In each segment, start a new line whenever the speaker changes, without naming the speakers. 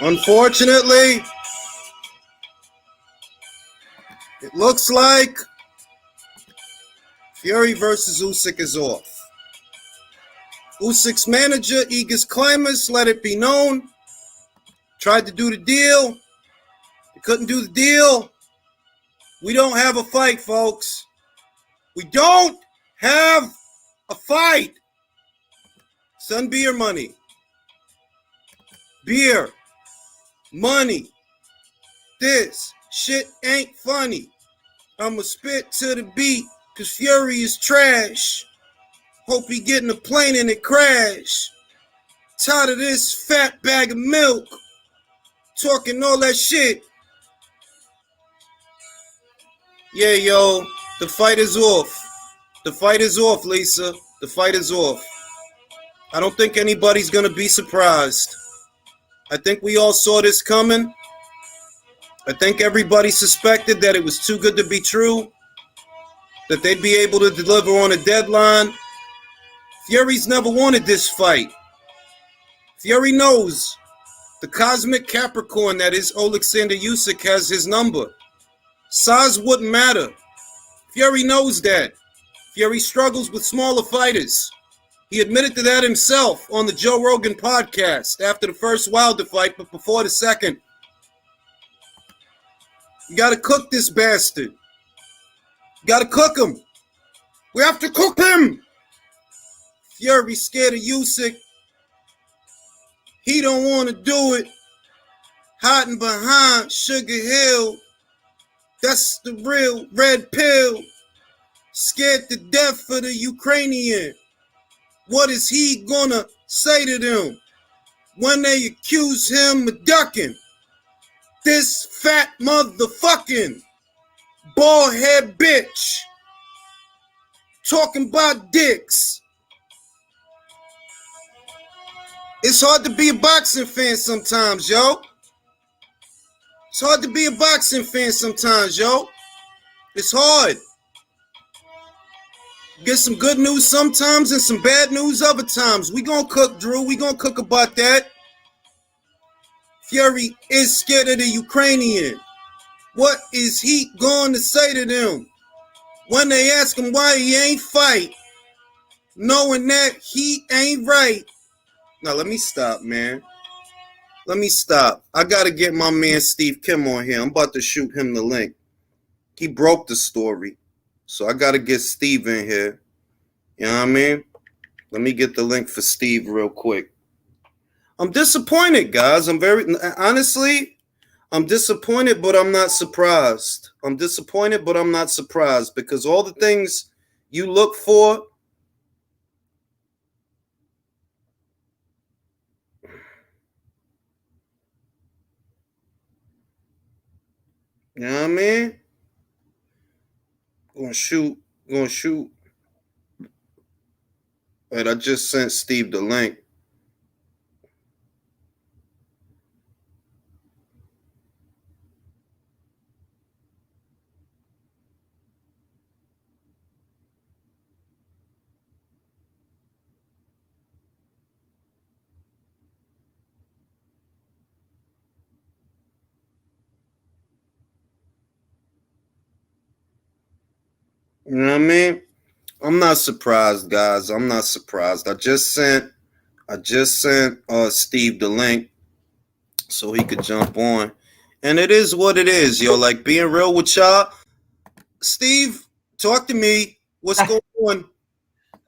Unfortunately, it looks like Fury versus Usyk is off. Usyk's manager, Igis Climbers, let it be known. Tried to do the deal. They couldn't do the deal. We don't have a fight, folks. We don't have a fight. Son, beer money. Beer. Money. This shit ain't funny. I'ma spit to the beat, cause Fury is trash. Hope he get in a plane and it crash. Tired of this fat bag of milk. Talking all that shit. Yeah, yo, the fight is off. The fight is off, Lisa. The fight is off. I don't think anybody's gonna be surprised. I think we all saw this coming. I think everybody suspected that it was too good to be true, that they'd be able to deliver on a deadline. Fury's never wanted this fight. Fury knows the cosmic Capricorn that is Alexander Usyk has his number. Size wouldn't matter. Fury knows that. Fury struggles with smaller fighters. He admitted to that himself on the Joe Rogan podcast after the first Wilder fight, but before the second. You gotta cook this bastard. You gotta cook him. We have to cook him. Fury scared of Usyk. He don't want to do it. Hiding behind Sugar Hill. That's the real red pill. Scared to death for the Ukrainian. What is he gonna say to them when they accuse him of ducking? This fat motherfucking bald head bitch talking about dicks. It's hard to be a boxing fan sometimes, yo. It's hard to be a boxing fan sometimes, yo. It's hard. Get some good news sometimes and some bad news other times. We gonna cook, Drew. We gonna cook about that. Fury is scared of the Ukrainian. What is he going to say to them when they ask him why he ain't fight, knowing that he ain't right? Now, let me stop, man. Let me stop. I got to get my man Steve Kim on here. I'm about to shoot him the link. He broke the story. So I got to get Steve in here. You know what I mean? Let me get the link for Steve real quick. I'm disappointed, guys. Honestly, I'm disappointed, but I'm not surprised. I'm disappointed, but I'm not surprised because all the things you look for, you know what I mean? Gonna shoot. Wait, I just sent Steve the link. You know what I mean? I'm not surprised, guys. I'm not surprised. I just sent Steve the link so he could jump on. And it is what it is, yo. Like being real with y'all. Steve, talk to me. What's going on?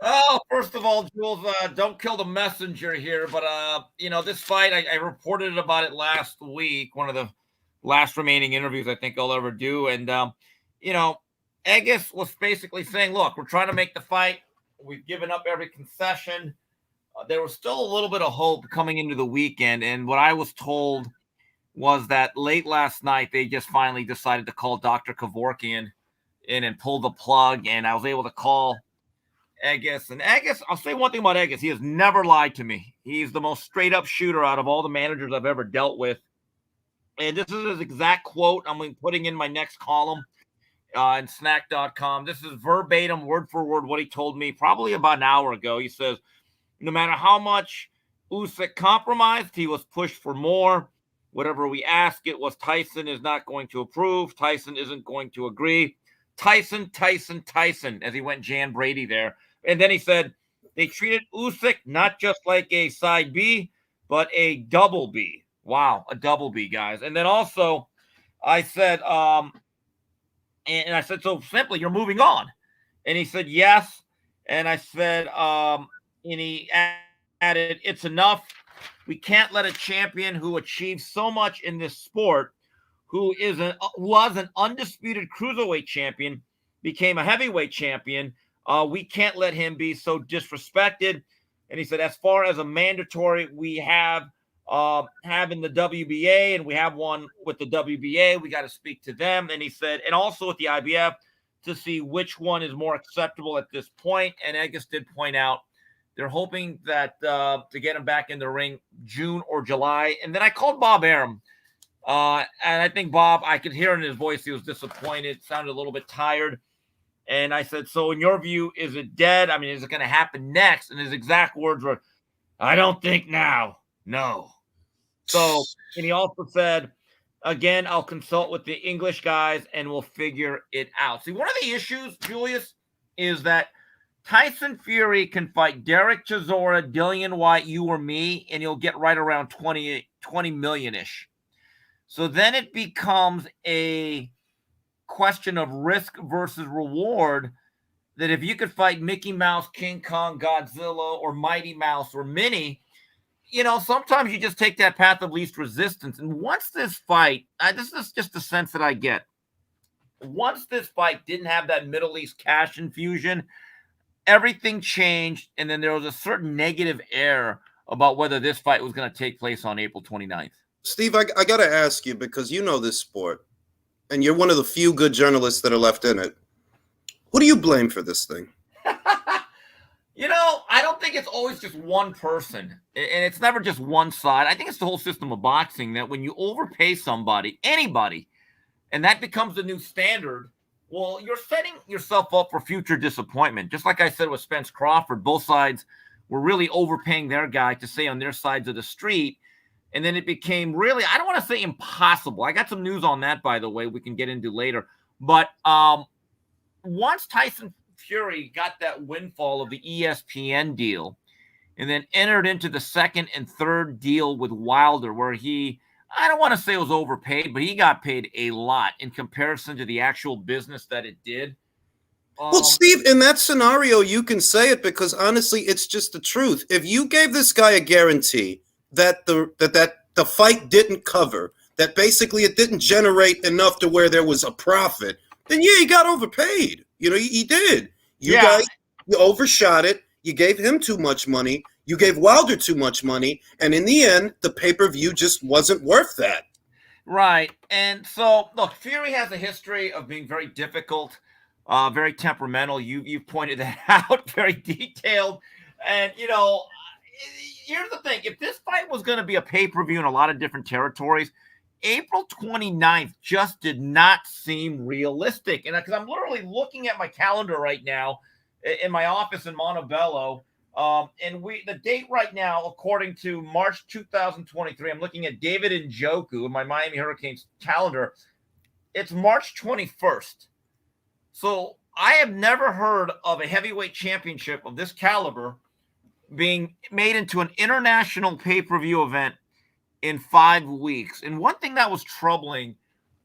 Oh, first of all, Jules, don't kill the messenger here. But, this fight, I reported about it last week, one of the last remaining interviews I think I'll ever do. And, Agus was basically saying, look, we're trying to make the fight. We've given up every concession. There was still a little bit of hope coming into the weekend. And what I was told was that late last night, they just finally decided to call Dr. Kevorkian in and pull the plug. And I was able to call Agus. And Agus, I'll say one thing about Agus. He has never lied to me. He's the most straight up shooter out of all the managers I've ever dealt with. And this is his exact quote I'm putting in my next column in snack.com. This is verbatim, word for word, what he told me probably about an hour ago. He says, no matter how much Usyk compromised, he was pushed for more. Whatever we ask, it was Tyson is not going to approve. Tyson isn't going to agree. Tyson, as he went Jan Brady there. And then he said they treated Usyk not just like a side B, but a double B. Wow, a double B, guys. And then also I said, and I said, so simply, you're moving on. And he said, yes. And I said, and he added, it's enough. We can't let a champion who achieved so much in this sport, who was an undisputed cruiserweight champion, became a heavyweight champion. We can't let him be so disrespected. And he said, as far as a mandatory we have in the WBA, and we have one with the WBA, we got to speak to them. And he said, and also with the IBF, to see which one is more acceptable at this point. And Agus did point out they're hoping that to get him back in the ring June or July. And then I called Bob Arum. And I think Bob, I could hear in his voice, he was disappointed, sounded a little bit tired. And I said, so in your view, is it dead? I mean, is it going to happen next? And his exact words were, I don't think now. No. So, and he also said, again, I'll consult with the English guys and we'll figure it out. See, one of the issues, Julius, is that Tyson Fury can fight Derek Chisora, Dillian White, you or me, and he'll get right around 20 million-ish. So then it becomes a question of risk versus reward, that if you could fight Mickey Mouse, King Kong, Godzilla, or Mighty Mouse, or Minnie, sometimes you just take that path of least resistance. And once this fight, this is just the sense that I get, once this fight didn't have that Middle East cash infusion, everything changed, and then there was a certain negative air about whether this fight was going to take place on April 29th.
Steve, I got to ask you, because you know this sport, and you're one of the few good journalists that are left in it. Who do you blame for this thing?
I don't think it's always just one person, and it's never just one side. I think it's the whole system of boxing, that when you overpay somebody, anybody, and that becomes the new standard, well, you're setting yourself up for future disappointment. Just like I said with Spence Crawford, both sides were really overpaying their guy to stay on their sides of the street. And then it became really, I don't want to say impossible. I got some news on that, by the way, we can get into later. But once Tyson Fury got that windfall of the ESPN deal and then entered into the second and third deal with Wilder, where I don't want to say it was overpaid, but he got paid a lot in comparison to the actual business that it did.
Well, Steve, in that scenario, you can say it because honestly, it's just the truth. If you gave this guy a guarantee that the fight didn't cover, that basically it didn't generate enough to where there was a profit, then yeah, he got overpaid. He did. You overshot it. You gave him too much money. You gave Wilder too much money. And in the end, the pay-per-view just wasn't worth that.
Right. And so, look, Fury has a history of being very difficult, very temperamental. You've pointed that out, very detailed. And, here's the thing. If this fight was going to be a pay-per-view in a lot of different territories, April 29th just did not seem realistic. And because I'm literally looking at my calendar right now in my office in Montebello, and the date right now, according to March 2023, I'm looking at David Njoku in my Miami Hurricanes calendar. It's March 21st. So I have never heard of a heavyweight championship of this caliber being made into an international pay-per-view event in 5 weeks. And one thing that was troubling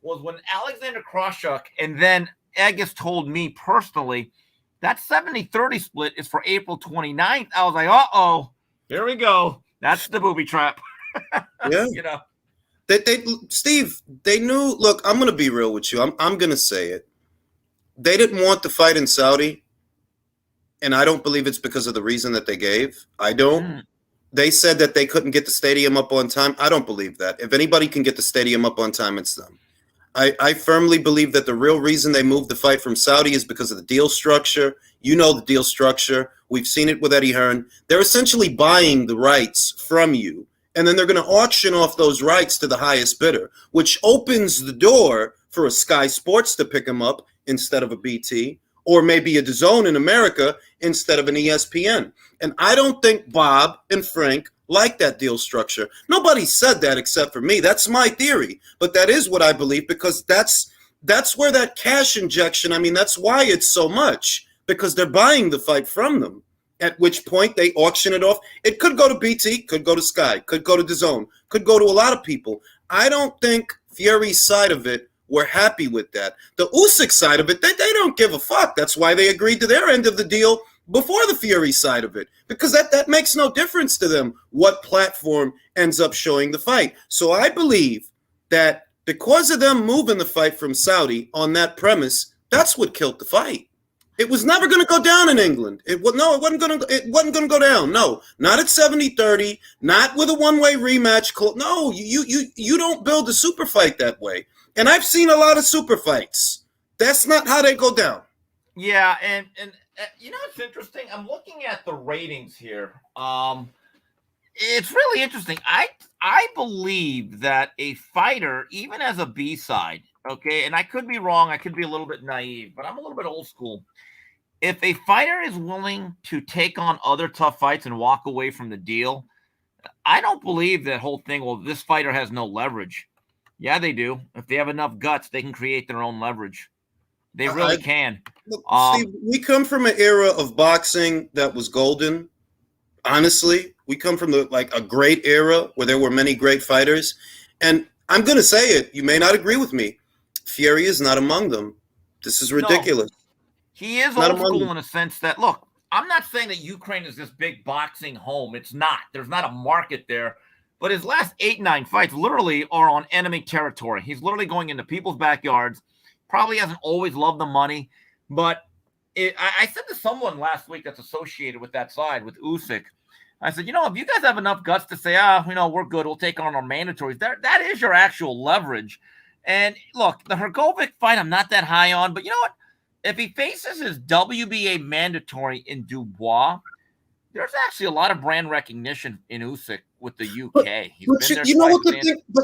was when Alexander Krashuk and then Agus told me personally that 70-30 split is for April 29th. I was like, uh-oh, here we go. That's the booby trap.
Yeah. Steve, they knew, look, I'm going to be real with you. I'm going to say it. They didn't want the fight in Saudi, and I don't believe it's because of the reason that they gave. I don't. They said that they couldn't get the stadium up on time. I don't believe that. If anybody can get the stadium up on time, it's them. I firmly believe that the real reason they moved the fight from Saudi is because of the deal structure. You know the deal structure. We've seen it with Eddie Hearn. They're essentially buying the rights from you, and then they're going to auction off those rights to the highest bidder, which opens the door for a Sky Sports to pick them up instead of a BT, or maybe a DAZN in America instead of an ESPN. And I don't think Bob and Frank like that deal structure. Nobody said that except for me. That's my theory, but that is what I believe, because that's where that cash injection, I mean, that's why it's so much, because they're buying the fight from them, at which point they auction it off. It could go to BT, could go to Sky, could go to DAZN, could go to a lot of people. I don't think Fury's side of it, we're happy with that. The Usyk side of it, they don't give a fuck. That's why they agreed to their end of the deal before the Fury side of it, because that makes no difference to them what platform ends up showing the fight. So I believe that because of them moving the fight from Saudi on that premise, that's what killed the fight. It was never going to go down in England. It wasn't going to go down. No, not at 70-30, not with a one-way rematch. No, you don't build a super fight that way. And I've seen a lot of super fights. That's not how they go down.
Yeah, and you know, it's interesting. I'm looking at the ratings here. It's really interesting. I believe that a fighter, even as a B-side, okay, and I could be wrong, I could be a little bit naive, but I'm a little bit old school. If a fighter is willing to take on other tough fights and walk away from the deal, I don't believe that whole thing, well, this fighter has no leverage. Yeah, they do. If they have enough guts, they can create their own leverage. They really can.
Look, Steve, we come from an era of boxing that was golden. Honestly, we come from a great era where there were many great fighters. And I'm going to say it. You may not agree with me. Fury is not among them. This is ridiculous.
No, he is old school in a sense that, look, I'm not saying that Ukraine is this big boxing home. It's not. There's not a market there. But his last 8-9 fights literally are on enemy territory. He's literally going into people's backyards. Probably hasn't always loved the money. But I said to someone last week that's associated with that side, with Usyk, I said, you know, if you guys have enough guts to say, we're good, we'll take on our mandatories, that is your actual leverage. And look, the Hrgovic fight, I'm not that high on. But you know what? If he faces his WBA mandatory in Dubois, there's actually a lot of brand recognition in Usyk with the UK.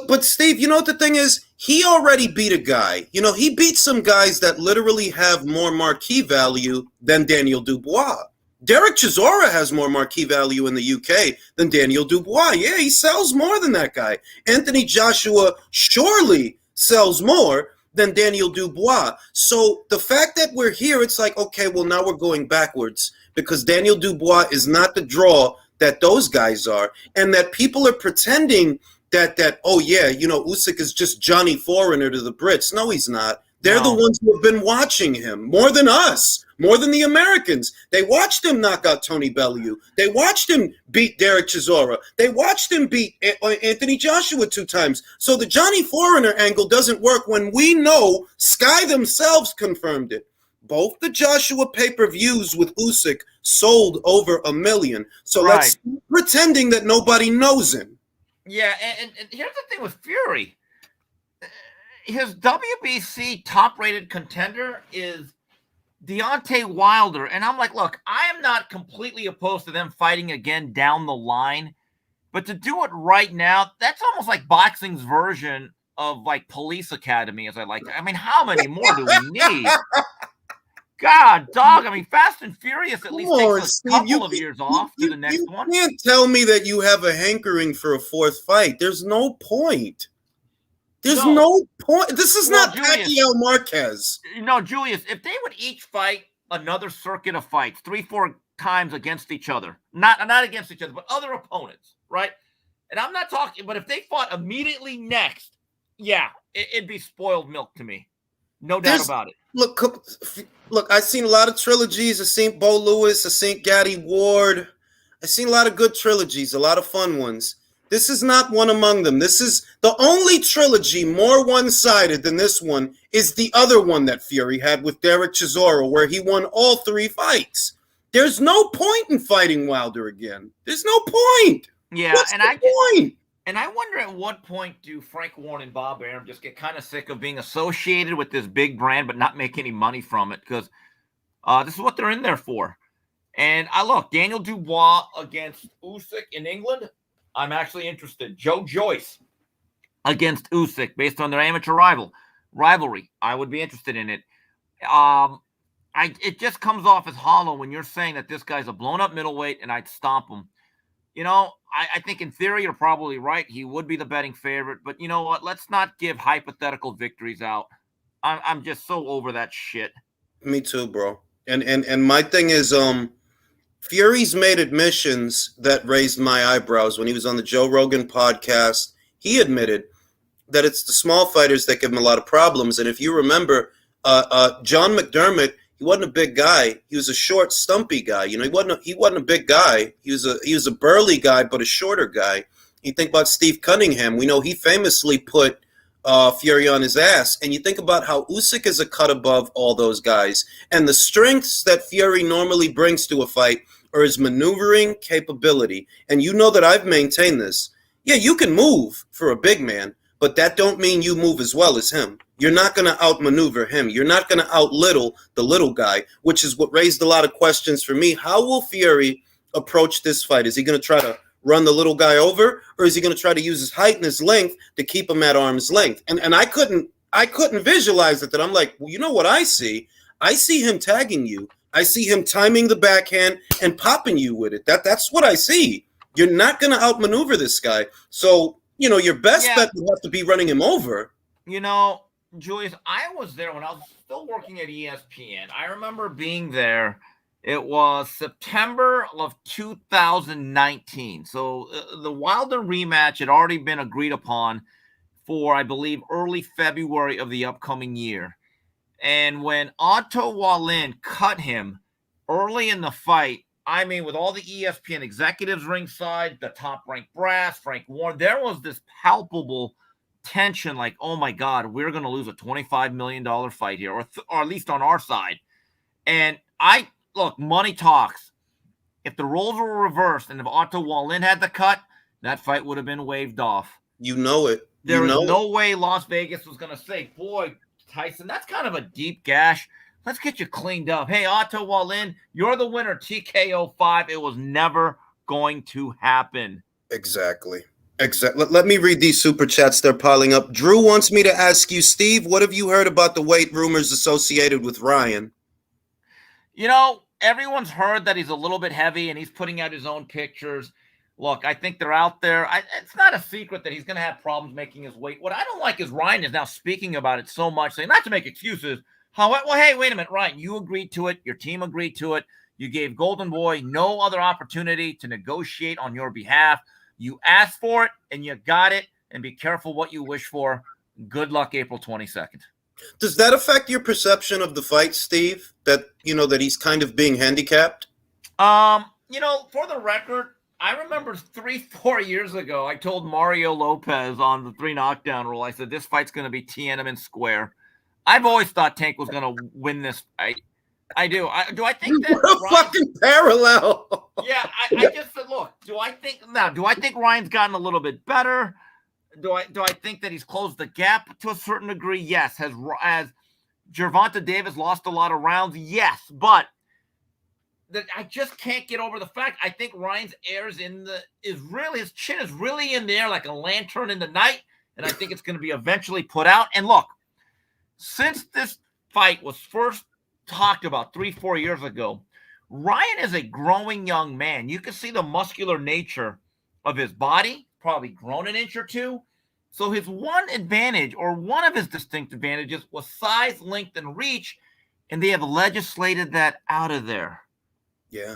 But Steve, you know what the thing is? He already beat a guy. You know, he beat some guys that literally have more marquee value than Daniel Dubois. Derek Chisora has more marquee value in the UK than Daniel Dubois. Yeah, he sells more than that guy. Anthony Joshua surely sells more than Daniel Dubois. So the fact that we're here, it's like, okay, well, now we're going backwards, because Daniel Dubois is not the draw that those guys are, and that people are pretending that oh yeah, you know, Usyk is just Johnny Foreigner to the Brits. No, he's not. They're the ones who have been watching him more than us, more than the Americans. They watched him knock out Tony Bellew. They watched him beat Derek Chisora. They watched him beat Anthony Joshua 2 times. So the Johnny Foreigner angle doesn't work when we know Sky themselves confirmed it. Both the Joshua pay-per-views with Usyk sold over 1 million. So let's stop pretending that nobody knows him.
Yeah, and here's the thing with Fury. His WBC top-rated contender is Deontay Wilder. And I'm like, look, I am not completely opposed to them fighting again down the line. But to do it right now, that's almost like boxing's version of like Police Academy, as I like. I mean, how many more do we need? God, dog. I mean, Fast and Furious at least takes a couple of years off to the next one.
You can't tell me that you have a hankering for a 4th fight. There's no point. There's no point. This is not Pacquiao Marquez.
No, Julius, if they would each fight another circuit of fights 3-4 times against each other, not against each other, but other opponents, right? And I'm not talking, but if they fought immediately next, yeah, it'd be spoiled milk to me. No doubt about it.
Look, I've seen a lot of trilogies. I've seen Bo Lewis. I've seen Gaddy Ward. I've seen a lot of good trilogies, a lot of fun ones. This is not one among them. This is the only trilogy more one-sided than this one is the other one that Fury had with Derek Chisora, where he won all 3 fights. There's no point in fighting Wilder again. There's no point.
Yeah,
What's the point?
And I wonder at what point do Frank Warren and Bob Arum just get kind of sick of being associated with this big brand but not make any money from it, because this is what they're in there for. And look, Daniel Dubois against Usyk in England, I'm actually interested. Joe Joyce against Usyk based on their amateur rivalry. I would be interested in it. it just comes off as hollow when you're saying that this guy's a blown up middleweight and I'd stomp him. I think in theory you're probably right. He would be the betting favorite, but you know what? Let's not give hypothetical victories out. I'm just so over that shit.
Me too, bro. And my thing is, Fury's made admissions that raised my eyebrows when he was on the Joe Rogan podcast. He admitted that it's the small fighters that give him a lot of problems. And if you remember, John McDermott, he wasn't a big guy. He was a short, stumpy guy. He wasn't a big guy. He was a burly guy, but a shorter guy. You think about Steve Cunningham. We know he famously put Fury on his ass. And you think about how Usyk is a cut above all those guys. And the strengths that Fury normally brings to a fight are his maneuvering capability. And you know that I've maintained this. Yeah, you can move for a big man, but that don't mean you move as well as him. You're not going to outmaneuver him. You're not going to outlittle the little guy, which is what raised a lot of questions for me. How will Fury approach this fight? Is he going to try to run the little guy over, or is he going to try to use his height and his length to keep him at arm's length? And I couldn't visualize it. That I'm like, well, you know what I see? I see him tagging you. I see him timing the backhand and popping you with it. That's what I see. You're not going to outmaneuver this guy. So, your best bet would have to be running him over.
Julius, I was there when I was still working at ESPN. I remember being there. It was September of 2019. So the Wilder rematch had already been agreed upon for, I believe, early February of the upcoming year. And when Otto Wallin cut him early in the fight, I mean, with all the ESPN executives ringside, the top-ranked brass, Frank Warren, there was this palpable tension, like, oh my God, we're going to lose a $25 million fight here, or at least on our side. And look, money talks. If the roles were reversed and if Otto Wallin had the cut, that fight would have been waved off.
You know it.
There was no way Las Vegas was going to say, boy, Tyson, that's kind of a deep gash. Let's get you cleaned up. Hey, Otto Wallin, you're the winner, TKO 5. It was never going to happen.
Exactly. Let me read these super chats. They're piling up. Drew wants me to ask you, Steve, what have you heard about the weight rumors associated with Ryan?
Everyone's heard that he's a little bit heavy and he's putting out his own pictures. Look, I think they're out there. It's not a secret that he's going to have problems making his weight. What I don't like is Ryan is now speaking about it so much, saying not to make excuses. Hey, wait a minute, Ryan, you agreed to it. Your team agreed to it. You gave Golden Boy no other opportunity to negotiate on your behalf. You asked for it, and you got it, and be careful what you wish for. Good luck April 22nd.
Does that affect your perception of the fight, Steve, that he's kind of being handicapped?
For the record, I remember 3-4 years ago, I told Mario Lopez on the 3 knockdown rule, I said, this fight's going to be Tiananmen Square. I've always thought Tank was going to win this fight. I do. Do I think that
what a fucking parallel?
Yeah, I just said, look, do I think Ryan's gotten a little bit better? Do I think that he's closed the gap to a certain degree? Yes. Has Gervonta Davis lost a lot of rounds? Yes, but I just can't get over the fact I think Ryan's his chin is really in the air like a lantern in the night, and I think it's going to be eventually put out. And look, since this fight was first talked about 3-4 years ago, Ryan is a growing young man. You can see the muscular nature of his body, probably grown an inch or two. So his one advantage, or one of his distinct advantages, was size, length, and reach, and they have legislated that out of there.
Yeah.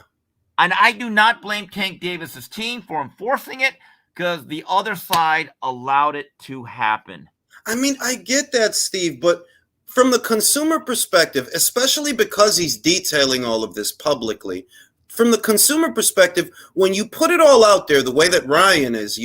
And I do not blame Tank Davis's team for enforcing it, because the other side allowed it to happen.
I mean, I get that, Steve, but from the consumer perspective, especially because he's detailing all of this publicly, from the consumer perspective, when you put it all out there the way that Ryan is,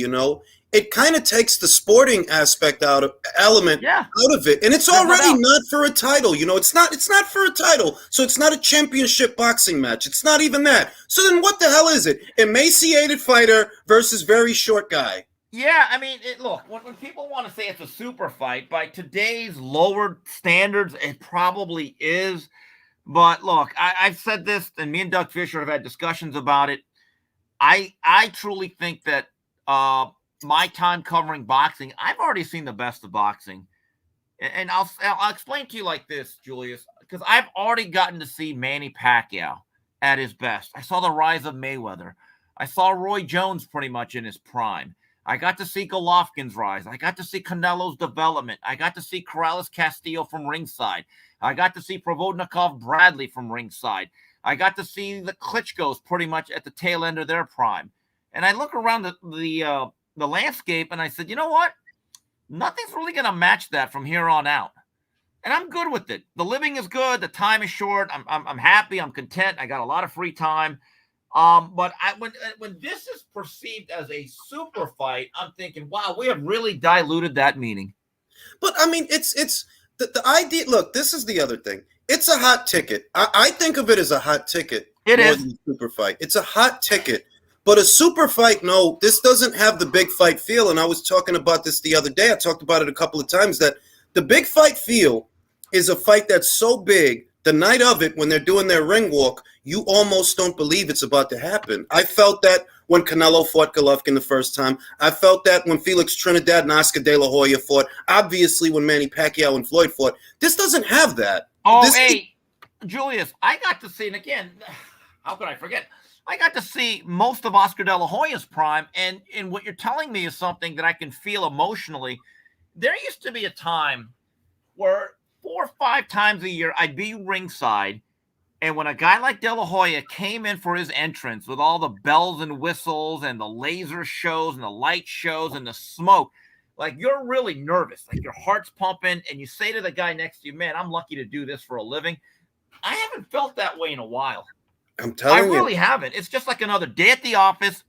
it kind of takes the sporting aspect out of it, and it's already not for a title. It's not for a title, so it's not a championship boxing match. It's not even that. So then, what the hell is it? Emaciated fighter versus very short guy.
Yeah, I mean, look, when people want to say it's a super fight, by today's lowered standards, it probably is. But look, I've said this, and me and Doug Fisher have had discussions about it. I truly think that my time covering boxing, I've already seen the best of boxing. And I'll explain to you like this, Julius. because I've already gotten to see Manny Pacquiao at his best. I saw the rise of Mayweather. I saw Roy Jones pretty much in his prime. I got to see Golovkin's rise. I got to see Canelo's development. I got to see Corrales Castillo from ringside. I got to see Provodnikov Bradley from ringside. I got to see the Klitschko's pretty much at the tail end of their prime. And I look around the landscape and I said, you know what? Nothing's really going to match that from here on out. And I'm good with it. The living is good. The time is short. I'm happy. I'm content. I got a lot of free time. But when this is perceived as a super fight, I'm thinking, wow, we have really diluted that meaning.
But I mean, it's the idea. Look, this is the other thing. It's a hot ticket. I think of it as a hot ticket.
It
more
is
than a super fight. It's a hot ticket. But a super fight, no, this doesn't have the big fight feel. And I was talking about this the other day. I talked about it a couple of times, that the big fight feel is a fight that's so big, the night of it, when they're doing their ring walk, you almost don't believe it's about to happen. I felt that when Canelo fought Golovkin the first time. I felt that when Felix Trinidad and Oscar De La Hoya fought. Obviously, when Manny Pacquiao and Floyd fought. This doesn't have that.
Oh, Julius, I got to see, and again, how could I forget? I got to see most of Oscar De La Hoya's prime, and what you're telling me is something that I can feel emotionally. There used to be a time where 4 or 5 times a year I'd be ringside, and when a guy like De La Hoya came in for his entrance with all the bells and whistles and the laser shows and the light shows and the smoke, like, you're really nervous, like your heart's pumping, and you say to the guy next to you, man, I'm lucky to do this for a living. I haven't felt that way in a while.
I'm telling you.
I really haven't. It's just like another day at the office.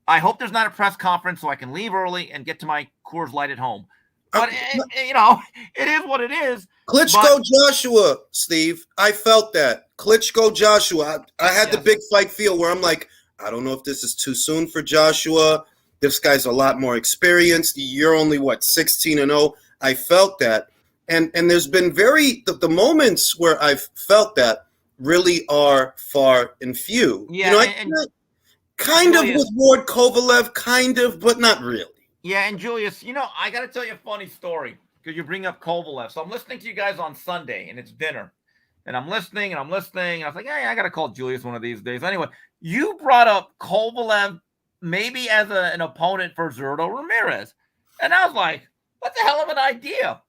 I hope there's not a press conference so I can leave early and get to my Coors Light at home. But, it is what it is.
Klitschko Joshua, Steve. I felt that. Klitschko Joshua. I had the big fight feel where I'm like, I don't know if this is too soon for Joshua. This guy's a lot more experienced. You're only, 16-0. I felt that. And there's been the moments where I've felt that really are far and few.
Yeah,
kind of with Ward Kovalev, kind of, but not really.
Yeah, and Julius, I got to tell you a funny story because you bring up Kovalev. So I'm listening to you guys on Sunday, and it's dinner. And I'm listening. I was like, hey, I got to call Julius one of these days. Anyway, you brought up Kovalev maybe as an opponent for Zurdo Ramirez. And I was like, what the hell of an idea?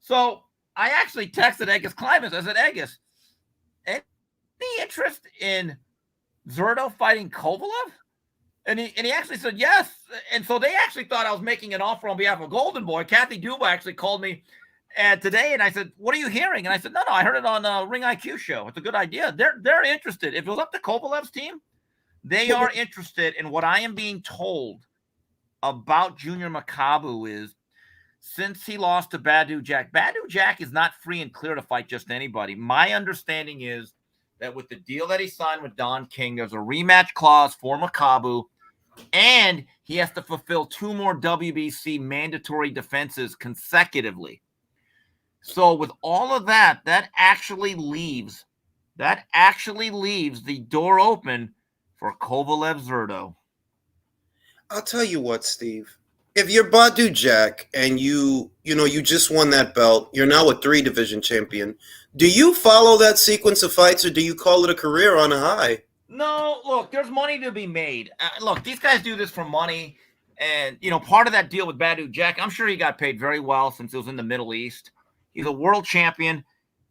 So I actually texted Egis Klimas. I said, Egis, any interest in Zurdo fighting Kovalev? And he actually said yes. And so they actually thought I was making an offer on behalf of Golden Boy. Kathy Duba actually called me today, and I said, what are you hearing? And I said, no, I heard it on a Ring IQ show. It's a good idea. They're interested. If it was up to Kovalev's team, they are interested. And what I am being told about Junior Makabu is, since he lost to Badu Jack is not free and clear to fight just anybody. My understanding is that with the deal that he signed with Don King, there's a rematch clause for Makabu, and he has to fulfill 2 more WBC mandatory defenses consecutively. So with all of that, that actually leaves the door open for Kovalev Zurdo.
I'll tell you what, Steve. If you're Badu Jack and you just won that belt, you're now a 3-division champion. Do you follow that sequence of fights, or do you call it a career on a high?
No, look, there's money to be made. Look, these guys do this for money. And, part of that deal with Badu Jack, I'm sure he got paid very well since it was in the Middle East. He's a world champion.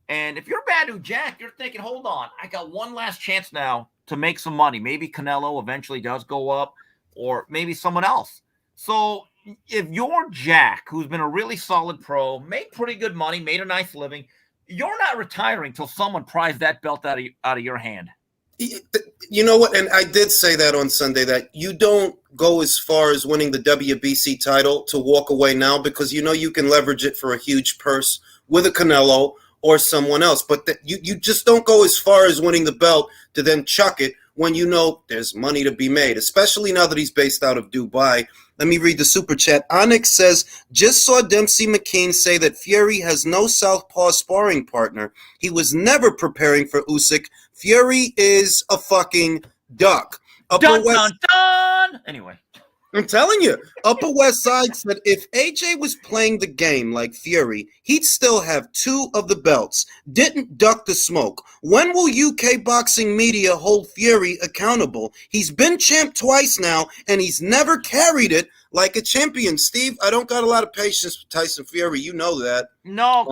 And if you're Badu Jack, you're thinking, hold on, I got one last chance now to make some money. Maybe Canelo eventually does go up, or maybe someone else. So if you're Jack, who's been a really solid pro, made pretty good money, made a nice living, you're not retiring till someone pries that belt out of your hand.
You know what? And I did say that on Sunday, that you don't go as far as winning the WBC title to walk away now, because you can leverage it for a huge purse with a Canelo or someone else. But you just don't go as far as winning the belt to then chuck it when there's money to be made, especially now that he's based out of Dubai. Let me read the super chat. Onyx says, just saw Dempsey McKean say that Fury has no southpaw sparring partner. He was never preparing for Usyk. Fury is a fucking duck.
Dun, dun, dun! Anyway.
I'm telling you, Upper West Side said if AJ was playing the game like Fury, he'd still have 2 of the belts. Didn't duck the smoke. When will UK boxing media hold Fury accountable? He's been champ twice now, and he's never carried it like a champion. Steve, I don't got a lot of patience with Tyson Fury. You know that.
No,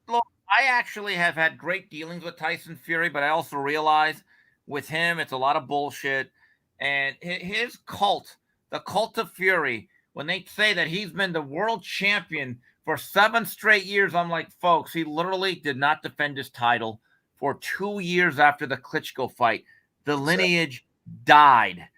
look, I actually have had great dealings with Tyson Fury, but I also realize with him, it's a lot of bullshit. And his cult, the cult of Fury, when they say that he's been the world champion for 7 straight years, I'm like, folks, he literally did not defend his title for 2 years after the Klitschko fight. The lineage died.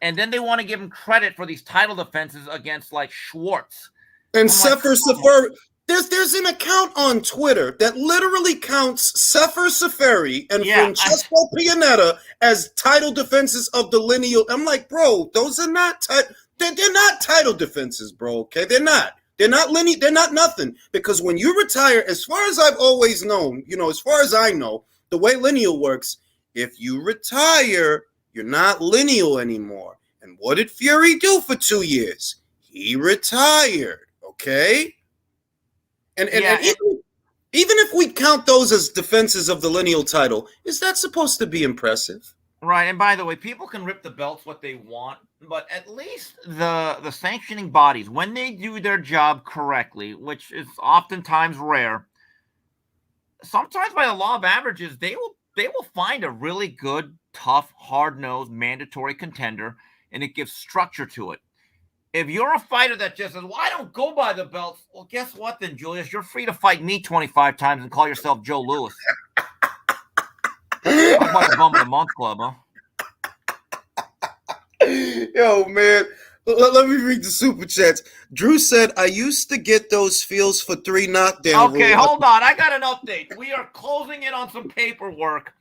And then they want to give him credit for these title defenses against like Schwartz.
And Sefer Seferi. There's an account on Twitter that literally counts Sefer Seferi and Francesco Pianetta as title defenses of the lineal. I'm like, bro, those are not they're not title defenses, bro. Okay, they're not. They're not lineal. They're not nothing. Because when you retire, as far as I've always known, as far as I know, the way lineal works, if you retire, you're not lineal anymore. And what did Fury do for 2 years? He retired. Okay. And even if we count those as defenses of the lineal title, is that supposed to be impressive?
Right. And by the way, people can rip the belts what they want, but at least the sanctioning bodies, when they do their job correctly, which is oftentimes rare, sometimes by the law of averages, they will find a really good, tough, hard-nosed, mandatory contender, and it gives structure to it. If you're a fighter that just says, well, I don't go by the belts, well, guess what then, Julius? You're free to fight me 25 times and call yourself Joe Louis. Talk about the bum of the month club, huh?
Yo, man. Let me read the super chats. Drew said, I used to get those feels for 3 knockdown.
Okay, hold on. I got an update. We are closing in on some paperwork.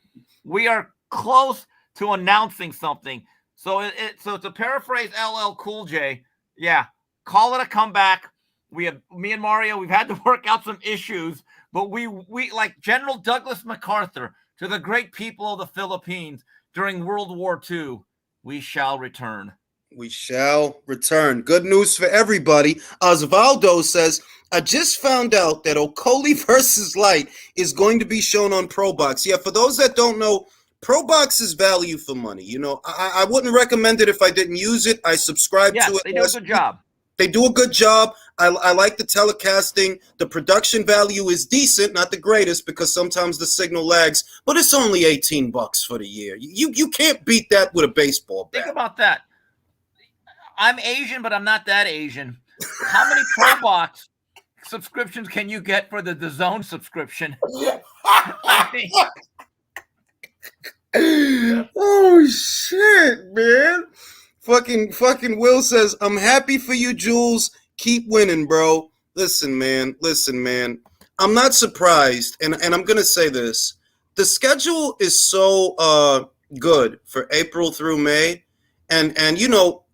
We are close to announcing something. So to paraphrase LL Cool J, yeah, call it a comeback. Me and Mario, we've had to work out some issues, but we like General Douglas MacArthur to the great people of the Philippines during World War II, we shall return.
We shall return. Good news for everybody. Osvaldo says, I just found out that Okoli versus Light is going to be shown on ProBox. Yeah, for those that don't know, ProBox is value for money. I wouldn't recommend it if I didn't use it. I subscribe to it.
They do a good job.
They do a good job. I like the telecasting. The production value is decent, not the greatest, because sometimes the signal lags, but it's only $18 for the year. You can't beat that with a baseball bat.
Think about that. I'm Asian, but I'm not that Asian. How many ProBox subscriptions can you get for the DAZN subscription? I mean,
oh shit, man. Fucking Will says, I'm happy for you, Jules. Keep winning, bro. Listen, man. I'm not surprised, and I'm gonna say this. The schedule is so good for April through May. And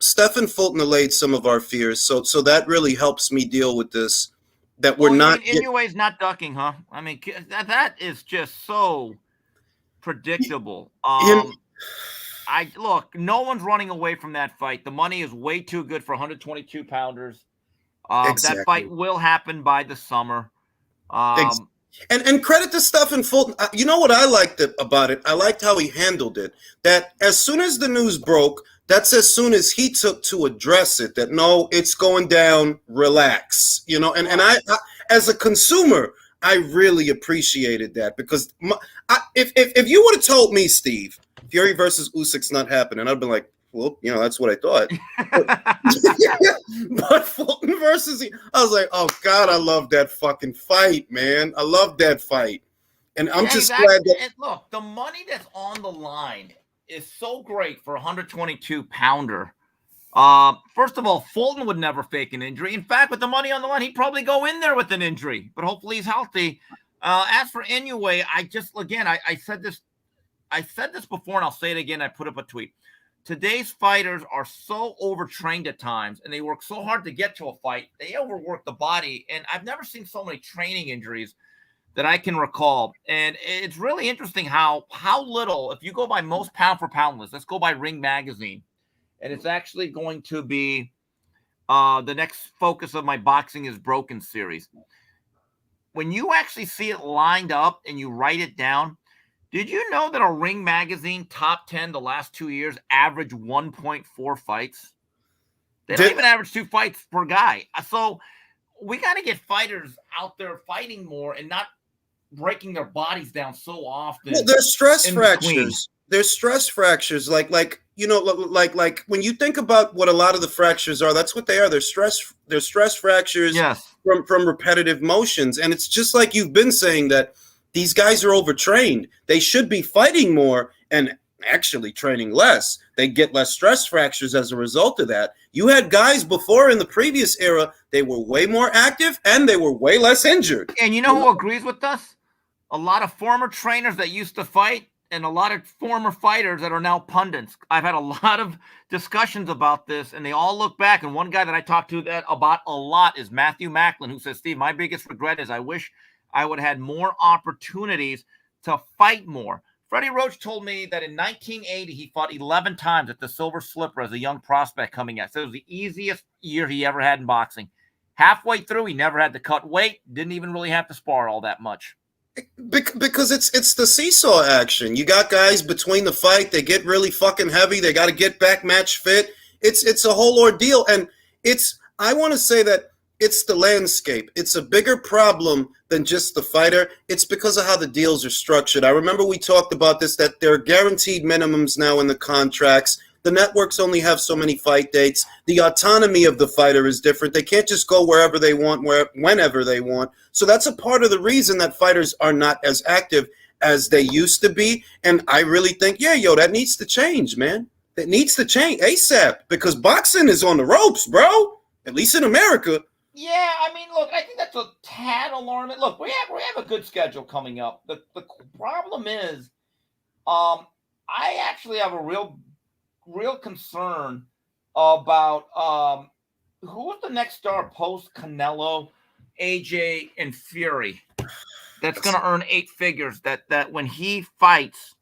Stephen Fulton allayed some of our fears. So that really helps me deal with this. That we're not.
Inouye's not ducking, huh? I mean, that is just so predictable. Look, no one's running away from that fight. The money is way too good for 122 pounders. Exactly. That fight will happen by the summer.
And credit to Stephen Fulton. You know what I liked about it? I liked how he handled it. That as soon as the news broke, that's as soon as he took to address it. That no, it's going down. Relax. And I as a consumer, I really appreciated that because if you would have told me, Steve, Fury versus Usyk's not happening, I'd been like, well, that's what I thought. But Fulton versus I was like, oh God, I love that fucking fight, man. I love that fight. And I'm just glad that.
And look, the money that's on the line is so great for a 122 pounder. First of all, Fulton would never fake an injury. In fact, with the money on the line, he'd probably go in there with an injury, but hopefully he's healthy. As for Inoue, I said this before and I'll say it again. I put up a tweet. Today's fighters are so overtrained at times and they work so hard to get to a fight. They overwork the body. And I've never seen so many training injuries that I can recall. And it's really interesting how little, if you go by most pound for pound list, let's go by Ring Magazine. And it's actually going to be The next focus of my Boxing is Broken series. When you actually see it lined up and you write it down, did you know that a Ring Magazine top 10 the last 2 years average 1.4 fights? They don't even average 2 fights per guy. So we got to get fighters out there fighting more and not breaking their bodies down so often.
Well, there's stress fractures. There's stress fractures. Like when you think about what a lot of the fractures are, that's what they are. They're stress fractures from repetitive motions. And it's just like you've been saying that these guys are overtrained. They should be fighting more and actually training less. They get less stress fractures as a result of that. You had guys before in the previous era, they were way more active and they were way less injured.
And you know who agrees with us? A lot of former trainers that used to fight and a lot of former fighters that are now pundits. I've had a lot of discussions about this, and they all look back. And one guy that I talked to that about a lot is Matthew Macklin, who says, Steve, my biggest regret is I wish I would have had more opportunities to fight more. Freddie Roach told me that in 1980, he fought 11 times at the Silver Slipper as a young prospect coming out. So it was the easiest year he ever had in boxing. Halfway through, he never had to cut weight, didn't even really have to spar all that much.
Because it's the seesaw action. You got guys between the fight, they get really fucking heavy. They got to get back match fit. It's a whole ordeal. And I want to say that it's the landscape. It's a bigger problem than just the fighter. It's because of how the deals are structured. I remember we talked about this, that there are guaranteed minimums now in the contracts. The networks only have so many fight dates. The autonomy of the fighter is different. They can't just go wherever they want, whenever they want. So that's a part of the reason that fighters are not as active as they used to be. And I really think, that needs to change, man. That needs to change ASAP, because boxing is on the ropes, bro. At least in America.
Yeah, I mean, look, I think that's a tad alarming. Look, we have a good schedule coming up. The problem is, I actually have a real concern about who's the next star post Canelo, AJ, and Fury that's going to earn 8 figures. That when he fights,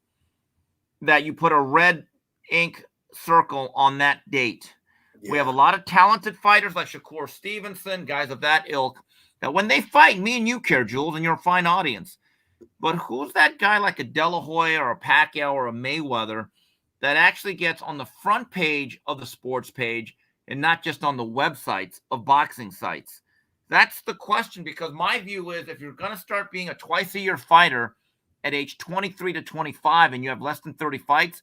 that you put a red ink circle on that date. Yeah. We have a lot of talented fighters like Shakur Stevenson, guys of that ilk, that when they fight, me and you care, Jules, and you're a fine audience. But who's that guy like a De La Hoya or a Pacquiao or a Mayweather that actually gets on the front page of the sports page and not just on the websites of boxing sites? That's the question, because my view is if you're going to start being a twice-a-year fighter at age 23 to 25 and you have less than 30 fights,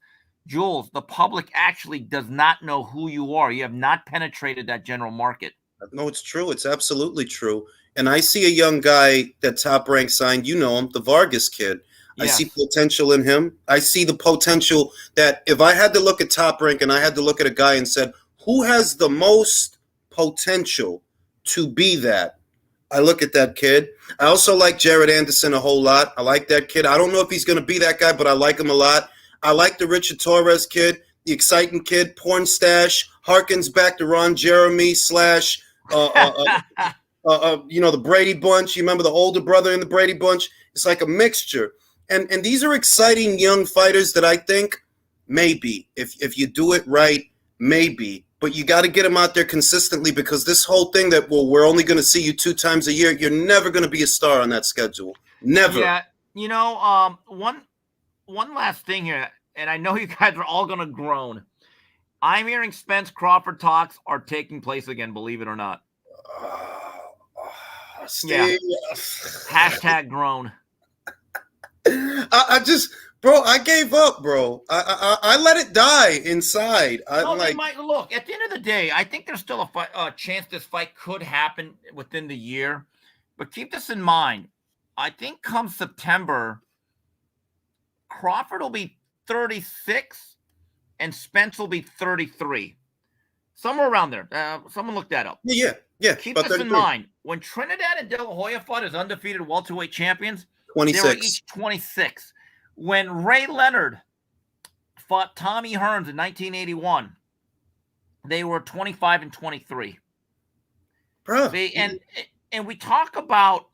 Jules, the public actually does not know who you are. You have not penetrated that general market.
No, it's true. It's absolutely true. And I see a young guy that Top Rank signed, you know him, the Vargas kid. Yes. I see potential in him. I see the potential that if I had to look at Top Rank and I had to look at a guy and said, who has the most potential to be that? I look at that kid. I also like Jared Anderson a whole lot. I like that kid. I don't know if he's going to be that guy, but I like him a lot. I like the Richard Torres kid, the exciting kid, porn stash, harkens back to Ron Jeremy / the Brady Bunch. You remember the older brother in the Brady Bunch? It's like a mixture. And these are exciting young fighters that I think maybe, if you do it right, maybe. But you got to get them out there consistently, because this whole thing that, we're only going to see you 2 times a year, you're never going to be a star on that schedule. Never.
Yeah, one last thing here, and I know you guys are all going to groan. I'm hearing Spence Crawford talks are taking place again, believe it or not.
Steve.
Yeah. Hashtag groan.
I gave up, bro. I let it die inside.
Look, at the end of the day, I think there's still a chance this fight could happen within the year. But keep this in mind. I think come September, Crawford will be 36 and Spence will be 33. Somewhere around there. Someone look that up.
Yeah.
Keep this in mind. When Trinidad and De La Hoya fought as undefeated welterweight champions,
26.
They were each 26. When Ray Leonard fought Tommy Hearns in 1981, they were 25 and 23.
Bro.
See, and we talk about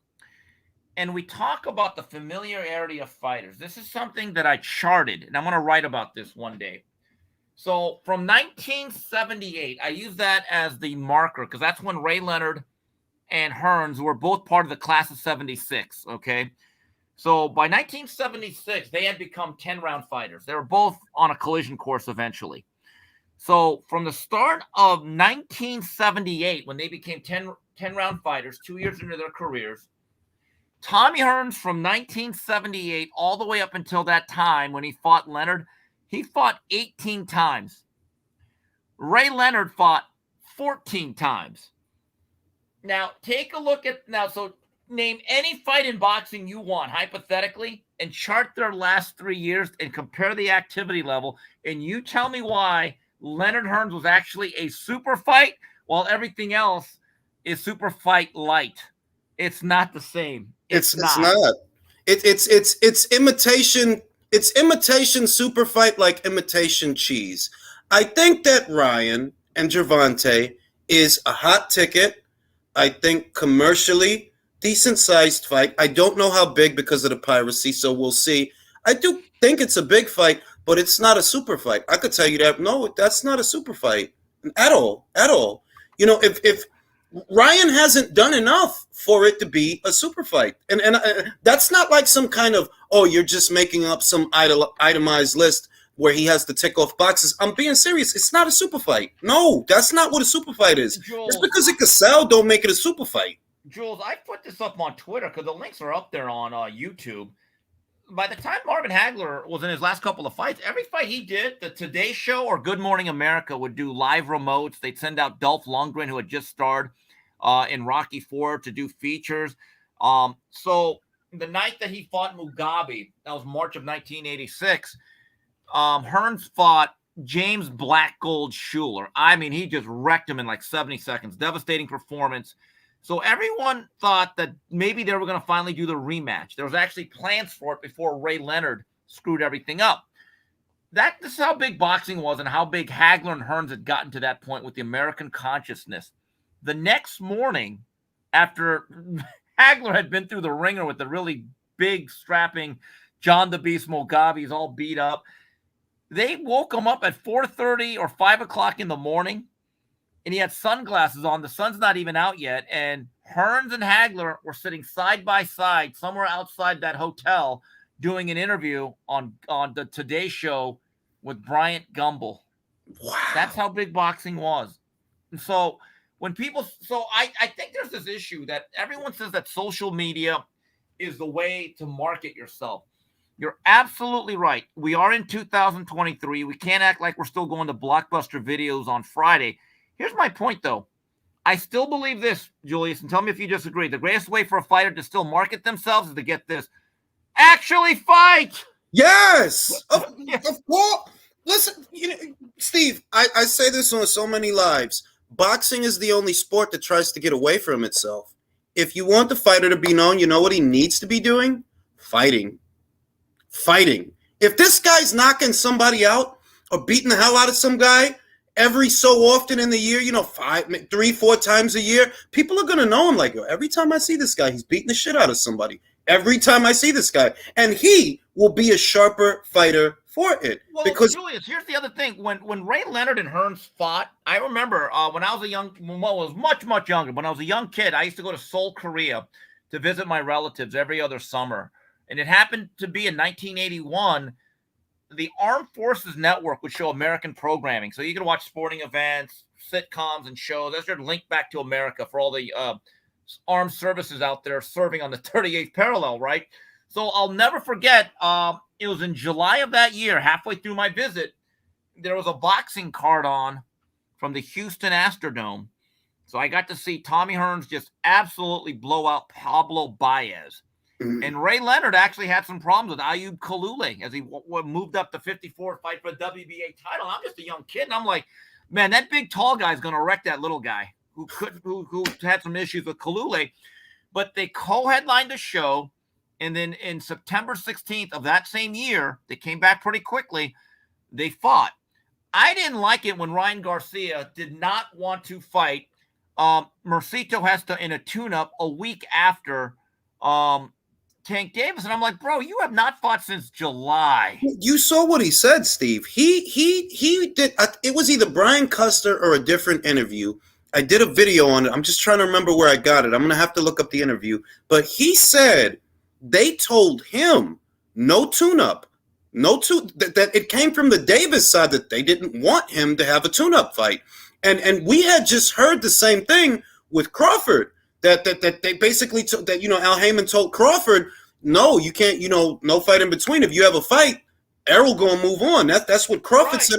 the familiarity of fighters. This is something that I charted, and I'm going to write about this one day. So from 1978, I use that as the marker because that's when Ray Leonard and Hearns were both part of the class of 76, okay? So by 1976, they had become 10-round fighters. They were both on a collision course eventually. So from the start of 1978, when they became 10-round fighters, 2 years into their careers, Tommy Hearns from 1978 all the way up until that time when he fought Leonard, he fought 18 times. Ray Leonard fought 14 times. Now, take a look at so name any fight in boxing you want, hypothetically, and chart their last 3 years and compare the activity level, and you tell me why Leonard Hearns was actually a super fight while everything else is super fight light. It's not the same. It's not.
It's imitation. It's imitation super fight like imitation cheese. I think that Ryan and Gervonta is a hot ticket. I think commercially decent sized fight. I don't know how big because of the piracy, so we'll see. I do think it's a big fight, but it's not a super fight. I could tell you that. No, that's not a super fight at all. At all. You know, if Ryan hasn't done enough for it to be a super fight. And that's not like some kind of, oh, you're just making up some itemized list where he has to tick off boxes. I'm being serious. It's not a super fight. No, that's not what a super fight is.
Jules,
just because it could sell, don't make it a super fight.
Jules, I put this up on Twitter because the links are up there on YouTube. By the time Marvin Hagler was in his last couple of fights, every fight he did, the Today Show or Good Morning America would do live remotes. They'd send out Dolph Lundgren, who had just starred in Rocky IV, to do features. So the night that he fought Mugabe, that was March of 1986, Hearns fought James Black Gold Schuler. I mean, he just wrecked him in like 70 seconds. Devastating performance. So everyone thought that maybe they were going to finally do the rematch. There was actually plans for it before Ray Leonard screwed everything up. This is how big boxing was and how big Hagler and Hearns had gotten to that point with the American consciousness. The next morning, after Hagler had been through the ringer with the really big, strapping John the Beast Mugabe, he's all beat up, they woke him up at 4:30 or 5 o'clock in the morning, and he had sunglasses on. The sun's not even out yet, and Hearns and Hagler were sitting side by side somewhere outside that hotel doing an interview on the Today Show with Bryant Gumbel.
Wow.
That's how big boxing was. And so when people, I think there's this issue that everyone says that social media is the way to market yourself. You're absolutely right. We are in 2023. We can't act like we're still going to Blockbuster Videos on Friday. Here's my point, though. I still believe this, Julius, and tell me if you disagree. The greatest way for a fighter to still market themselves is to get this. Actually fight!
Yes! Of course. Listen, Steve, I say this on so many lives. Boxing is the only sport that tries to get away from itself. If you want the fighter to be known, you know what he needs to be doing? Fighting. If this guy's knocking somebody out or beating the hell out of some guy every so often in the year, 3, 4 times a year, people are going to know him like, every time I see this guy, he's beating the shit out of somebody. Every time I see this guy. And he will be a sharper fighter for it.
Well,
because
Julius, here's the other thing. When Ray Leonard and Hearns fought, I remember when I was much younger, when I was a young kid, I used to go to Seoul, Korea to visit my relatives every other summer. And it happened to be in 1981, the Armed Forces Network would show American programming. So you could watch sporting events, sitcoms, and shows. That's your link back to America for all the armed services out there serving on the 38th parallel, right? So I'll never forget, it was in July of that year, halfway through my visit, there was a boxing card on from the Houston Astrodome. So I got to see Tommy Hearns just absolutely blow out Pablo Baez. And Ray Leonard actually had some problems with Ayub Kalule as he moved up to 54 fight for the WBA title. I'm just a young kid, and I'm like, man, that big tall guy is going to wreck that little guy who had some issues with Kalule. But they co-headlined the show, and then in September 16th of that same year, they came back pretty quickly. They fought. I didn't like it when Ryan Garcia did not want to fight Mercito Hesta in a tune-up a week after Tank Davis, and I'm like, bro, you have not fought since July.
You saw what he said, Steve. He did. It was either Brian Custer or a different interview. I did a video on it. I'm just trying to remember where I got it. I'm gonna have to look up the interview. But he said they told him no tune-up, that it came from the Davis side that they didn't want him to have a tune-up fight, and we had just heard the same thing with Crawford. That they basically that Al Heyman told Crawford, no, you can't, no fight in between. If you have a fight, Errol gonna move on. That's what Crawford said.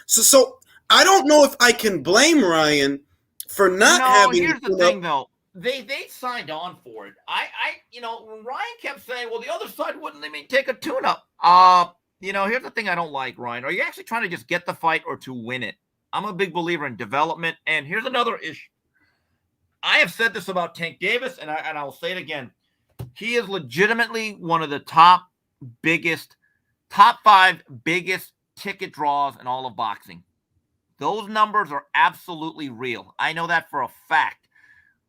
So I don't know if I can blame Ryan for not having.
Here's the thing, though. They signed on for it. When Ryan kept saying, well, the other side wouldn't let me take a tune-up. Here's the thing I don't like, Ryan. Are you actually trying to just get the fight or to win it? I'm a big believer in development. And here's another issue. I have said this about Tank Davis, and I will say it again. He is legitimately one of the top 5 biggest ticket draws in all of boxing. Those numbers are absolutely real. I know that for a fact.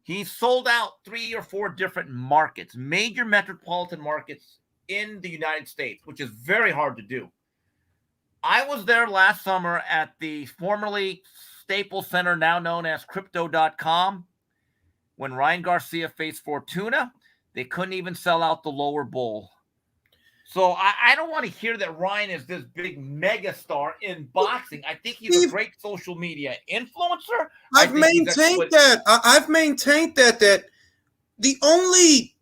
He sold out 3 or 4 different markets, major metropolitan markets in the United States, which is very hard to do. I was there last summer at the formerly Staples Center, now known as Crypto.com. When Ryan Garcia faced Fortuna, they couldn't even sell out the lower bowl. So I don't want to hear that Ryan is this big megastar in boxing. I think he's a great social media influencer.
I've maintained that the only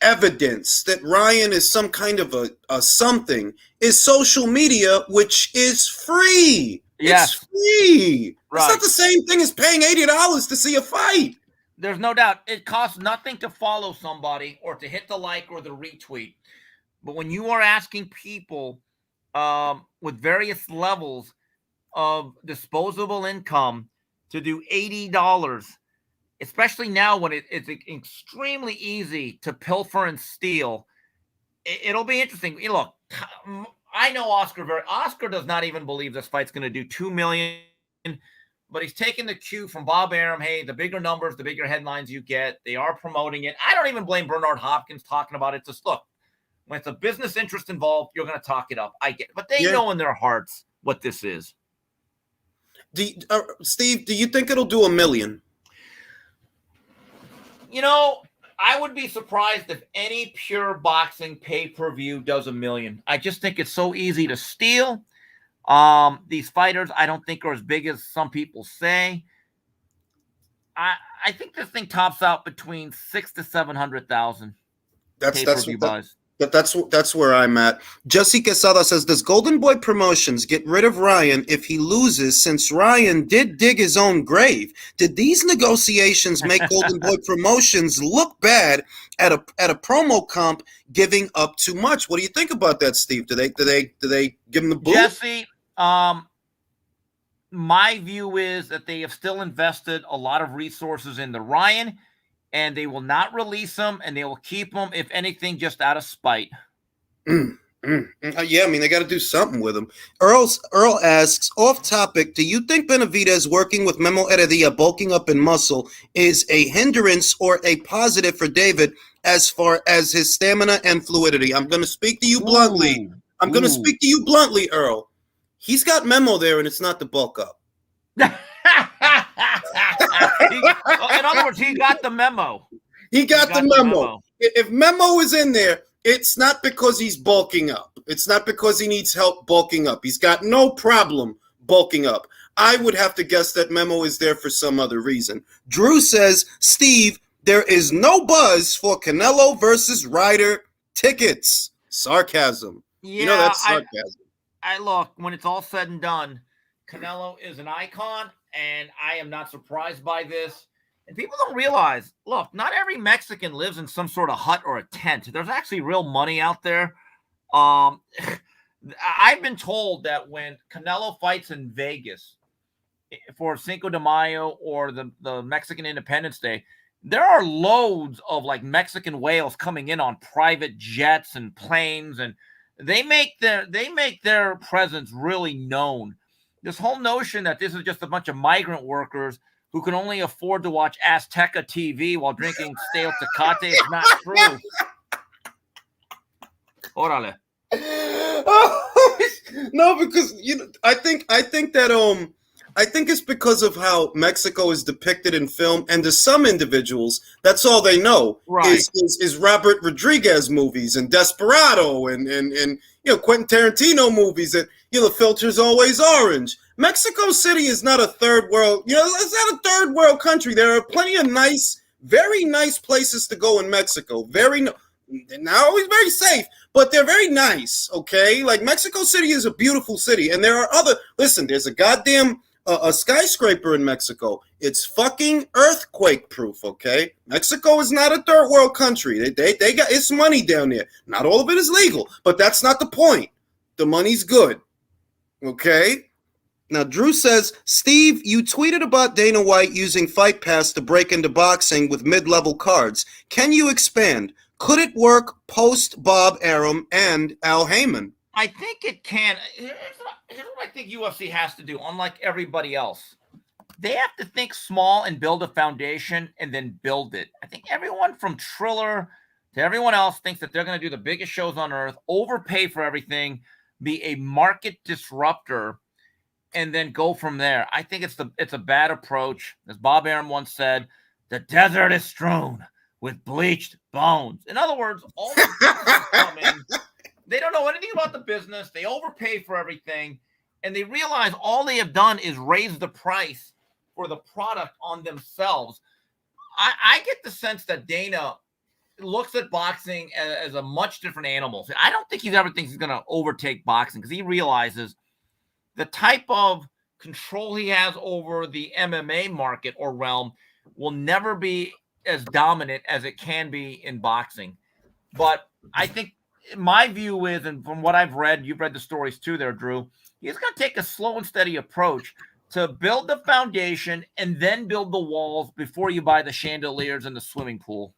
evidence that Ryan is some kind of a something is social media, which is free.
Yes.
It's free.
Right.
It's not the same thing as paying $80 to see a fight.
There's no doubt. It costs nothing to follow somebody or to hit the like or the retweet. But when you are asking people with various levels of disposable income to do $80, especially now when it's extremely easy to pilfer and steal, it'll be interesting. Look, I know Oscar does not even believe this fight's going to do $2 million, but he's taking the cue from Bob Arum. Hey, the bigger numbers, the bigger headlines you get, they are promoting it. I don't even blame Bernard Hopkins talking about it. Just look, when it's a business interest involved, you're going to talk it up. I get it. But they know in their hearts what this is.
Steve, do you think it'll do $1 million?
I would be surprised if any pure boxing pay-per-view does $1 million. I just think it's so easy to steal. These fighters, I don't think are as big as some people say. I think this thing tops out between 600,000 to 700,000.
That's where I'm at. Jesse Quesada says, does Golden Boy Promotions get rid of Ryan if he loses, since Ryan did dig his own grave? Did these negotiations make Golden Boy Promotions look bad at a promo comp giving up too much? What do you think about that, Steve? Do they give him the boot?
Jesse, my view is that they have still invested a lot of resources into Ryan, and they will not release him, and they will keep him, if anything, just out of spite.
Yeah, I mean, they got to do something with him. Earl asks, off topic, do you think Benavidez working with Memo Heredia bulking up in muscle is a hindrance or a positive for David as far as his stamina and fluidity? I'm going to speak to you bluntly. Earl. He's got Memo there, and it's not the bulk up.
In other words, he got the memo.
He got the memo. If Memo is in there, it's not because he's bulking up. It's not because he needs help bulking up. He's got no problem bulking up. I would have to guess that Memo is there for some other reason. Drew says, Steve, there is no buzz for Canelo versus Ryder tickets. Sarcasm.
Yeah,
that's sarcasm.
I look, when it's all said and done, Canelo is an icon, and I am not surprised by this. And people don't realize, look, not every Mexican lives in some sort of hut or a tent. There's actually real money out there. I've been told that when Canelo fights in Vegas for Cinco de Mayo or the Mexican Independence Day, there are loads of like Mexican whales coming in on private jets and planes, and they make their presence really known. This whole notion that this is just a bunch of migrant workers who can only afford to watch Azteca TV while drinking stale Tecate is not true. Órale.
No, because I think that I think it's because of how Mexico is depicted in film, and to some individuals, that's all they know
Right.
is Robert Rodriguez movies and Desperado and Quentin Tarantino movies, and the filter's always orange. Mexico City is not a third world, it's not a third world country. There are plenty of nice, very nice places to go in Mexico. Not always very safe, but they're very nice, okay? Like, Mexico City is a beautiful city, and there are there's a goddamn a skyscraper in Mexico. It's fucking earthquake proof, okay? Mexico is not a third world country. They got it's money down there. Not all of it is legal, but that's not the point. The money's good, okay? Now, Drew says, Steve, you tweeted about Dana White using Fight Pass to break into boxing with mid-level cards. Can you expand? Could it work post Bob Arum and Al Heyman?
I think it can. Here's what I think UFC has to do, unlike everybody else. They have to think small and build a foundation and then build it. I think everyone from Triller to everyone else thinks that they're going to do the biggest shows on earth, overpay for everything, be a market disruptor, and then go from there. I think it's a bad approach. As Bob Arum once said, the desert is strewn with bleached bones. In other words, all the people come in, they don't know anything about the business. They overpay for everything, and they realize all they have done is raise the price for the product on themselves. I get the sense that Dana looks at boxing as a much different animal. I don't think he ever thinks he's going to overtake boxing, because he realizes the type of control he has over the MMA market or realm will never be as dominant as it can be in boxing. But I think my view is, and from what I've read, you've read the stories too there, Drew, he's going to take a slow and steady approach to build the foundation and then build the walls before you buy the chandeliers and the swimming pool.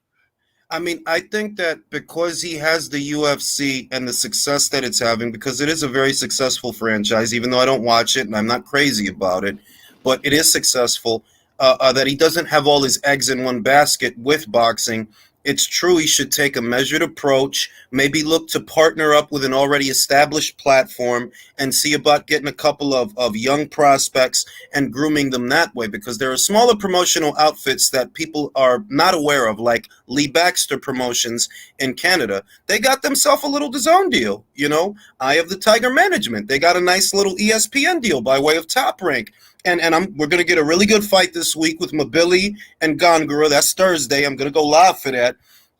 I mean, I think that because he has the UFC and the success that it's having, because it is a very successful franchise, even though I don't watch it and I'm not crazy about it, but it is successful, that he doesn't have all his eggs in one basket with boxing. It's true he should take a measured approach, maybe look to partner up with an already established platform and see about getting a couple of young prospects and grooming them that way, because there are smaller promotional outfits that people are not aware of, like Lee Baxter Promotions in Canada. They got themselves a little DAZN deal, Eye of the Tiger Management. They got a nice little ESPN deal by way of Top Rank. And we're going to get a really good fight this week with Mabili and Gongora. That's Thursday. I'm going to go live for that.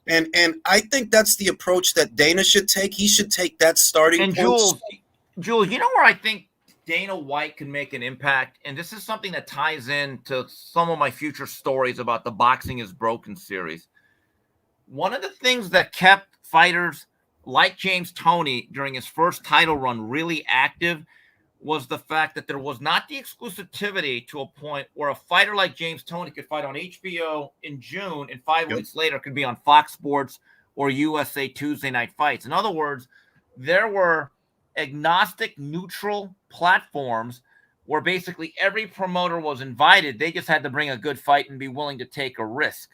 And I think that's the approach that Dana should take. He should take that starting point.
And Jules, you know where I think Dana White can make an impact? And this is something that ties into some of my future stories about the Boxing is Broken series. One of the things that kept fighters like James Toney during his first title run really active was the fact that there was not the exclusivity to a point where a fighter like James Toney could fight on HBO in June and 5 weeks later could be on Fox Sports or USA Tuesday Night Fights. In other words, there were agnostic, neutral platforms where basically every promoter was invited. They just had to bring a good fight and be willing to take a risk.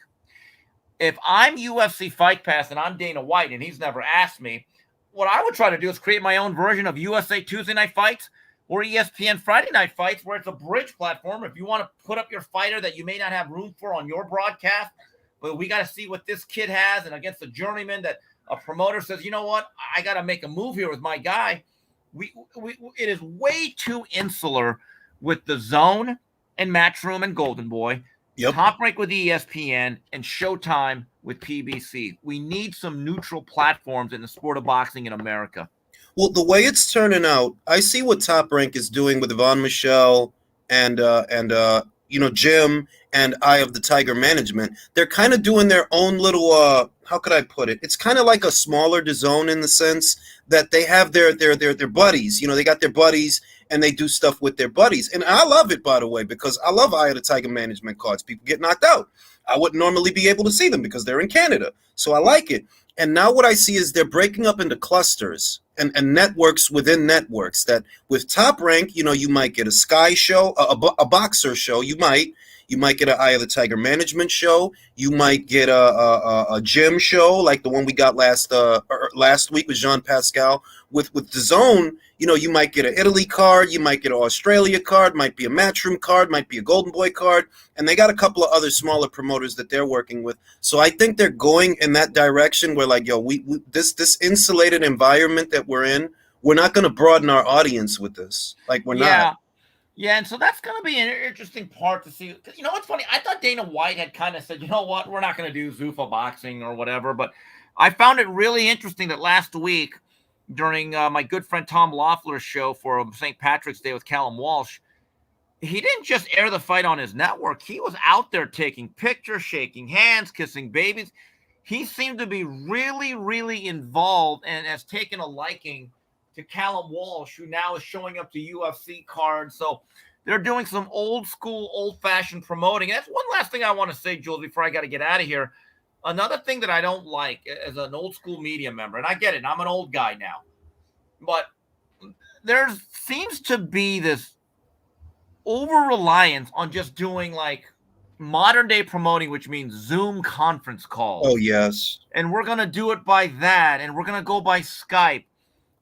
If I'm UFC Fight Pass and I'm Dana White and he's never asked me, what I would try to do is create my own version of USA Tuesday Night Fights or ESPN Friday Night Fights, where it's a bridge platform. If you want to put up your fighter that you may not have room for on your broadcast, but we got to see what this kid has, and against a journeyman that a promoter says, you know what, I got to make a move here with my guy. It is way too insular with the Zone and Matchroom and Golden Boy, Top Rank with ESPN, and Showtime with PBC. We need some neutral platforms in the sport of boxing in America.
Well, the way it's turning out, I see what Top Rank is doing with Yvonne Michelle and Jim and Eye of the Tiger Management. They're kind of doing their own little, how could I put it? It's kind of like a smaller DAZN in the sense that they have their buddies. They got their buddies and they do stuff with their buddies. And I love it, by the way, because I love Eye of the Tiger Management cards. People get knocked out. I wouldn't normally be able to see them because they're in Canada. So I like it. And now what I see is they're breaking up into clusters and networks within networks, that with Top Rank, you might get a Sky show, a boxer show. You might, You might get an Eye of the Tiger management show. You might get a gym show like the one we got last week with Jean Pascal. With the Zone, you might get an Italy card. You might get an Australia card. Might be a Matchroom card. Might be a Golden Boy card. And they got a couple of other smaller promoters that they're working with. So I think they're going in that direction where like, yo, this insulated environment that we're in, we're not going to broaden our audience with this. Like, we're not.
Yeah, and so that's going to be an interesting part to see. Because, what's funny? I thought Dana White had kind of said, you know what, we're not going to do Zuffa boxing or whatever. But I found it really interesting that last week during my good friend Tom Loeffler's show for St. Patrick's Day with Callum Walsh, he didn't just air the fight on his network. He was out there taking pictures, shaking hands, kissing babies. He seemed to be really, really involved and has taken a liking to Callum Walsh, who now is showing up to UFC cards. So they're doing some old school, old-fashioned promoting. And that's one last thing I want to say, Jules, before I got to get out of here. Another thing that I don't like as an old school media member, and I get it, I'm an old guy now, but there seems to be this over-reliance on just doing like modern-day promoting, which means Zoom conference calls.
Oh, yes.
And we're going to do it by that, and we're going to go by Skype.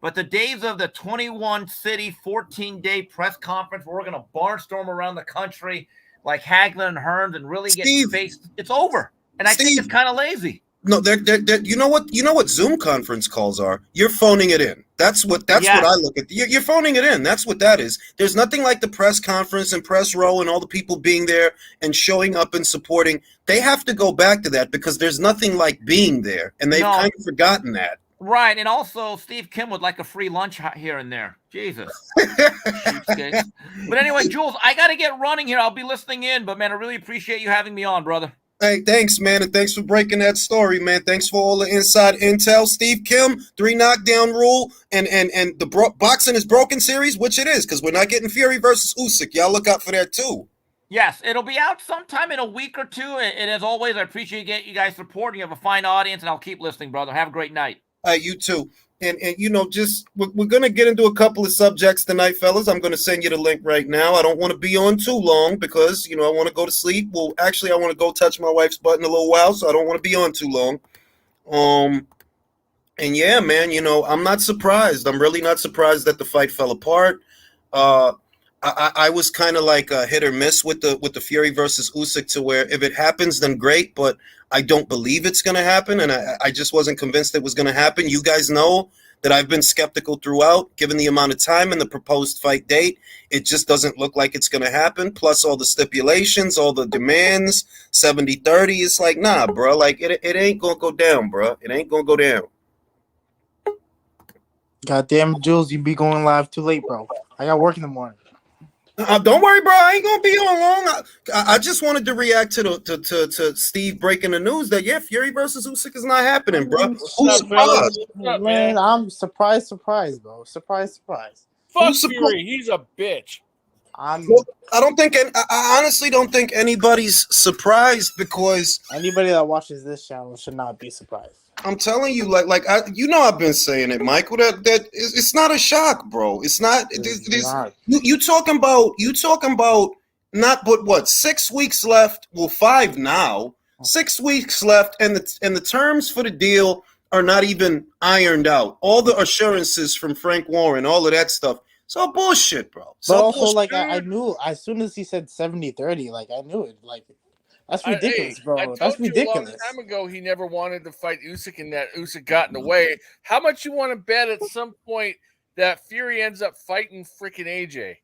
But the days of the 21-city, 14-day press conference where we're going to barnstorm around the country like Hagler and Hearns and really get faced, it's over. And I think it's kind of lazy.
No, they're you know what Zoom conference calls are? You're phoning it in. That's what I look at. You're phoning it in. That's what that is. There's nothing like the press conference and press row and all the people being there and showing up and supporting. They have to go back to that because there's nothing like being there. And they've kind of forgotten that.
Right, and also Steve Kim would like a free lunch here and there. Jesus. But anyway, Jules, I got to get running here. I'll be listening in, but man, I really appreciate you having me on, brother.
Hey, thanks, man, and thanks for breaking that story, man. Thanks for all the inside intel. Steve Kim, 3 knockdown rule, and the boxing is broken series, which it is, because we're not getting Fury versus Usyk. Y'all look out for that too.
Yes, it'll be out sometime in a week or two. And as always, I appreciate you guys supporting. You have a fine audience, and I'll keep listening, brother. Have a great night.
You too. And just we're going to get into a couple of subjects tonight, fellas. I'm going to send you the link right now. I don't want to be on too long because, I want to go to sleep. Well, actually, I want to go touch my wife's butt in a little while, so I don't want to be on too long. And yeah, man, I'm not surprised. I'm really not surprised that the fight fell apart. I was kind of like a hit or miss with the Fury versus Usyk to where if it happens, then great, but I don't believe it's going to happen, and I just wasn't convinced it was going to happen. You guys know that I've been skeptical throughout, given the amount of time and the proposed fight date. It just doesn't look like it's going to happen, plus all the stipulations, all the demands, 70-30. It's like, nah, bro, like it ain't going to go down, bro. It ain't going to go down.
Goddamn, Jules, you be going live too late, bro. I got work in the morning.
Don't worry, bro. I ain't gonna be on long. I just wanted to react to Steve breaking the news that Fury versus Usyk is not happening, bro.
Man, I'm surprised, bro. Surprise.
Fuck Fury. He's a bitch.
I honestly don't think anybody's surprised because
anybody that watches this channel should not be surprised.
I'm telling you, I've been saying it, Michael. That it's not a shock, bro. It's not. You talking about not but what 6 weeks left? Well, 5 now. 6 weeks left, and the terms for the deal are not even ironed out. All the assurances from Frank Warren, all of that stuff. It's all bullshit, bro.
But also, I knew as soon as he said 70-30, I knew it. That's ridiculous, bro. That's ridiculous.
A long time ago, he never wanted to fight Usyk, and that Usyk got in the way. How much you want to bet at some point that Fury ends up fighting freaking AJ?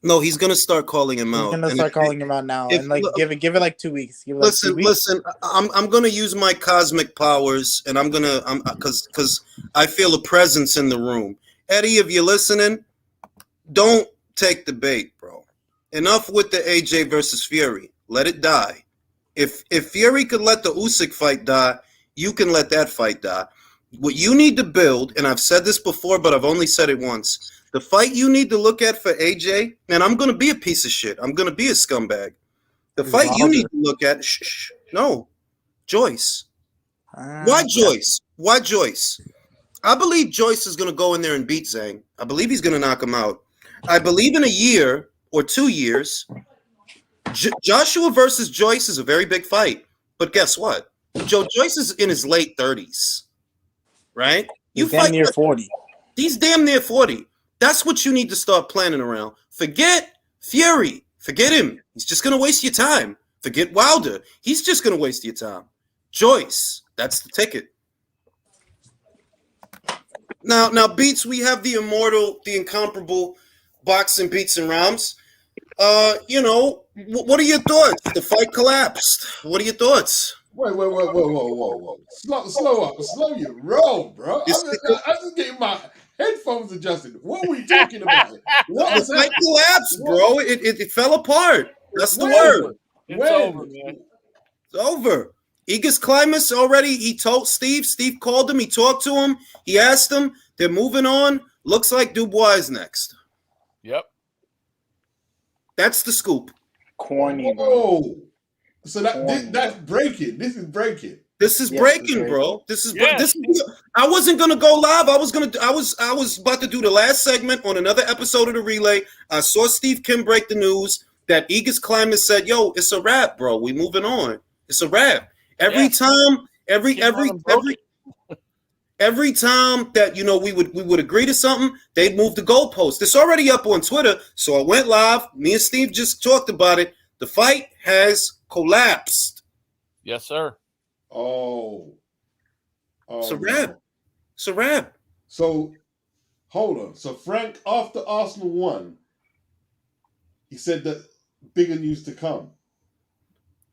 No, he's gonna start calling him out.
He's gonna start calling him out now, and give it 2 weeks.
Listen. I'm gonna use my cosmic powers, and I'm because I feel a presence in the room. Eddie, if you're listening, don't take the bait, bro. Enough with the AJ versus Fury. Let it die. If Fury could let the Usyk fight die, you can let that fight die. What you need to build, and I've said this before, but I've only said it once, the fight you need to look at for AJ, and I'm going to be a piece of shit. I'm going to be a scumbag. The fight you need to look at, no, Joyce. Why Joyce? Why Joyce? I believe Joyce is going to go in there and beat Zhang. I believe he's going to knock him out. I believe in a year or 2 years, Joshua versus Joyce is a very big fight, but guess what? Joyce is in his late 30s, right?
He's damn near 40.
He's damn near 40. That's what you need to start planning around. Forget Fury. Forget him. He's just going to waste your time. Forget Wilder. He's just going to waste your time. Joyce, that's the ticket. Now, Beats, we have the immortal, the incomparable boxing Beats and Rams. What are your thoughts? The fight collapsed. What are your thoughts?
Whoa. Slow your roll, bro. I'm just getting my headphones adjusted. What are we talking about?
The fight collapsed, bro. It fell apart. That's the word.
It's over, man.
It's over. Aegis Climax already, he told Steve. Steve called him. He talked to him. He asked him. They're moving on. Looks like Dubois is next.
Yep.
That's the scoop.
Corny, bro.
Oh, so that's breaking. This is breaking.
This is breaking, bro. This is. I wasn't gonna go live. I was about to do the last segment on another episode of the Relay. I saw Steve Kim break the news that Aegis Climax said, "Yo, it's a wrap, bro. We moving on. It's a wrap." Every time that we would agree to something, they'd move the goalpost. It's already up on Twitter, so I went live. Me and Steve just talked about it. The fight has collapsed.
Yes, sir.
Oh,
it's a wrap. It's a wrap.
So, hold on. So Frank, after Arsenal won, he said that bigger news to come.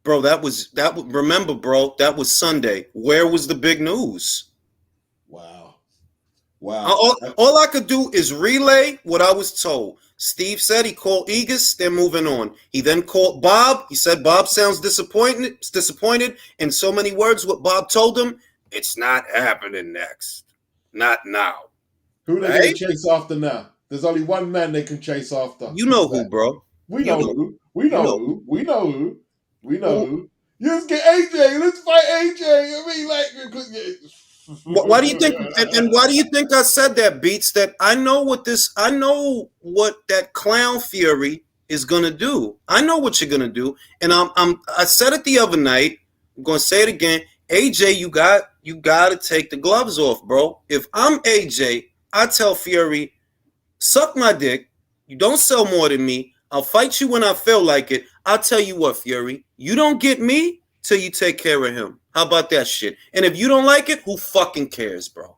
Bro, remember, bro, that was Sunday. Where was the big news?
Wow.
All I could do is relay what I was told. Steve said he called Aegis. They're moving on. He then called Bob. He said Bob sounds disappointed. In so many words, what Bob told him, it's not happening next. Not now.
Who they going to chase after now? There's only one man they can chase after.
You know who, bro.
We know who. You just get AJ. Let's fight AJ. I mean,
why do you think? And why do you think I said that, Beats? That I know what that clown Fury is gonna do. I know what you're gonna do, and I said it the other night. I'm gonna say it again. AJ, you got to take the gloves off, bro. If I'm AJ, I tell Fury, suck my dick. You don't sell more than me. I'll fight you when I feel like it. I'll tell you what, Fury, you don't get me till you take care of him. How about that shit? And if you don't like it, who fucking cares, bro?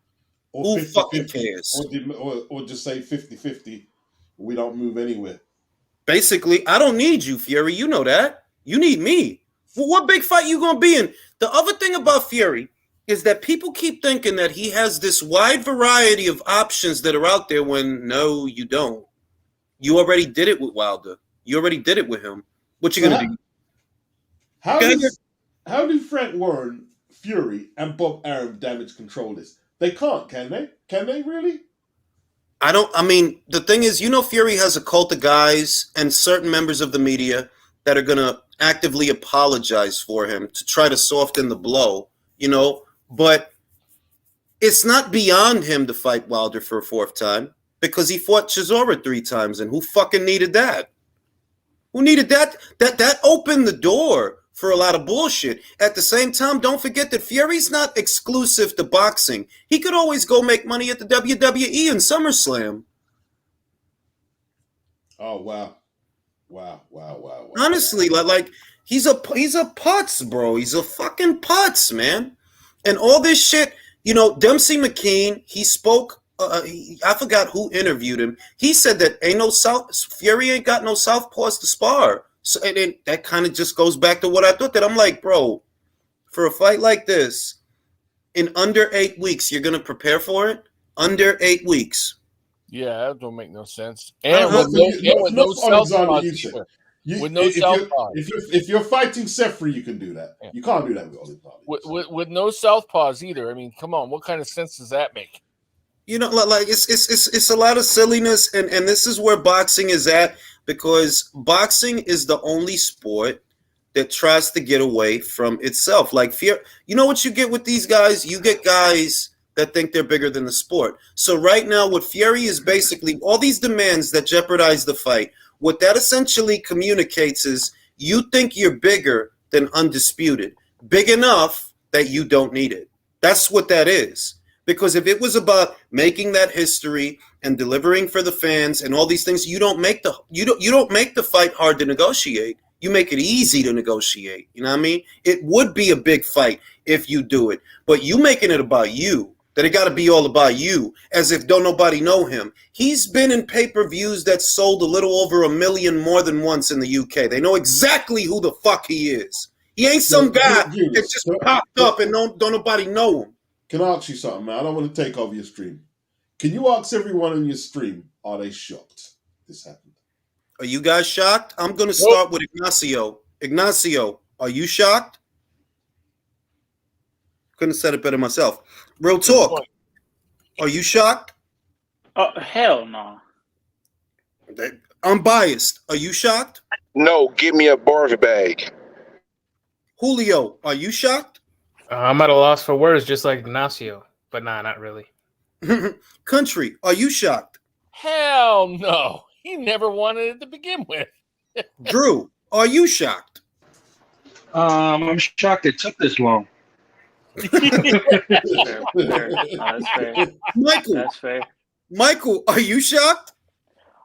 Who fucking cares?
Or just say 50-50. We don't move anywhere.
Basically, I don't need you, Fury. You know that. You need me. For what big fight you gonna be in? The other thing about Fury is that people keep thinking that he has this wide variety of options that are out there when no, you don't. You already did it with Wilder. You already did it with him. What you gonna do?
How do Frank Warren, Fury, and Bob Arum damage control this? They can't, can they? Can they really?
The thing is, Fury has a cult of guys and certain members of the media that are gonna actively apologize for him to try to soften the blow, but it's not beyond him to fight Wilder for a fourth time because he fought Chisora 3 times, and who fucking needed that? Who needed that? That opened the door for a lot of bullshit. At the same time, don't forget that Fury's not exclusive to boxing. He could always go make money at the WWE and SummerSlam.
Oh, wow.
Honestly, like he's a putz, bro. He's a fucking putz, man. And all this shit, Dempsey McKean, he spoke. I forgot who interviewed him. He said that Fury ain't got no southpaws to spar. So and that kind of just goes back to what I thought. That I'm like, bro, for a fight like this, in under 8 weeks, you're gonna prepare for it. Under 8 weeks.
Yeah, that don't make no sense. And with no southpaws either. With no southpaws.
If you're fighting Sefri, you can do that. Yeah. You can't do that with Ollie Polly.
With no southpaws either. I mean, come on, what kind of sense does that make?
It's a lot of silliness, and this is where boxing is at, because boxing is the only sport that tries to get away from itself. Like fear, what you get with these guys? You get guys that think they're bigger than the sport. So right now, what Fury is basically all these demands that jeopardize the fight. What that essentially communicates is You think you're bigger than undisputed, big enough that you don't need it. That's what that is. Because if it was about making that history and delivering for the fans and all these things, you don't make the fight hard to negotiate. You make it easy to negotiate. You know what I mean? It would be a big fight if you do it, but you making it about you. That it got to be all about you, as if don't nobody know him. He's been in pay-per-views that sold a little over 1 million more than once in the UK. They know exactly who the fuck he is. He ain't some guy that just popped up and don't nobody know him.
Can I ask you something, man? I don't want to take over your stream. Can you ask everyone on your stream, are they shocked this happened?
Are you guys shocked? I'm going to start with Ignacio. Ignacio, are you shocked? Couldn't have said it better myself. Real talk. Are you shocked?
Oh, hell no.
I'm biased. Are you shocked?
No, give me a barf bag.
Julio, are you shocked?
I'm at a loss for words, just like Ignacio. But nah, not really.
Country, are you shocked?
Hell no. He never wanted it to begin with.
Drew, are you shocked?
I'm shocked it took this long.
That's fair.
Michael,
That's fair.
Michael, are you shocked?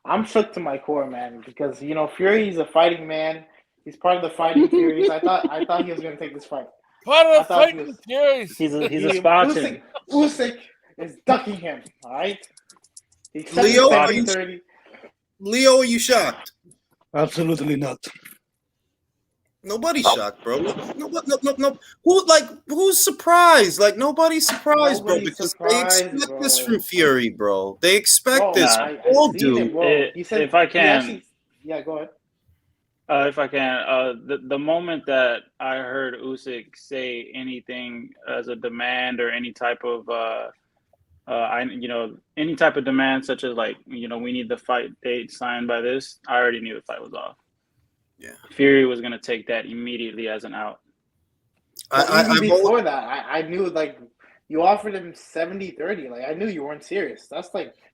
I'm shook to my core, man, because Fury, he's a fighting man. He's part of the fighting Furies. I thought he was going to take this fight.
Part of the fighting Furies.
He's a Spartan.
Usyk is ducking him. All right.
Leo, Leo, are you shocked?
Absolutely not.
Nobody's shocked, bro. No. Who's surprised? Like, nobody's surprised, bro, because they expect this from Fury, bro. They expect this. All do.
If I can.
Yeah, go ahead.
If I can, the moment that I heard Usyk say anything as a demand or any type of any type of demand, such as we need the fight date signed by this, I already knew the fight was off. Yeah, Fury was gonna take that immediately as an out.
Before that, I knew you offered him 70-30. Like, I knew you weren't serious. That's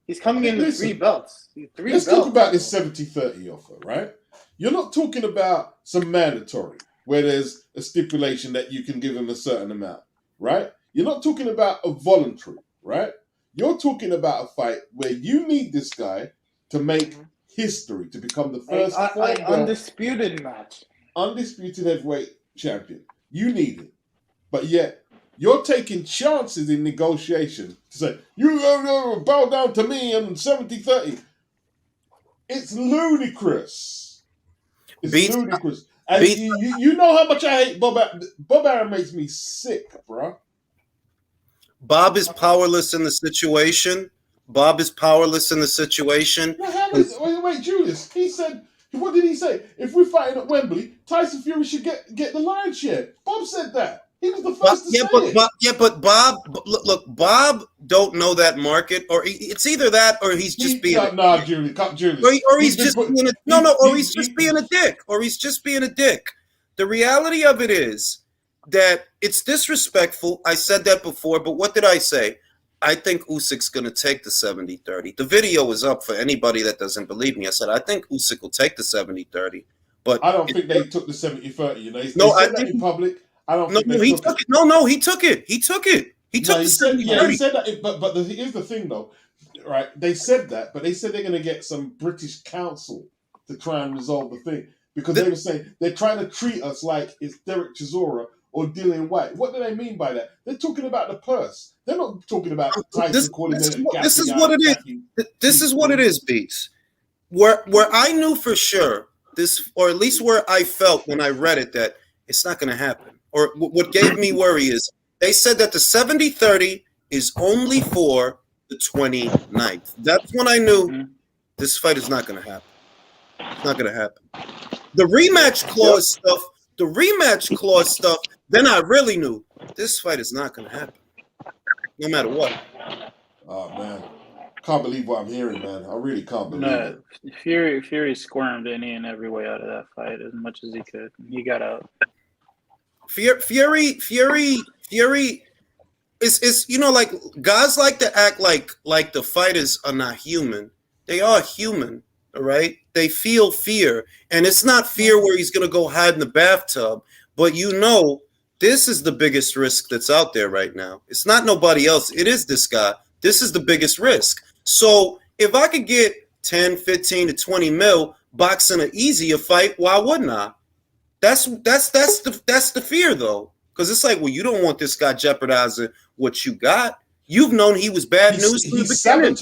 he's coming in with 3 belts.
Let's talk about this 70-30 offer, right? You're not talking about some mandatory where there's a stipulation that you can give him a certain amount, right? You're not talking about a voluntary, right? You're talking about a fight where you need this guy to make history, to become the first
undisputed match.
Undisputed heavyweight champion. You need it. But yet, you're taking chances in negotiation to say, you bow down to me and 70-30. It's ludicrous. It's ludicrous. And you know how much I hate Bob Arum. Bob Arum makes me sick, bro.
Bob is powerless in the situation.
Wait, Julius. He said, what did he say? If we're fighting at Wembley, Tyson Fury should get the lion's share. Bob said that. He was the first to say it.
But Bob, look, Bob don't know that market, or it's either that, or he's just being
Julius.
Or he's just being a dick. The reality of it is that it's disrespectful. I said that before, but what did I say? I think Usyk's going to take the 70-30. The video is up for anybody that doesn't believe me. I said, I think Usyk will take the 70-30. But
I don't think they took the 70-30. You know, they
said
that in public. I don't think
he took it. No, he took it. He took the 70-30.
Yeah, he said that. But here's the thing, though. Right? They said that, but they said they're going to get some British counsel to try and resolve the thing. Because they were saying they're trying to treat us like it's Derek Chisora or Dillian White. What do they mean by that? They're talking about the purse. They're not talking about Tyson calling
this is what it is. This is what it is, Beats. Where I knew for sure this, or at least where I felt when I read it, that it's not going to happen. Or what gave me worry is they said that the 70-30 is only for the 29th. That's when I knew this fight is not going to happen. It's not going to happen. The rematch clause stuff, then I really knew this fight is not going to happen. No matter what.
Oh, man. Can't believe what I'm hearing, man. I really can't believe it.
Fury squirmed any and every way out of that fight as much as he could. He got out.
Fury is like guys like to act like the fighters are not human. They are human, All right, they feel fear, and it's not fear where he's going to go hide in the bathtub, but this is the biggest risk that's out there right now. It's not nobody else. It is this guy. This is the biggest risk. So if I could get 10, 15 to 20 mil boxing an easier fight, why wouldn't I? That's the fear though, because it's like, well, you don't want this guy jeopardizing what you got. You've known he was bad news from the beginning.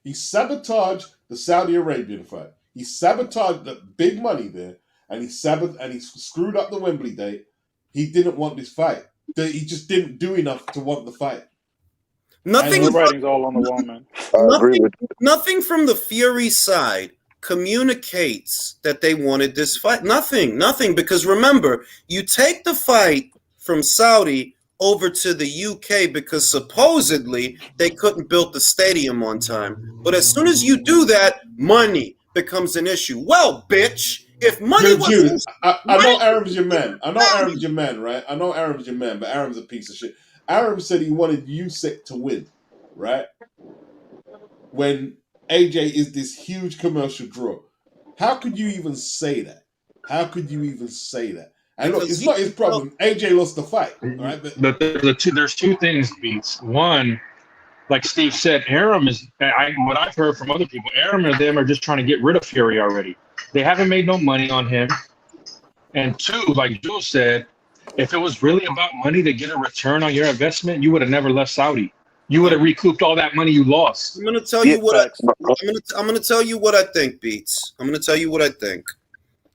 He sabotaged the Saudi Arabian fight. He sabotaged the big money there, and he screwed up the Wembley date. He didn't want this fight. He just didn't do enough to want the fight.
The writing's all on the wall, man.
Nothing from the Fury side communicates that they wanted this fight. Nothing. Because remember, you take the fight from Saudi over to the UK because supposedly they couldn't build the stadium on time. But as soon as you do that, money becomes an issue. Well, bitch, if money was...
I know Aram's your man. I know Aram's your man, right? I know Aram's your man, but Aram's a piece of shit. Aram said he wanted Usyk to win, right? When AJ is this huge commercial draw. How could you even say that? And look, it's not his problem. AJ lost the fight, right?
But there's two things, Beats. One, like Steve said, Aram is, what I've heard from other people, Aram and them are just trying to get rid of Fury already. They haven't made no money on him. And two, like Jules said, if it was really about money to get a return on your investment, you would have never left Saudi. You would have recouped all that money you lost.
I'm going to tell you what I'm going to tell you what I think, Beats. I'm going to tell you what I think.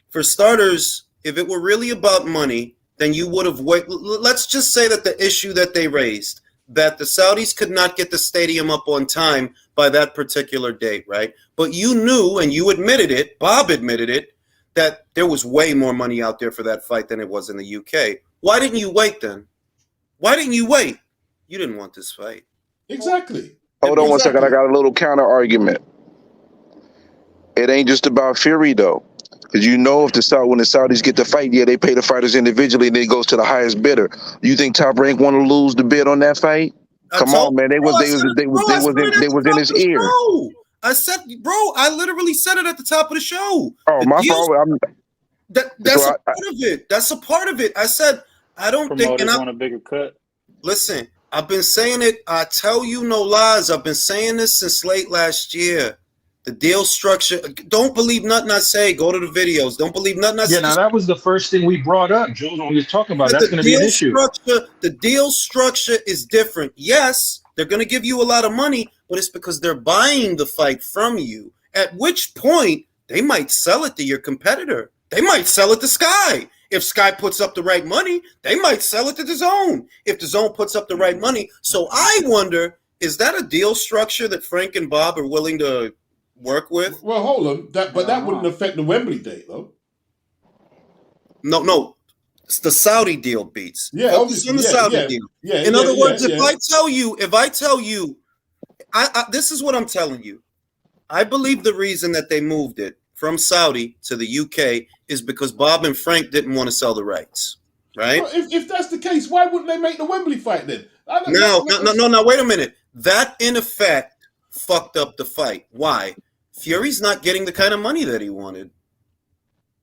For starters, if it were really about money, then you would have waited. Let's just say that the issue that they raised, that the Saudis could not get the stadium up on time by that particular date, right? But you knew, and you admitted it, Bob admitted it, that there was way more money out there for that fight than it was in the UK. Why didn't you wait then? Why didn't you wait? You didn't want this fight.
Exactly.
Hold on 1 second. I got a little counter argument. It ain't just about Fury, though. Because when the Saudis get the fight, they pay the fighters individually, and then it goes to the highest bidder. You think Top Rank want to lose the bid on that fight? Come on, man. They was in his ear.
I said, bro, I literally said it at the top of the show.
Oh, my fault.
That's a part of it. That's a part of it. I said, I don't think.
Promoters want a bigger cut.
Listen, I've been saying it. I tell you no lies. I've been saying this since late last year. The deal structure. Don't believe nothing I say. Go to the videos. Don't believe nothing I say.
Yeah, now that was the first thing we brought up, Jules, when we were talking about that's going to be an issue.
The deal structure is different. Yes, they're going to give you a lot of money, but it's because they're buying the fight from you. At which point, they might sell it to your competitor. They might sell it to Sky. If Sky puts up the right money, they might sell it to DAZN. If DAZN puts up the right money. So I wonder, is that a deal structure that Frank and Bob are willing to work with?
Well, hold on. That wouldn't affect the Wembley date, though.
No. It's the Saudi deal, Beats.
Yeah,
obviously. The Saudi deal.
Yeah,
in other words, if I tell you, this is what I'm telling you. I believe the reason that they moved it from Saudi to the UK is because Bob and Frank didn't want to sell the rights, right?
Well, if that's the case, why wouldn't they make the Wembley fight then?
No, wait a minute. That, in effect, fucked up the fight. Why? Fury's not getting the kind of money that he wanted.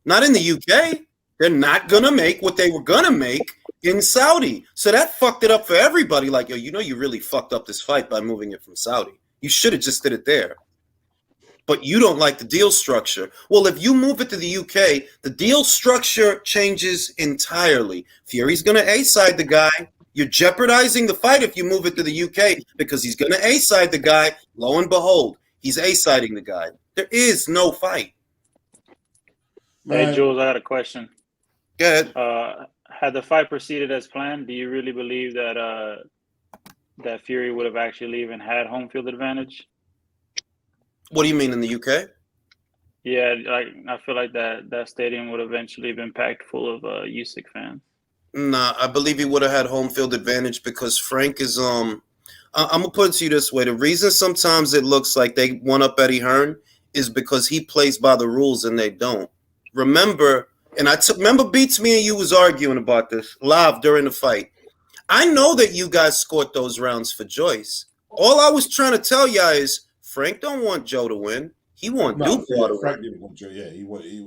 Not in the UK. They're not going to make what they were going to make in Saudi. So that fucked it up for everybody. Like, you really fucked up this fight by moving it from Saudi. You should have just did it there. But you don't like the deal structure. Well, if you move it to the UK, the deal structure changes entirely. Fury's going to A-side the guy. You're jeopardizing the fight if you move it to the UK because he's going to A-side the guy. Lo and behold, he's A-siding the guy. There is no fight.
Hey, Jules, I got a question.
Go ahead.
Had the fight proceeded as planned, do you really believe that that Fury would have actually even had home field advantage?
What do you mean in the UK?
Yeah, I feel like that stadium would eventually been packed full of Usyk fans.
Nah, I believe he would have had home field advantage because Frank is I'm gonna put it to you this way. The reason sometimes it looks like they one up Eddie Hearn is because he plays by the rules and they don't. Remember, remember Beats, me and you was arguing about this live during the fight. I know that you guys scored those rounds for Joyce. All I was trying to tell y'all is Frank don't want Joe to win. He wanted
No,
Dubois to win.
Frank didn't want Joe. Yeah, he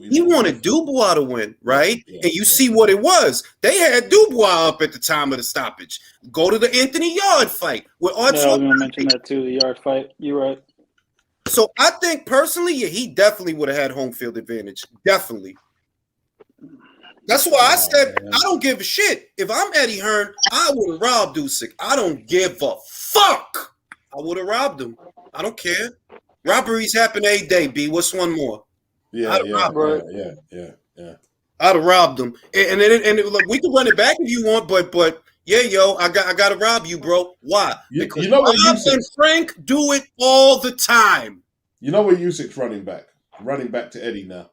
He wanted Dubois to win, right?
Yeah,
and you see what it was. They had Dubois up at the time of the stoppage. Go to the Anthony Yard fight with
Yeah, I was going to mention that too, the Yard fight. You're right.
So I think personally, yeah, he definitely would have had home field advantage. Definitely. That's why I said I don't give a shit. If I'm Eddie Hearn, I would have robbed Usyk. I don't give a fuck. I would have robbed him. I don't care. Robberies happen every day, B. What's one more?
Yeah.
I'd have robbed him. And look, we can run it back if you want, but yeah, yo, I got to rob you, bro. Why? Because
you know what
Bob and Frank do it all the time.
You know where Usyk's running back to Eddie now.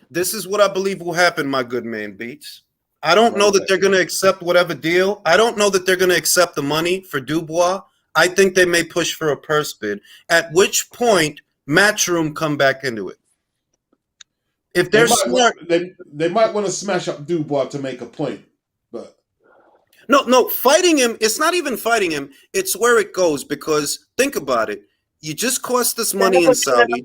This is what I believe will happen, my good man, Beats. I don't know that they're going to accept whatever deal. I don't know that they're going to accept the money for Dubois. I think they may push for a purse bid, at which point Matchroom come back into it. If they're smart,
they might want to smash up Dubois to make a point, but
no, fighting him. It's not even fighting him. It's where it goes, because think about it. You just cost us money in Saudi.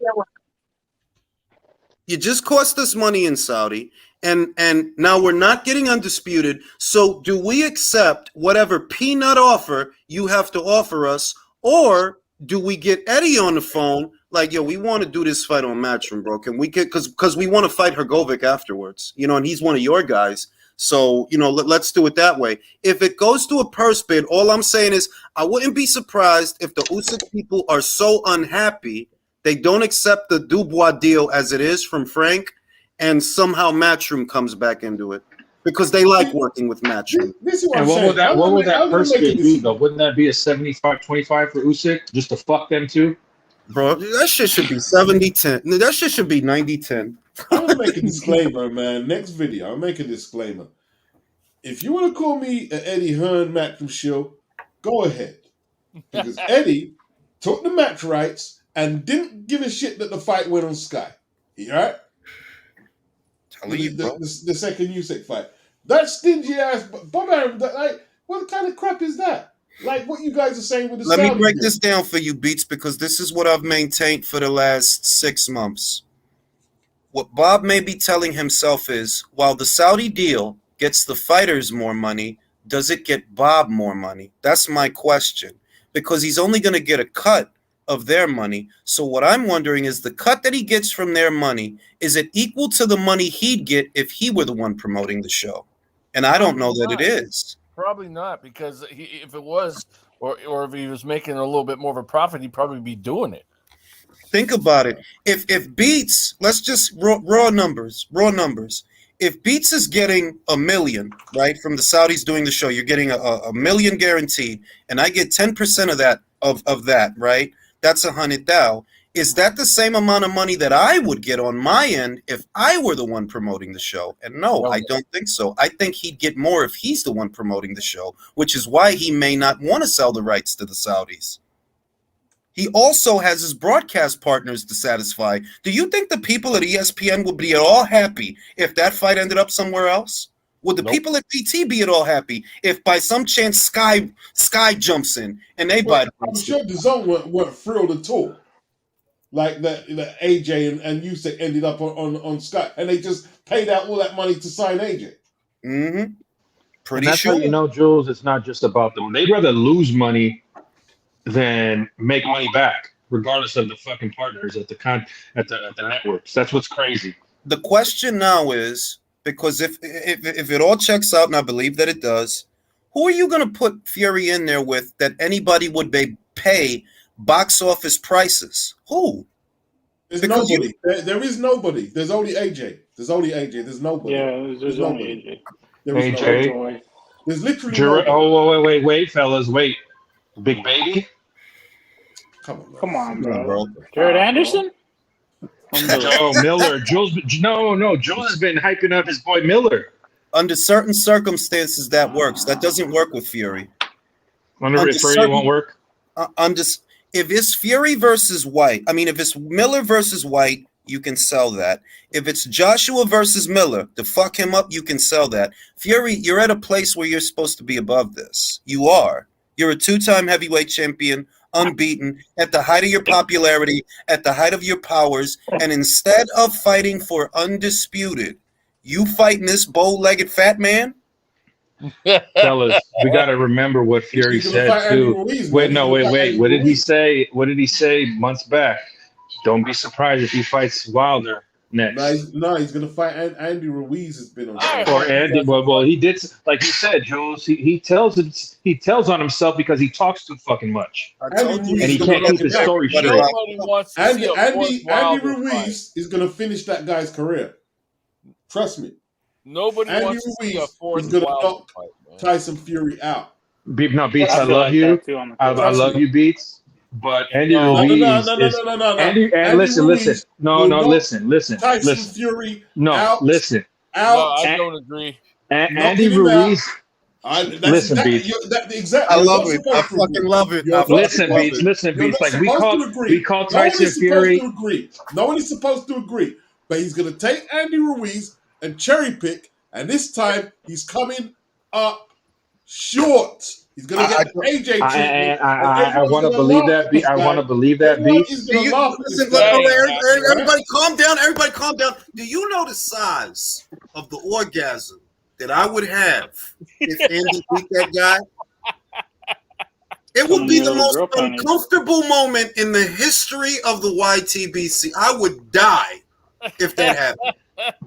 You just cost us money in Saudi, and now we're not getting undisputed. So do we accept whatever peanut offer you have to offer us, or do we get Eddie on the phone like, yo, we want to do this fight on Matchroom, bro? Can we get, because we want to fight Hrgovic afterwards, and he's one of your guys. So, let's do it that way. If it goes to a purse bid, all I'm saying is I wouldn't be surprised if the Usyk people are so unhappy they don't accept the Dubois deal as it is from Frank, and somehow Matchroom comes back into it because they like working with Matchroom.
This is what
And
I'm
what
saying.
would that purse bid be, though? Wouldn't that be a 75-25 for Usyk just to fuck them too?
Bro, that shit should be 70-10. That shit should be 90-10.
I'm gonna make a disclaimer, man. Next video, I'll make a disclaimer. If you want to call me an Eddie Hearn Matchroom show, go ahead. Because Eddie took the match rights and didn't give a shit that the fight went on Sky. You right? The second Usyk fight. That stingy ass Bob Arum, what kind of crap is that? Like what you guys are saying with the
Let
Saudi
me break
deal.
this down for you, Beats, because this is what I've maintained for the last 6 months. What Bob may be telling himself is, while the Saudi deal gets the fighters more money, does it get Bob more money? That's my question. Because he's only going to get a cut of their money. So what I'm wondering is the cut that he gets from their money, is it equal to the money he'd get if he were the one promoting the show? And I don't know that it is.
Probably not, because if it was, or if he was making a little bit more of a profit, he'd probably be doing it.
Think about it. If Beats, let's just raw numbers. If Beats is getting $1 million, right, from the Saudis doing the show, you're getting $1 million guaranteed, and I get 10% of that, right? That's $100,000. Is that the same amount of money that I would get on my end if I were the one promoting the show? And no, I don't think so. I think he'd get more if he's the one promoting the show, which is why he may not want to sell the rights to the Saudis. He also has his broadcast partners to satisfy. Do you think the people at ESPN would be at all happy if that fight ended up somewhere else? Would the people at BT be at all happy if by some chance Sky jumps in and they buy the
I'm sure DAZN weren't thrilled at all. Like that AJ and Usyk ended up on Sky, and they just paid out all that money to sign AJ.
Mm-hmm.
Pretty and that's sure. How you know, Jules, it's not just about them. They'd rather lose money than make money back, regardless of the fucking partners at the networks. That's what's crazy.
The question now is, because if it all checks out, and I believe that it does, who are you going to put Fury in there with that anybody would pay box office prices? Who?
There's nobody. There is nobody. There's only AJ. There's nobody.
Yeah, there's only AJ.
There is
AJ.
Nobody. There's literally nobody.
Oh, wait, fellas, wait. Big Baby?
Come
on, bro. Jared Anderson?
Oh, Miller. Jules has been hyping up his boy Miller.
Under certain circumstances, that works. That doesn't work with Fury.
Under Fury, it won't work?
If it's Fury versus White, if it's Miller versus White, you can sell that. If it's Joshua versus Miller, to fuck him up, you can sell that. Fury, you're at a place where you're supposed to be above this. You are. You're a 2-time heavyweight champion, unbeaten, at the height of your popularity, at the height of your powers, and instead of fighting for undisputed, you fighting this bow-legged fat man?
Fellas, we got to remember what Fury
He's gonna
said
fight Andy
too.
Ruiz, man.
Wait,
He's
no,
gonna
wait,
fight
wait.
Andy
What did he
Ruiz.
say? What did he say months back? Don't be surprised if he fights Wilder next.
No, he's gonna fight Andy Ruiz. Has been on.
Or Andy, well, he did, like you said, Jules. He tells on himself because he talks too fucking much, and he can't keep his story straight.
Nobody wants to see a
Andy
Wilder
Ruiz
fight.
is gonna finish that guy's career. Trust me.
Nobody
Andy
wants to see a
Ruiz
fourth
is gonna
Wilder
knock
fight, man.
Tyson Fury out.
Beats, I
I feel
love
like
you.
that too on the
I
field.
love you, Beats. But Andy
No.
Ruiz is Andy. And listen. No, listen.
Tyson Fury
No,
out.
listen.
No,
Out.
I don't agree.
Andy Ruiz. Listen, Beats.
Exactly.
I love it. I fucking love it.
Listen, Beats. Listen, Beats. Like we call Tyson Fury.
No one is supposed to agree, but he's gonna take Andy Ruiz and cherry pick, and this time he's coming up short. He's gonna get the AJ treatment.
I want to believe that. I want to believe that, Beats.
Everybody calm down. Everybody calm down. Do you know the size of the orgasm that I would have if Andy beat that guy? It would be the most uncomfortable moment in the history of the YTBC. I would die if that happened.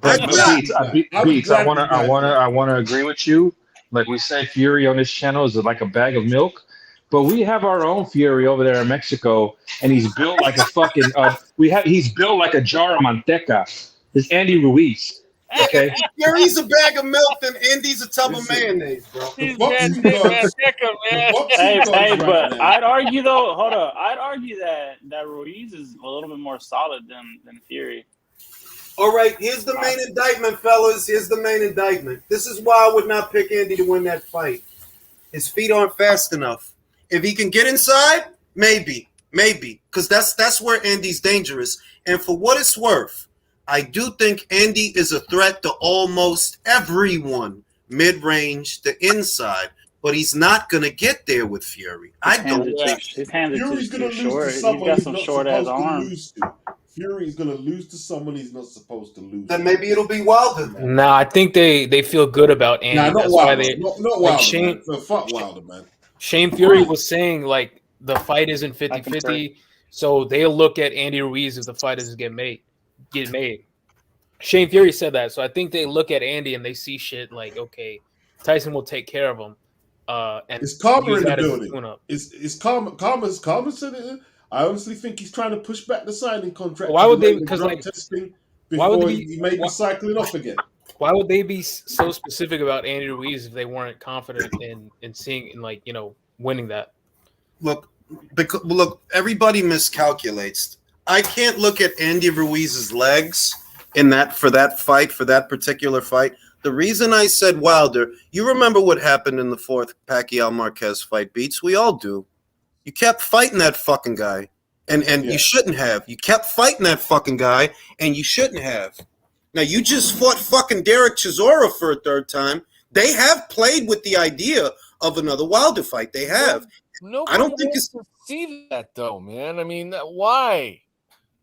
Beats, I want to agree with you. Like we say, Fury on this channel is like a bag of milk, but we have our own Fury over there in Mexico, and he's built like a fucking. He's built like a jar of manteca. It's Andy Ruiz. Okay.
Fury's a bag of milk, and Andy's a tub of mayonnaise, bro.
He's manteca, man.
Hey, but I'd argue though. Hold up, I'd argue that Ruiz is a little bit more solid than Fury.
All right, here's the main indictment, fellas. Here's the main indictment. This is why I would not pick Andy to win that fight. His feet aren't fast enough. If he can get inside, maybe, because that's where Andy's dangerous. And for what it's worth, I do think Andy is a threat to almost everyone, mid-range to inside, but he's not going to get there with Fury. I don't think
his hands are
Fury's
too
gonna
short.
lose to someone
He's got
he's
some
not
short-ass
supposed to
arms.
lose to. Fury's gonna lose to someone he's not supposed to lose.
Then maybe it'll be Wilder.
Nah, I think they feel good about Andy.
Nah, not
That's
Wilder.
why they
Not
like
Wilder,
Shane.
man. Fuck Wilder, man.
Shane Fury was saying like the fight isn't 50-50, so they'll look at Andy Ruiz if the fight doesn't get made. Shane Fury said that, so I think they look at Andy and they see shit like, okay, Tyson will take care of him. And
It's Karma
use
in the
that as a
building.
tune-up.
It's Karma said it. I honestly think he's trying to push back the signing contract.
Why would they?
Because
Like,
testing
why would
before
they
he may be cycling off again.
Why would they be so specific about Andy Ruiz if they weren't confident in seeing in like winning that?
Look, everybody miscalculates. I can't look at Andy Ruiz's legs in that for that particular fight. The reason I said Wilder, you remember what happened in the fourth Pacquiao Marquez fight, Beats? We all do. You kept fighting that fucking guy, and you shouldn't have. You kept fighting that fucking guy, and you shouldn't have. Now, you just fought fucking Derek Chisora for a third time. They have played with the idea of another Wilder fight. They have.
Nobody
I don't think
wants to see that, though, man. I mean, why?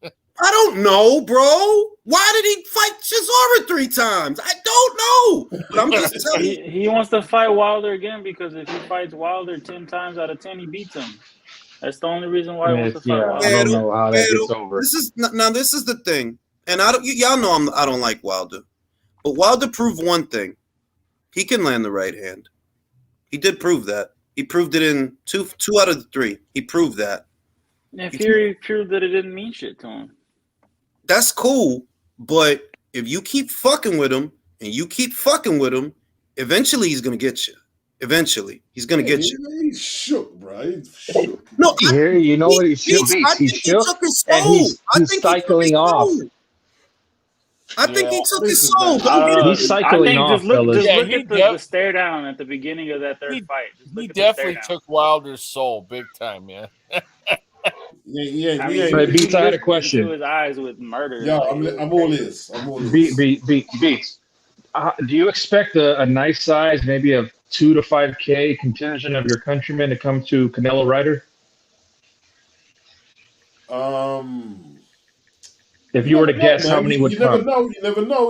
I don't know, bro. Why did he fight Chisora 3 times? I don't know. But I'm just telling you.
He wants to fight Wilder again because if he fights Wilder 10 times out of 10, he beats him. That's the only reason why he wants to fight Wilder.
I don't know how that gets over.
This is the thing, and y'all know I don't like Wilder, but Wilder proved one thing: he can land the right hand. He did prove that. He proved it in two out of the 3. He proved that.
And Fury proved that it didn't mean shit to him.
That's cool, but if you keep fucking with him and you keep fucking with him, eventually he's gonna get you. Eventually, he's gonna get you.
He's shook, bro. He's shook.
No,
you know what he shook? He's shook, and he's cycling off.
I think he took his soul.
He's cycling off, fellas.
Just look at the stare down at the beginning of that third fight.
He definitely took Wilder's soul big time, man.
Yeah.
Beats, I had a question.
Into his eyes with murder.
Yeah, I'm all ears.
Beats. Do you expect a nice size, maybe a 2 to 5K contingent of your countrymen to come to Canelo Ryder? If you were to guess how many would
you
come.
never know.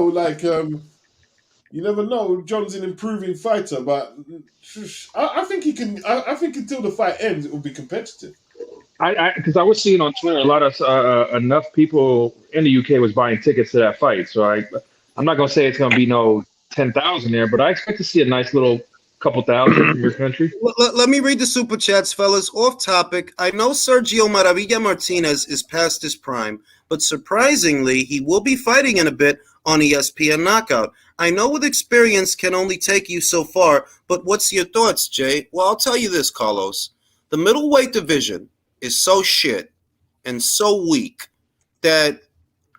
Like, you never know. John's an improving fighter, but I think he can. I think until the fight ends, it will be competitive.
Because I was seeing on Twitter a lot of enough people in the UK was buying tickets to that fight. So I'm not gonna say it's gonna be no 10,000 there, but I expect to see a nice little couple thousand from your country.
Let me read the super chats, fellas. Off topic. I know Sergio Maravilla Martinez is past his prime, but surprisingly, he will be fighting in a bit on ESPN Knockout. I know with experience can only take you so far, but what's your thoughts, Jay? Well, I'll tell you this, Carlos. The middleweight division is so shit and so weak that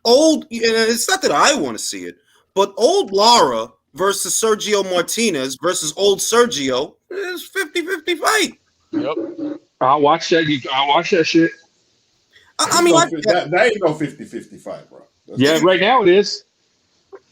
it's not that I want to see it, but old Lara versus Sergio Martinez versus old Sergio is 50-50 fight.
Yep.
I'll watch that. I'll watch that shit.
I mean,
that ain't no 50-50 fight, bro.
Yeah, right now it is.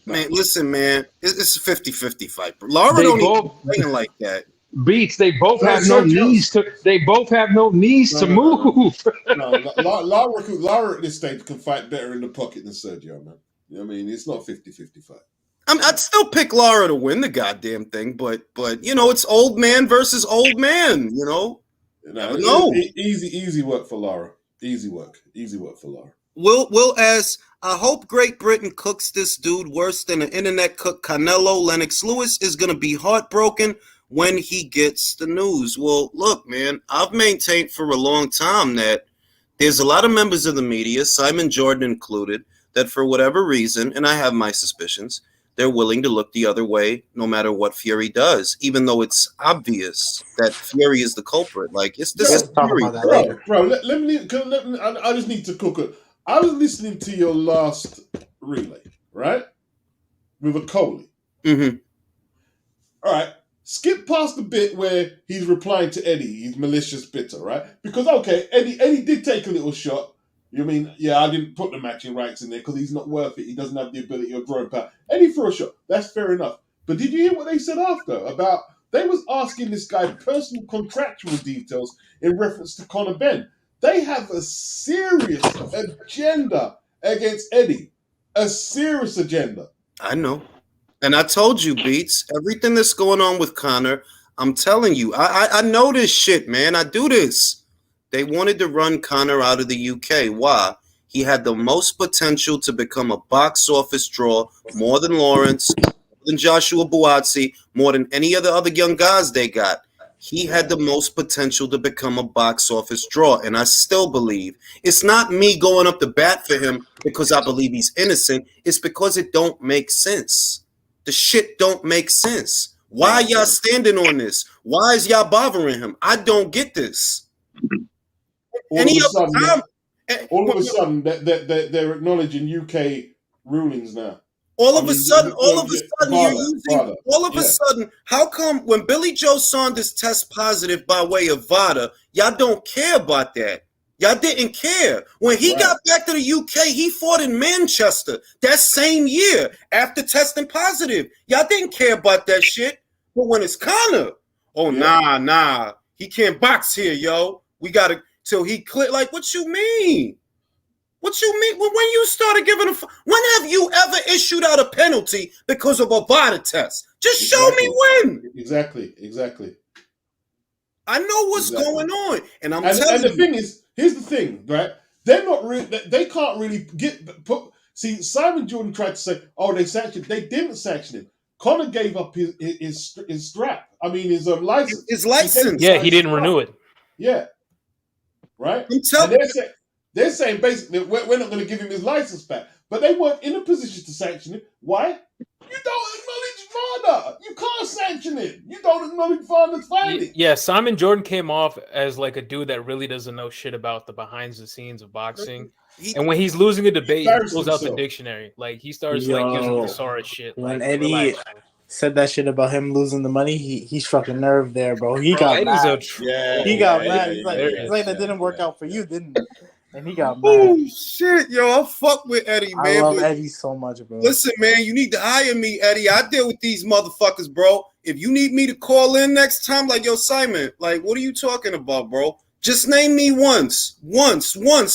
Man, listen, man, it's a 50-50 fight. Bro. Lara don't even playing like that.
Beats. They both have no knees to. They both have no knees to move.
Lara at this stage can fight better in the pocket than Sergio, man. You know what I mean? It's not 50-50 fight.
I'd still pick Lara to win the goddamn thing, but you know, it's old man versus old man. You know, no.
Easy work for Lara. Easy work for Lara.
Will asks, I hope Great Britain cooks this dude worse than an internet cook. Canelo Lennox Lewis is gonna be heartbroken when he gets the news. Well, look, man, I've maintained for a long time that there's a lot of members of the media, Simon Jordan included, that for whatever reason, and I have my suspicions, they're willing to look the other way no matter what Fury does, even though it's obvious that Fury is the culprit. Like, this is Fury,
bro. Let me. I just need to cook it. I was listening to your last relay, right, with a Coley.
Mm-hmm.
All right. Skip past the bit where he's replying to Eddie. He's malicious bitter, right? Because, okay, Eddie did take a little shot. You mean, yeah, I didn't put the matching rights in there because he's not worth it. He doesn't have the ability of drawing power. Eddie threw a shot. That's fair enough. But did you hear what they said after? About, they was asking this guy personal contractual details in reference to Conor Benn. They have a serious agenda against Eddie. A serious agenda.
I know. And I told you, Beats, everything that's going on with Conor, I'm telling you, I know this shit, man. I do this. They wanted to run Conor out of the UK. Why? He had the most potential to become a box office draw, more than Lawrence, more than Joshua Buatsi, more than any of the other young guys they got. He had the most potential to become a box office draw, and I still believe. It's not me going up to bat for him because I believe he's innocent. It's because it don't make sense. The shit don't make sense. Why y'all standing on this? Why is y'all bothering him? I don't get this.
All of a sudden, they're acknowledging UK rulings now.
All of a sudden, how come when Billy Joe Saunders tests positive by way of VADA, y'all don't care about that? Y'all didn't care. When he got back to the UK, he fought in Manchester that same year after testing positive. Y'all didn't care about that shit. But when it's Conor, nah, he can't box here, yo. We got to, till he clear. Like, what you mean? What you mean? When you started giving when have you ever issued out a penalty because of a VADA test? Just show me when.
Exactly.
I know what's going on. And telling you.
And the thing is, here's the thing, right? They're not really, they can't really see, Simon Jordan tried to say, oh, they sanctioned. They didn't sanction him. Conor gave up his strap. I mean, his license.
His license.
He didn't renew it.
Yeah. Right?
I'm telling you.
They're saying basically, we're not going to give him his license back. But they weren't in a position to sanction him. Why? You don't acknowledge VADA. You can't sanction it. You don't acknowledge VADA's finding.
Yeah, Simon Jordan came off as like a dude that really doesn't know shit about the behind the scenes of boxing. And when he's losing a debate, he pulls out the dictionary. Like, he starts like using thesaurus shit.
When
like,
Eddie said that shit about him losing the money, he struck a nerve there, bro. He got mad. He got mad. He's like, that didn't work out for you, didn't it? And he got mad.
Oh shit, yo! I fuck with Eddie, man.
I love Eddie so much, bro.
Listen, man, you need to hire me, Eddie. I deal with these motherfuckers, bro. If you need me to call in next time, like, yo, Simon, like, what are you talking about, bro? Just name me once.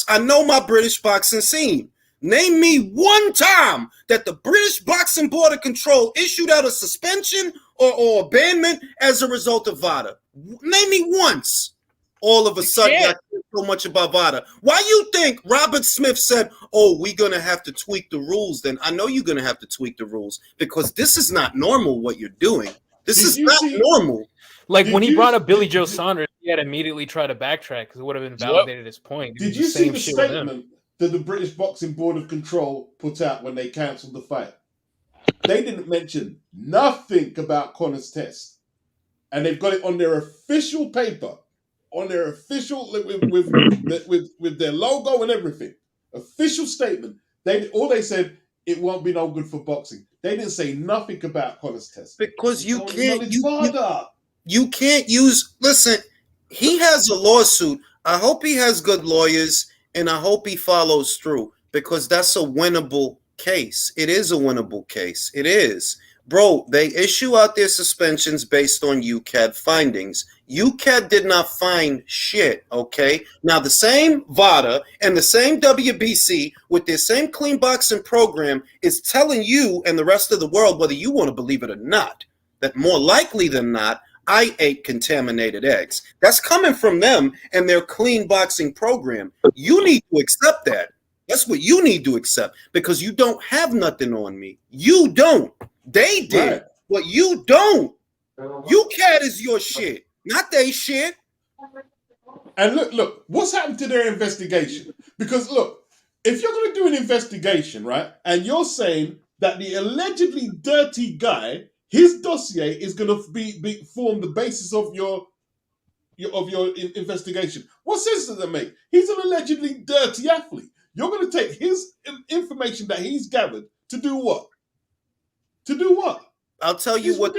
I know my British boxing scene. Name me one time that the British Boxing Board of Control issued out a suspension or abandonment as a result of VADA. Name me once. All of a sudden, I care so much about VADA. Why you think Robert Smith said, oh, we're going to have to tweak the rules? Then I know you're going to have to tweak the rules because this is not normal what you're doing. This is not normal.
Like when he brought up Billy Joe Saunders, he had immediately tried to backtrack because it would have invalidated his point.
Did you see the statement that the British Boxing Board of Control put out when they cancelled the fight? They didn't mention nothing about Conor's test. And they've got it on their official paper, on their official, with their logo and everything. Official statement. All they said, it won't be no good for boxing. They didn't say nothing about Conor's test.
Because you can't use, listen, he has a lawsuit. I hope he has good lawyers and I hope he follows through because that's a winnable case. It is a winnable case. It is. Bro, they issue out their suspensions based on UCAD findings. UCAD did not find shit, okay? Now, the same VADA and the same WBC with their same clean boxing program is telling you and the rest of the world, whether you want to believe it or not, that more likely than not, I ate contaminated eggs. That's coming from them and their clean boxing program. You need to accept that. That's what you need to accept because you don't have nothing on me. You don't. They did, but you don't. UCAD is your shit, not they shit.
And look, what's happened to their investigation? Because look, if you're going to do an investigation, right, and you're saying that the allegedly dirty guy, his dossier is going to form the basis of your investigation. What sense does that make? He's an allegedly dirty athlete. You're going to take his information that he's gathered to do what? To do what?
I'll tell you what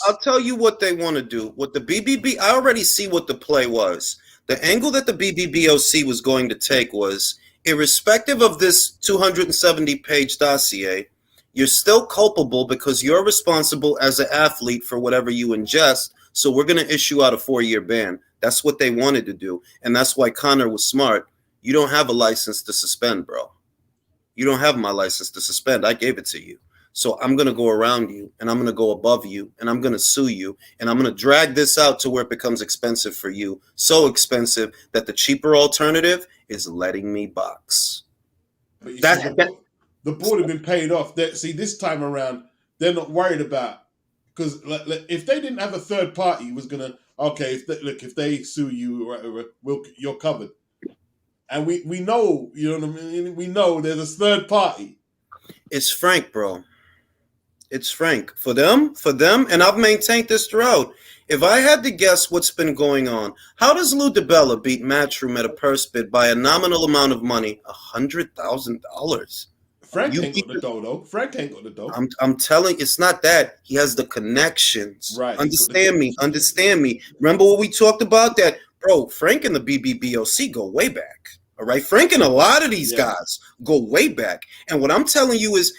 I'll tell you what they want to do. What the BBB, I already see what the play was. The angle that the BBBOC was going to take was, irrespective of this 270-page dossier, you're still culpable because you're responsible as an athlete for whatever you ingest. So we're going to issue out a 4-year ban. That's what they wanted to do. And that's why Conor was smart. You don't have a license to suspend, bro. You don't have my license to suspend. I gave it to you. So I'm going to go around you and I'm going to go above you and I'm going to sue you and I'm going to drag this out to where it becomes expensive for you. So expensive that the cheaper alternative is letting me box.
But the board have been paid off. See, this time around, they're not worried about, because if they didn't have a third party who was going to, okay, if they sue you, you're covered. And we know, you know what I mean? We know there's a third party.
It's Frank, bro. It's Frank. For them, and I've maintained this throughout. If I had to guess what's been going on, how does Lou DiBella beat Matchroom at a purse bid by a nominal amount of money, $100,000?
Frank ain't got the dough, though. Frank ain't got the dough.
I'm telling, it's not that. He has the connections.
Right.
Understand me. Remember what we talked about? That, bro, Frank and the BBBOC go way back. All right, Frank and a lot of these guys go way back. And what I'm telling you is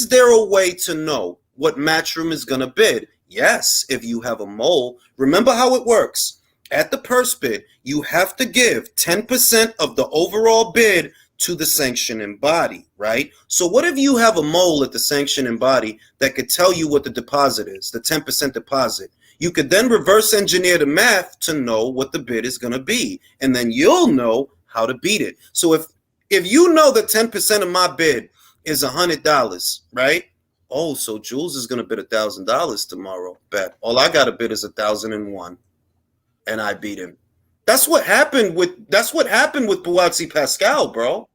there a way to know what Matchroom is going to bid? Yes, if you have a mole. Remember how it works. At the purse bid, you have to give 10% of the overall bid to the sanctioning body, right? So what if you have a mole at the sanctioning body that could tell you what the deposit is, the 10% deposit? You could then reverse engineer the math to know what the bid is going to be. And then you'll know how to beat it. So if you know that 10% of my bid is $100, right? Oh, so Jules is going to bid $1,000 tomorrow. Bet. All I got to bid is 1,001, and I beat him. That's what happened with Buatsi Pascal, bro.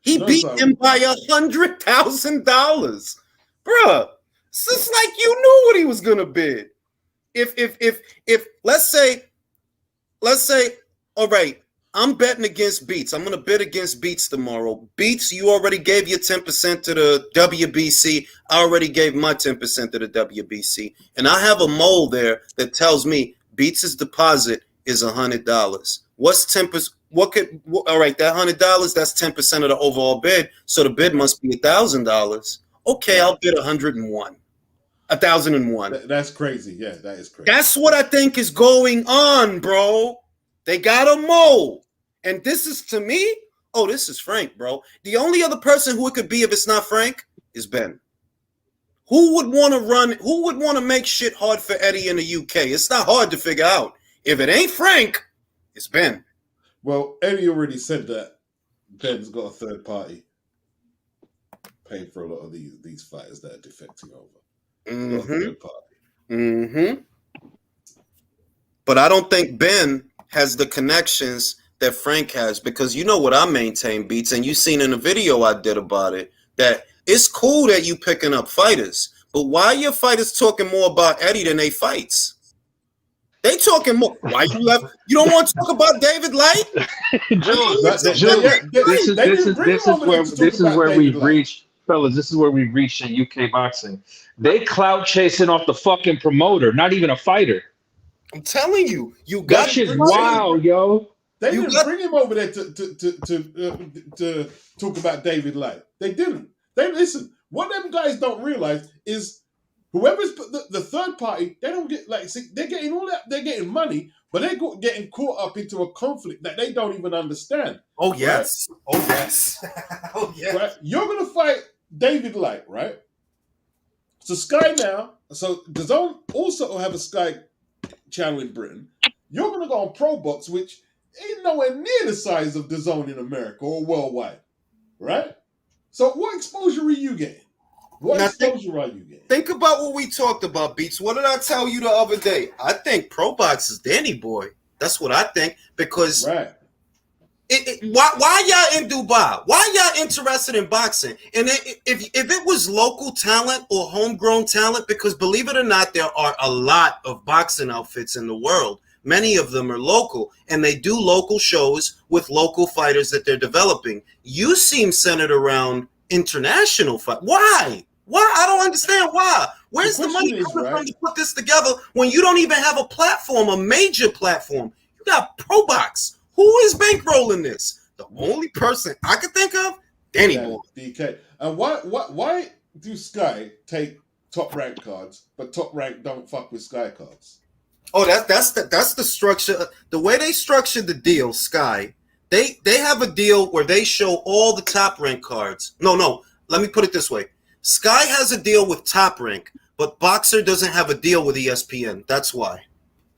He beat him by $100,000, bruh. It's just like you knew what he was going to bid. If let's say, all right, I'm betting against Beats. I'm going to bet against Beats tomorrow. Beats, you already gave your 10% to the WBC. I already gave my 10% to the WBC. And I have a mole there that tells me Beats' deposit is $100. What's 10%? All right, that $100, that's 10% of the overall bid. So the bid must be $1,000. Okay, I'll bid 101. 1,001.
That's crazy. Yeah, that is crazy.
That's what I think is going on, bro. They got a mole. And this is, to me, this is Frank, bro. The only other person who it could be if it's not Frank is Ben. Who would want to make shit hard for Eddie in the UK? It's not hard to figure out. If it ain't Frank, it's Ben.
Well, Eddie already said that Ben's got a third party paying for a lot of these fighters that are defecting over.
But I don't think Ben has the connections that Frank has, because you know what I maintain, Beats, and you seen in the video I did about it, that it's cool that you picking up fighters, but why your fighters talking more about Eddie than they fights? They talking more. Why you left? You don't want to talk about David Light?
This is where we've reached, fellas. This is where we've reached in UK boxing. They clout chasing off the fucking promoter, not even a fighter.
I'm telling you, got
that shit's wild, yo.
They didn't bring him over there to talk about David Light. They didn't. They listen. What them guys don't realize is whoever's the third party, they don't get they're getting all that. They're getting money, but they're getting caught up into a conflict that they don't even understand.
Oh yes. Right? Oh yes. Oh yes.
Right? You're gonna fight David Light, right? So Sky now. So DAZN also have a Sky channel in Britain. You're gonna go on ProBox, which ain't nowhere near the size of DAZN in America or worldwide, right? So what exposure are you getting? What exposure are you getting?
Think about what we talked about, Beats. What did I tell you the other day? I think ProBox is Danny Boy. That's what I think, because why y'all in Dubai? Why y'all interested in boxing? And if it was local talent or homegrown talent, because believe it or not, there are a lot of boxing outfits in the world. Many of them are local, and they do local shows with local fighters that they're developing. You seem centered around international fight. Why? Why? I don't understand why. Where's the money coming from to put this together when you don't even have a platform, a major platform? You got ProBox. Who is bankrolling this? The only person I could think of, Danny Boy.
DK. And why do Sky take Top Rank cards, but Top Rank don't fuck with Sky cards?
Oh, that's the structure. The way they structured the deal, Sky, they have a deal where they show all the Top Rank cards. No. Let me put it this way. Sky has a deal with Top Rank, but Boxer doesn't have a deal with ESPN. That's why.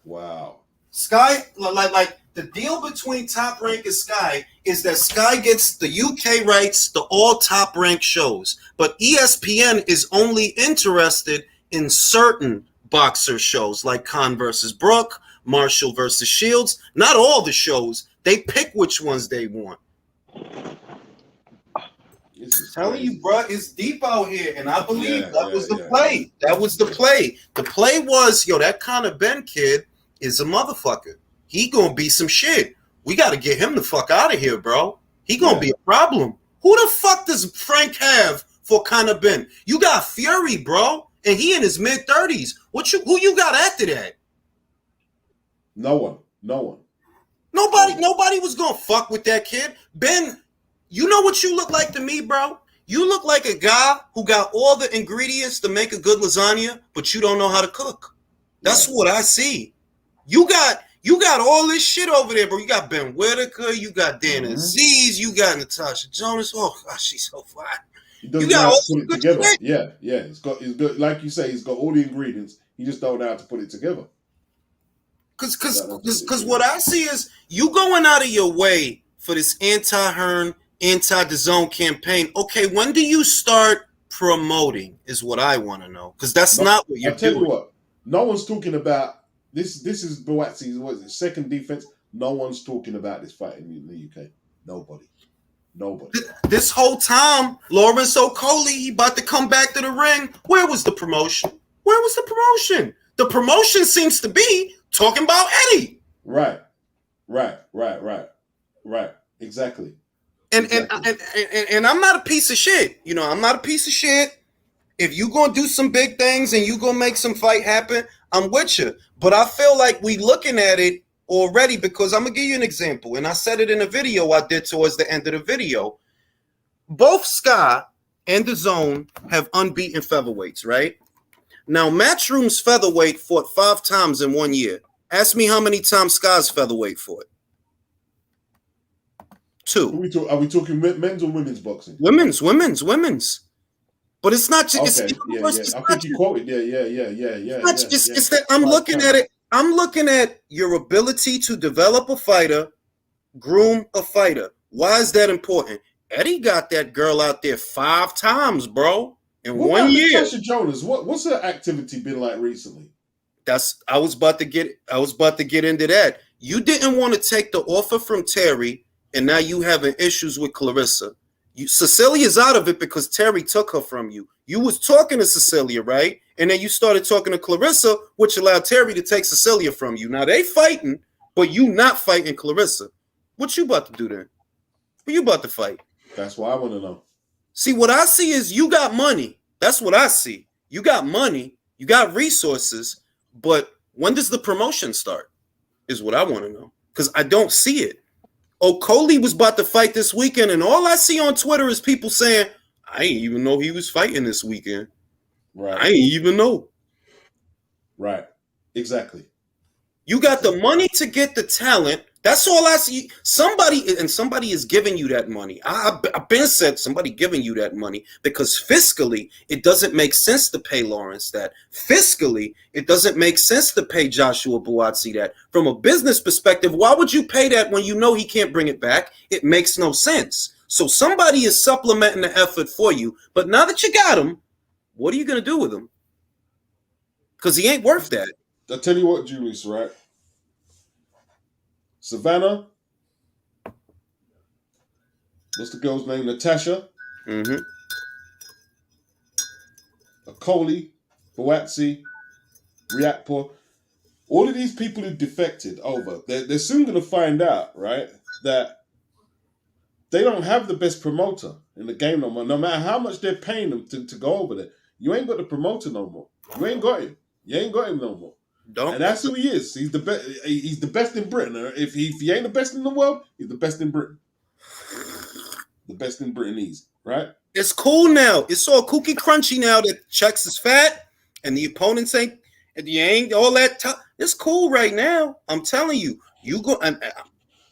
Wow.
Sky, like the deal between Top Rank and Sky is that Sky gets the UK rights to all Top Rank shows, but ESPN is only interested in certain boxer shows like Khan versus Brook, Marshall versus Shields. Not all the shows. They pick which ones they want. I'm telling you, bro, it's deep out here, and I believe that was the play. That was the play. The play was, that Conor Ben kid is a motherfucker. He gonna be some shit. We got to get him the fuck out of here, bro. He gonna be a problem. Who the fuck does Frank have for Conor Ben? You got Fury, bro. And he in his mid-30s. Who you got after that?
No one.
Nobody was gonna fuck with that kid. Ben, you know what you look like to me, bro? You look like a guy who got all the ingredients to make a good lasagna, but you don't know how to cook. That's what I see. You got all this shit over there, bro. You got Ben Whitaker, you got Dan Aziz, you got Natasha Jonas. Oh gosh, she's so fine.
You got all put it together. Shit. Yeah. It's got like you say, he's got all the ingredients. He just don't know how to put it together.
Because what I see is you going out of your way for this anti-Hearn, anti-DAZN campaign. Okay, when do you start promoting is what I want to know. Because that's not what you're doing.
I'll tell you what, no one's talking about this. This is Buatsi's second defense. No one's talking about this fight in the UK. Nobody.
This whole time, Lawrence Okolie, he about to come back to the ring. Where was the promotion? The promotion seems to be talking about Eddie.
Right. Exactly.
And I'm not a piece of shit. I'm not a piece of shit. If you gonna do some big things and you gonna make some fight happen, I'm with you. But I feel like we looking at it already, because I'm gonna give you an example, and I said it in a video I did towards the end of the video. Both Sky and DAZN have unbeaten featherweights, right? Now, Matchroom's featherweight fought 5 times in 1 year. Ask me how many times Sky's featherweight fought. 2.
Are we talking men's or women's boxing?
Women's. But it's not just.
Okay, I think you quoted. Yeah.
It's that I'm looking at it. I'm looking at your ability to develop a fighter, groom a fighter. Why is that important? Eddie got that girl out there 5 times, bro, in 1 year.
Natasha Jonas, what's her activity been like recently?
I was about to get into that. You didn't want to take the offer from Terry, and now you having issues with Clarissa. Cecilia's out of it because Terry took her from you. You was talking to Cecilia, right? And then you started talking to Clarissa, which allowed Terry to take Cecilia from you. Now they fighting, but you not fighting Clarissa. What you about to do then? Who you about to fight?
That's what I want to know.
See, what I see is you got money. That's what I see. You got money. You got resources. But when does the promotion start? Is what I want to know. Because I don't see it. Okoli was about to fight this weekend, and all I see on Twitter is people saying, I didn't even know he was fighting this weekend.
Right.
I didn't even know.
Right. Exactly.
You got the money to get the talent. That's all I see. Somebody is giving you that money. I've been said somebody giving you that money because fiscally, it doesn't make sense to pay Lawrence that. Fiscally, it doesn't make sense to pay Joshua Buatsi that. From a business perspective, why would you pay that when you know he can't bring it back? It makes no sense. So somebody is supplementing the effort for you. But now that you got him, what are you going to do with him? Because he ain't worth that.
I'll tell you what, Julius, right? Savannah. What's the girl's name? Natasha.
Mm-hmm.
Okoli, Buatsi, Riakpo. All of these people who defected over, they're soon going to find out, right, that they don't have the best promoter in the game no more. No matter how much they're paying them to go over there, you ain't got the promoter no more. You ain't got him. You ain't got him no more. And that's who he is. He's the best. He's the best in Britain. If he ain't the best in the world, he's the best in Britain. The best in Britain, easy, right?
It's cool now. It's all cookie crunchy now that checks is fat and the opponents ain't all that. It's cool right now. I'm telling you. You go and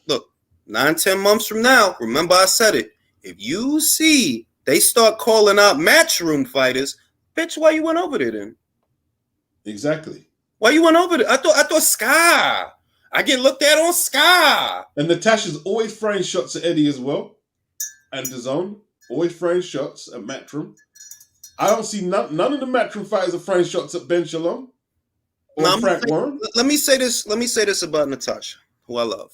look. 9-10 months from now, remember I said it. If you see they start calling out matchroom fighters, bitch, why you went over there then?
Exactly.
Why you went over there? I thought Sky. I get looked at on Sky.
And Natasha's always throwing shots at Eddie as well. And DAZN. Always throwing shots at Matchroom. I don't see none of the Matchroom fighters are throwing shots at Ben Shalom. Or Frank Warren.
Let me say this about Natasha, who I love.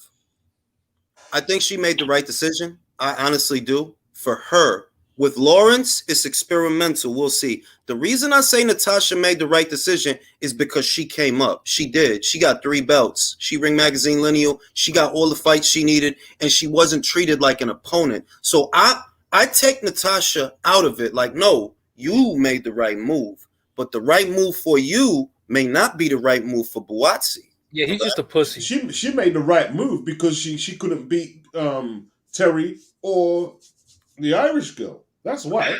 I think she made the right decision. I honestly do. For her. With Lawrence, it's experimental. We'll see. The reason I say Natasha made the right decision is because she came up. She did. She got 3 belts. She Ring Magazine Lineal. She got all the fights she needed, and she wasn't treated like an opponent. So I take Natasha out of it. Like, no, you made the right move. But the right move for you may not be the right move for Buatsi.
Yeah, he's just a pussy.
She made the right move because she couldn't beat Terry or the Irish girl. That's why.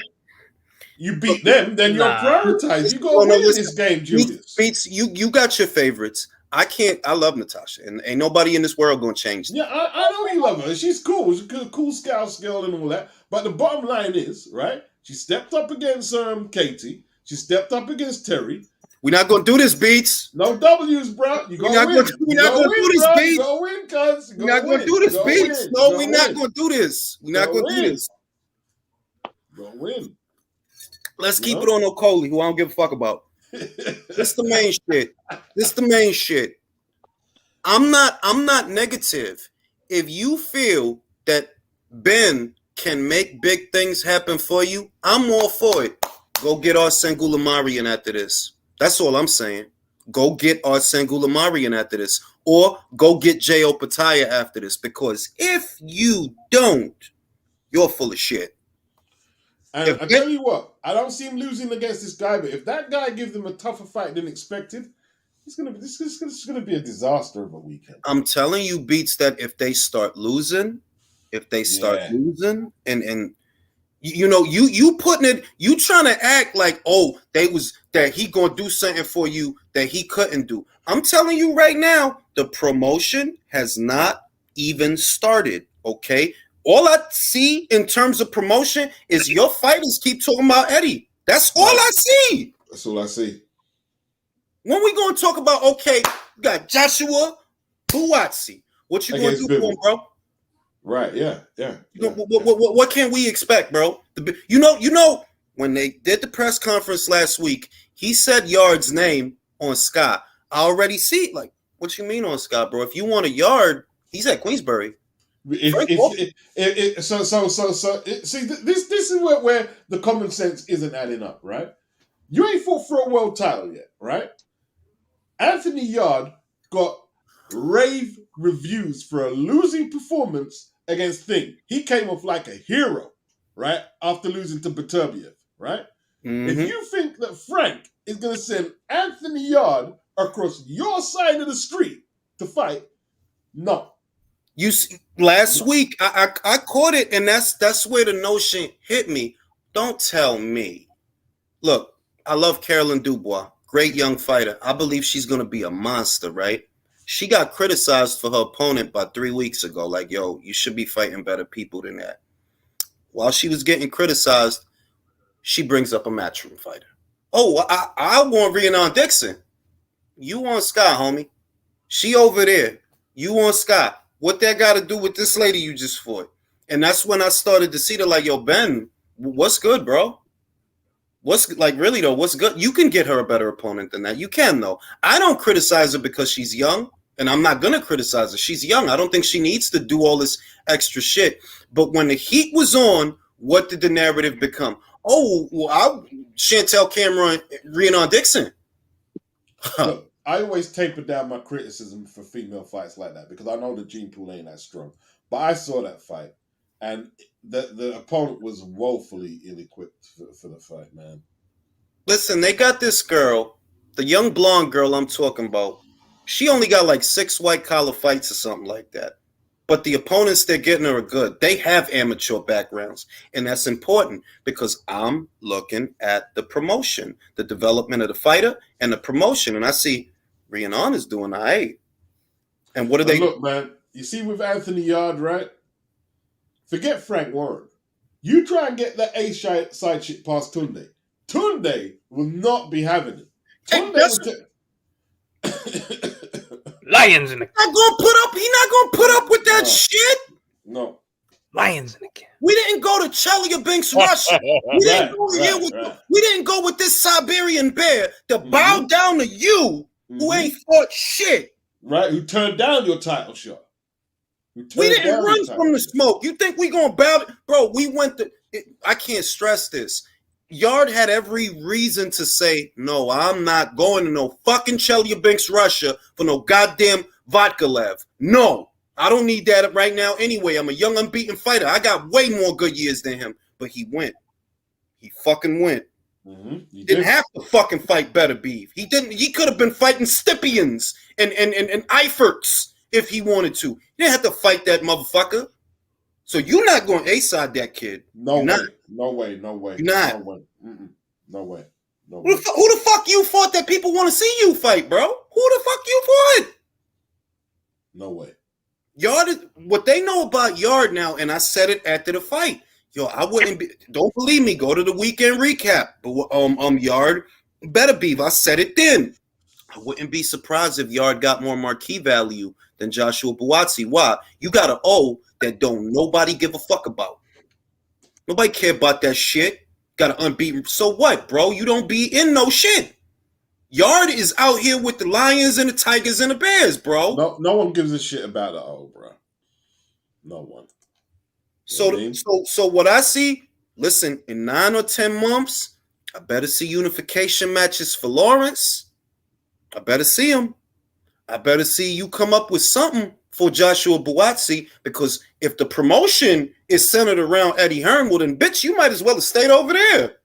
You beat them, then you're prioritized. You go win this game, Julius.
Beats, you got your favorites. I love Natasha, and ain't nobody in this world gonna change that.
Yeah, I know you love her. She's cool. She's a cool scout girl and all that. But the bottom line is, right? She stepped up against Katie. She stepped up against Terry.
We're not gonna do this, Beats.
No W's, bro. We're not gonna do this,
Beats.
Go win, cuz.
We're not gonna do this, Beats. No, we're not gonna do this. We're not gonna do this.
Go win.
Let's keep it on Okoli, who I don't give a fuck about. This the main shit. I'm not negative. If you feel that Ben can make big things happen for you, I'm all for it. Go get Arsene Goulamarian after this. That's all I'm saying. Go get Arsene Goulamarian after this. Or go get J.O. Pataya after this. Because if you don't, you're full of shit.
And I tell you what, I don't see him losing against this guy, but if that guy gives him a tougher fight than expected, this is gonna be a disaster of a weekend.
I'm telling you, Beats, that if they start losing, and you know, you putting it, you trying to act like, oh, that he gonna do something for you that he couldn't do. I'm telling you right now, the promotion has not even started. Okay. All I see in terms of promotion is your fighters keep talking about Eddie. That's all I see.
That's all I see.
When we going to talk about, okay, you got Joshua Buatsi. What you going to do for him, bro?
Right, yeah.
What can we expect, bro? You know, when they did the press conference last week, he said Yard's name on Scott. I already see it. Like, what you mean on Scott, bro? If you want a Yard, he's at Queensbury.
See, this is where the common sense isn't adding up, right? You ain't fought for a world title yet, right? Anthony Yard got rave reviews for a losing performance against Thing. He came off like a hero, right? After losing to Beterbiev, right? Mm-hmm. If you think that Frank is going to send Anthony Yard across your side of the street to fight, no.
You see, last week I caught it, and that's where the notion hit me. Don't tell me. Look, I love Caroline Dubois, great young fighter. I believe she's gonna be a monster, right? She got criticized for her opponent about 3 weeks ago. Like, yo, you should be fighting better people than that. While she was getting criticized, she brings up a matchroom fighter. Oh, I want Rhiannon Dixon. You want Scott, homie? She over there. You want Scott? What that got to do with this lady you just fought? And that's when I started to see the like, yo, Ben, what's good, bro? What's like really though? What's good? You can get her a better opponent than that. You can though. I don't criticize her because she's young, and I'm not gonna criticize her. She's young. I don't think she needs to do all this extra shit. But when the heat was on, what did the narrative become? Oh, well, Chantel Cameron, Rhiannon Dixon.
Look, I always taper down my criticism for female fights like that because I know the gene pool ain't that strong. But I saw that fight, and the opponent was woefully ill-equipped for the fight, man.
Listen, they got this girl, the young blonde girl I'm talking about. She only got like 6 white-collar fights or something like that. But the opponents they're getting her are good. They have amateur backgrounds, and that's important because I'm looking at the promotion, the development of the fighter, and the promotion, and I see Rhiannon is doing all right. And what do they
look, man? You see with Anthony Yard, right? Forget Frank Warren. You try and get that side shit past Tunde. Tunde will not be having it. Tunde
Lions in the
He's not gonna put up with that shit.
No.
Lions in the camp.
We didn't go to Chelyabinsk, Russia. We didn't go with this Siberian bear to bow down to you, who ain't fought shit.
Right? Who turned down your title shot.
We didn't run from the smoke. You think we gonna bow? Bro, we went to. I can't stress this. Yard had every reason to say, no, I'm not going to no fucking Chelyabinsk, Russia for no goddamn Vodkalev. No, I don't need that right now anyway. I'm a young, unbeaten fighter. I got way more good years than him. But he went. He fucking went. He didn't have to fucking fight Better Beef. He didn't. He could have been fighting Stipians and Eiferts if he wanted to. He didn't have to fight that motherfucker. So you're not going A-side that kid.
No way.
Not.
No way. No way.
You're not.
No way. No way. No
way. Who the fuck you fought that people want to see you fight, bro? Who the fuck you fought?
No way.
Yard is what they know about Yard now, and I said it after the fight. Yo, I wouldn't be. Don't believe me? Go to the weekend recap. But Yard Better Beef. I said it then. I wouldn't be surprised if Yard got more marquee value than Joshua Buatsi. Why? You got an O that don't nobody give a fuck about. Nobody care about that shit. Got an unbeaten. So what, bro? You don't be in no shit. Yard is out here with the Lions and the Tigers and the Bears, bro.
No one gives a shit about the O, bro. No one.
So what I see, listen, in 9 or 10 months, I better see unification matches for Lawrence. I better see them. I better see you come up with something for Joshua Buatsi, because if the promotion is centered around Eddie Hearn, well then, bitch, you might as well have stayed over there.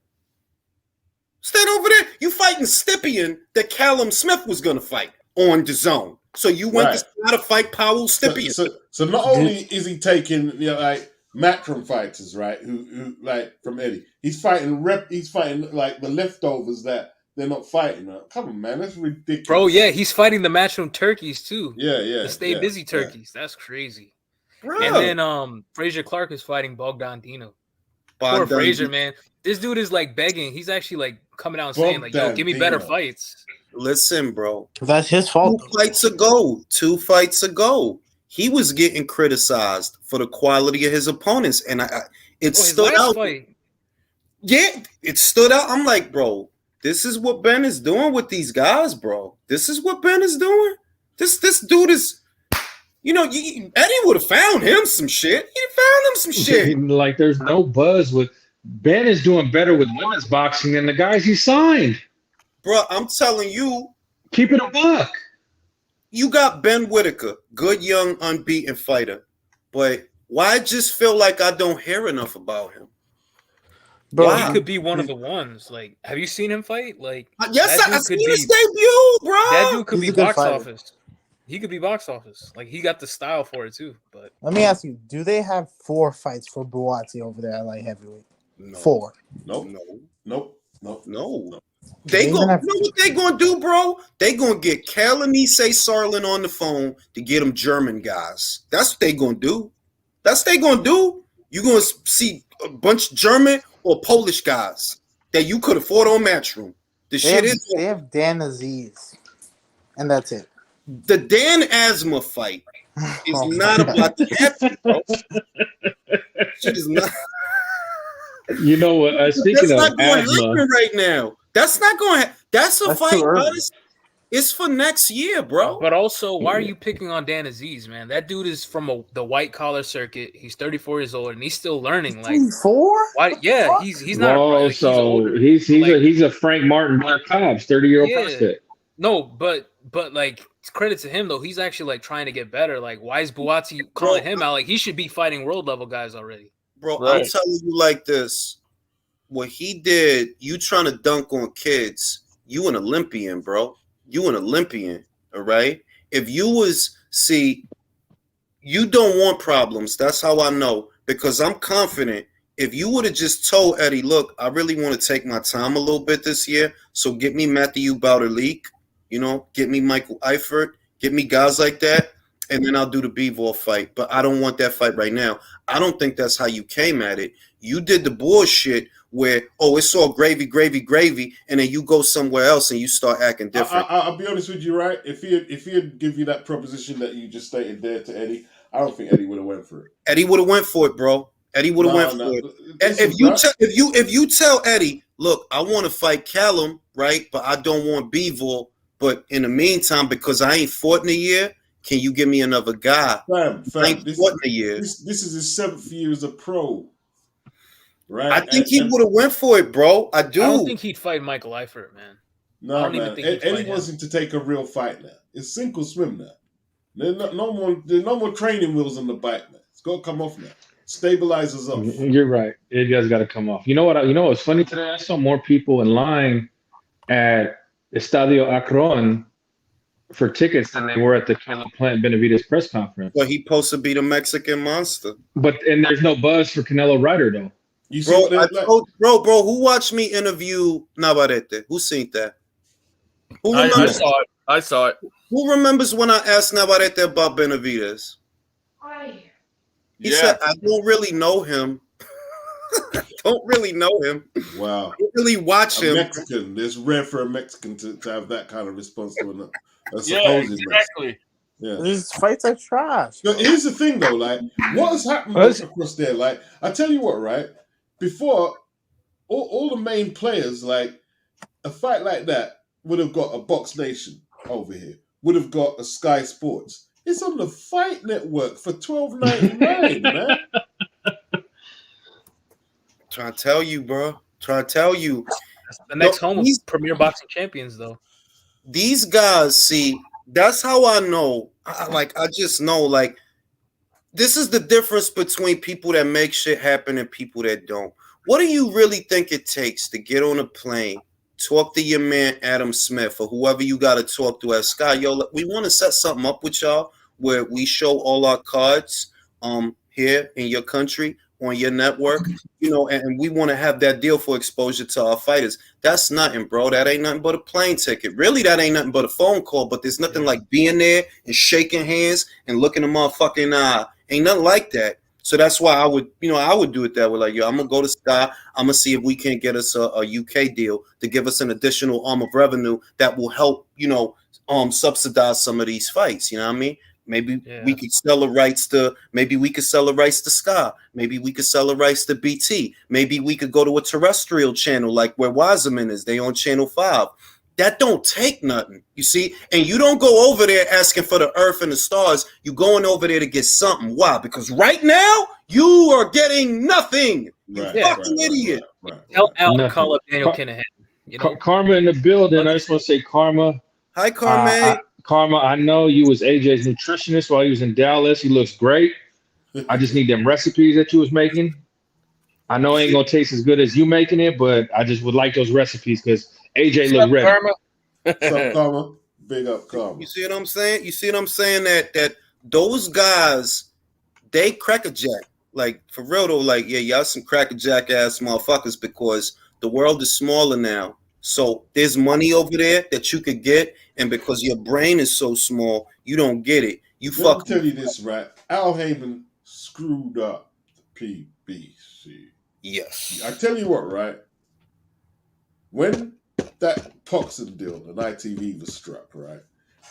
Stayed over there. You fighting Stipian that Callum Smith was going to fight on the zone. So you went to try to fight Powell Stipian.
So not only is he taking like matchroom fighters, right, who like from Eddie, he's fighting like the leftovers that they're not fighting. Come on, man, that's ridiculous.
Bro, yeah, he's fighting the matchroom turkeys too.
Yeah.
The stay busy turkeys. Yeah. That's crazy. Bro. And then Frazier Clark is fighting Bogdan Dino. Poor Frazier, man. This dude is like begging. He's actually like coming out and saying like, "Yo, give me better fights."
Listen, bro.
That's his fault.
2 fights ago, he was getting criticized for the quality of his opponents, and it stood out. Fight. Yeah, it stood out. I'm like, bro, this is what Ben is doing with these guys, bro. This is what Ben is doing. This dude is. You know, Eddie would have found him some shit. He found him some shit.
Like, there's no buzz with Ben is doing better with women's boxing than the guys he signed.
Bro, I'm telling you.
Keep it a buck.
You got Ben Whitaker, good, young, unbeaten fighter. But why I just feel like I don't hear enough about him?
Bro, he could be one of the ones. Like, have you seen him fight? Like,
yes, I've seen his debut, bro.
That dude could be box office. He could be box office. Like, he got the style for it, too. But
let me ask you, do they have 4 fights for Buatsi over there at light heavyweight? No. 4.
Nope.
They you know what they gonna do, bro? They gonna get Kalanise Sarlin on the phone to get them German guys. That's what they gonna do. You gonna see a bunch of German or Polish guys that you could have fought on Matchroom.
They have Dan Aziz, and that's it.
The Dan Asma fight is not about to happen, bro. Shit is not.
You know what? Speaking of Asma,
right now, that's not going. That's a fight. It's for next year, bro.
But also, why are you picking on Dan Aziz, man? That dude is from the white collar circuit. He's 34 years old and he's still learning. Like
34?
Why? Yeah, he's not.
Whoa, like, so he's a Frank Martin Black Cobbs, 30-year-old prospect.
No, but like, credit to him though. He's actually like trying to get better. Like, why is Buatsi calling him out? Like, he should be fighting world level guys already.
Bro, right. I'm telling you like this. What he did, you trying to dunk on kids. You an Olympian, bro. You an Olympian, all right? If you you don't want problems. That's how I know. Because I'm confident if you would have just told Eddie, look, I really want to take my time a little bit this year, so get me Matthew Bauderleek, get me Michael Eifert, get me guys like that, and then I'll do the Bivol fight. But I don't want that fight right now. I don't think that's how you came at it. You did the bullshit where, it's all gravy, and then you go somewhere else and you start acting different.
I'll be honest with you, right? If he'd give you that proposition that you just stated there to Eddie, I don't think Eddie would have went for it.
Eddie would have went for it, bro. Eddie would have went for it. If you tell Eddie, look, I want to fight Callum, right? But I don't want Bivol. But in the meantime, because I ain't fought in a year, can you give me another guy?
Fam,
I ain't fought in a year.
This is his 7th year as a pro. Right.
I think he would have went for it, bro. I do.
I don't think he'd fight Michael Eifert, man.
No, man. Eddie wants him to take a real fight now. It's sink or swim now. There's no more training wheels on the bike, man. It's got to come off now. Stabilizers off.
You're right. It has got to come off. You know what? What's funny today? I saw more people in line at Estadio Akron for tickets than they were at the Caleb Plant Benavidez press conference.
Well, he's supposed to be the Mexican monster.
And there's no buzz for Canelo Ryder though.
Bro, who watched me interview Navarrete? Who seen that? Who remembers?
I saw it.
Who remembers when I asked Navarrete about Benavidez? He said, I don't really know him. Don't really know him.
Wow.
Don't really watch him.
Mexican. It's rare for a Mexican to have that kind of response to a
supposed exactly.
Yeah.
These fights are trash.
No, here's the thing, though. Like, what has happened across there? Like, I tell you what, right? Before, all the main players, like, a fight like that would have got a Box Nation over here, would have got a Sky Sports. It's on the Fight Network for $12.99, man.
Trying to tell you, bro. Trying to tell you.
That's the next home of Premier Boxing Champions, though.
These guys, see, that's how I know. I just know, like, this is the difference between people that make shit happen and people that don't. What do you really think it takes to get on a plane, talk to your man Adam Smith or whoever you got to talk to at Sky? Yo, we want to set something up with y'all where we show all our cards here in your country on your network, and we want to have that deal for exposure to our fighters. That's nothing, bro. That ain't nothing but a plane ticket. Really, that ain't nothing but a phone call, but there's nothing like being there and shaking hands and looking a motherfucking eye Ain't nothing like that. So that's why I would do it that way. Like, yo, I'm gonna go to Sky. I'm gonna see if we can't get us a UK deal to give us an additional arm of revenue that will help, subsidize some of these fights. You know what I mean? Maybe we could sell the rights to. Maybe we could sell the rights to Sky. Maybe we could sell the rights to BT. Maybe we could go to a terrestrial channel like where Wiseman is. They on Channel 5. That don't take nothing, you see? And you don't go over there asking for the earth and the stars. You going over there to get something. Why? Because right now, you are getting nothing. You fucking idiot.
Call up Daniel Kinahan.
Karma in the building. I just want to say, Karma.
Hi, Karma.
Karma, I know you was AJ's nutritionist while he was in Dallas. He looks great. I just need them recipes that you was making. I know it ain't going to taste as good as you making it, but I just would like those recipes because AJ look ready.
What's up, Karma? Big up, Karma.
You see what I'm saying? That those guys, they crackerjack. Like, for real though, like, yeah, y'all some crackerjack ass motherfuckers because the world is smaller now. So there's money over there that you could get, and because your brain is so small, you don't get it.
Let me tell you this, right? Al Heyman screwed up the PBC.
Yes.
I tell you what, right? When that boxing deal, the ITV was struck, right?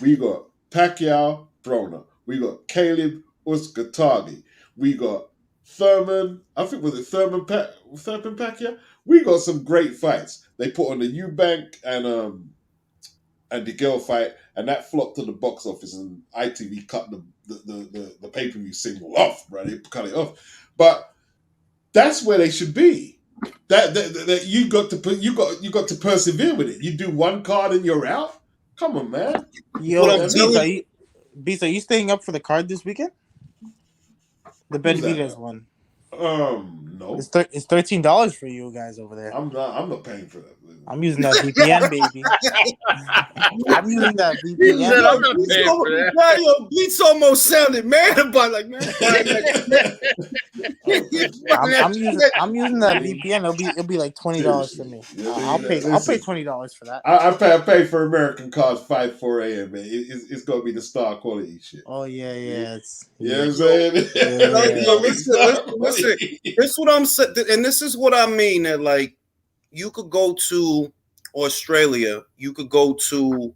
We got Pacquiao, Broner. We got Caleb Usyk. We got Thurman. I think was it Thurman Pacquiao? We got some great fights. They put on the Eubank and the girl fight, and that flopped to the box office, and ITV cut the pay-per-view signal off, right? They cut it off. But that's where they should be. That you got to persevere with it. You do one card and you're out. Come on, man.
Yo, Beats, are you staying up for the card this weekend? The Benavidez one.
No.
It's $13 for you guys over there.
I'm not paying for that.
I'm using that VPN, baby. I'm using that VPN.
I'm not paying for that.
Yo, Beats almost sounded mad about like, man.
I'm using that VPN. It'll be like $20 for me. I'll pay $20 for that.
I pay for American cards 4 a.m. man. It's gonna be the star quality shit.
Oh yeah.
You know what I'm saying?
Listen. This is what I'm saying, and this is what I mean. That like, you could go to Australia. You could go to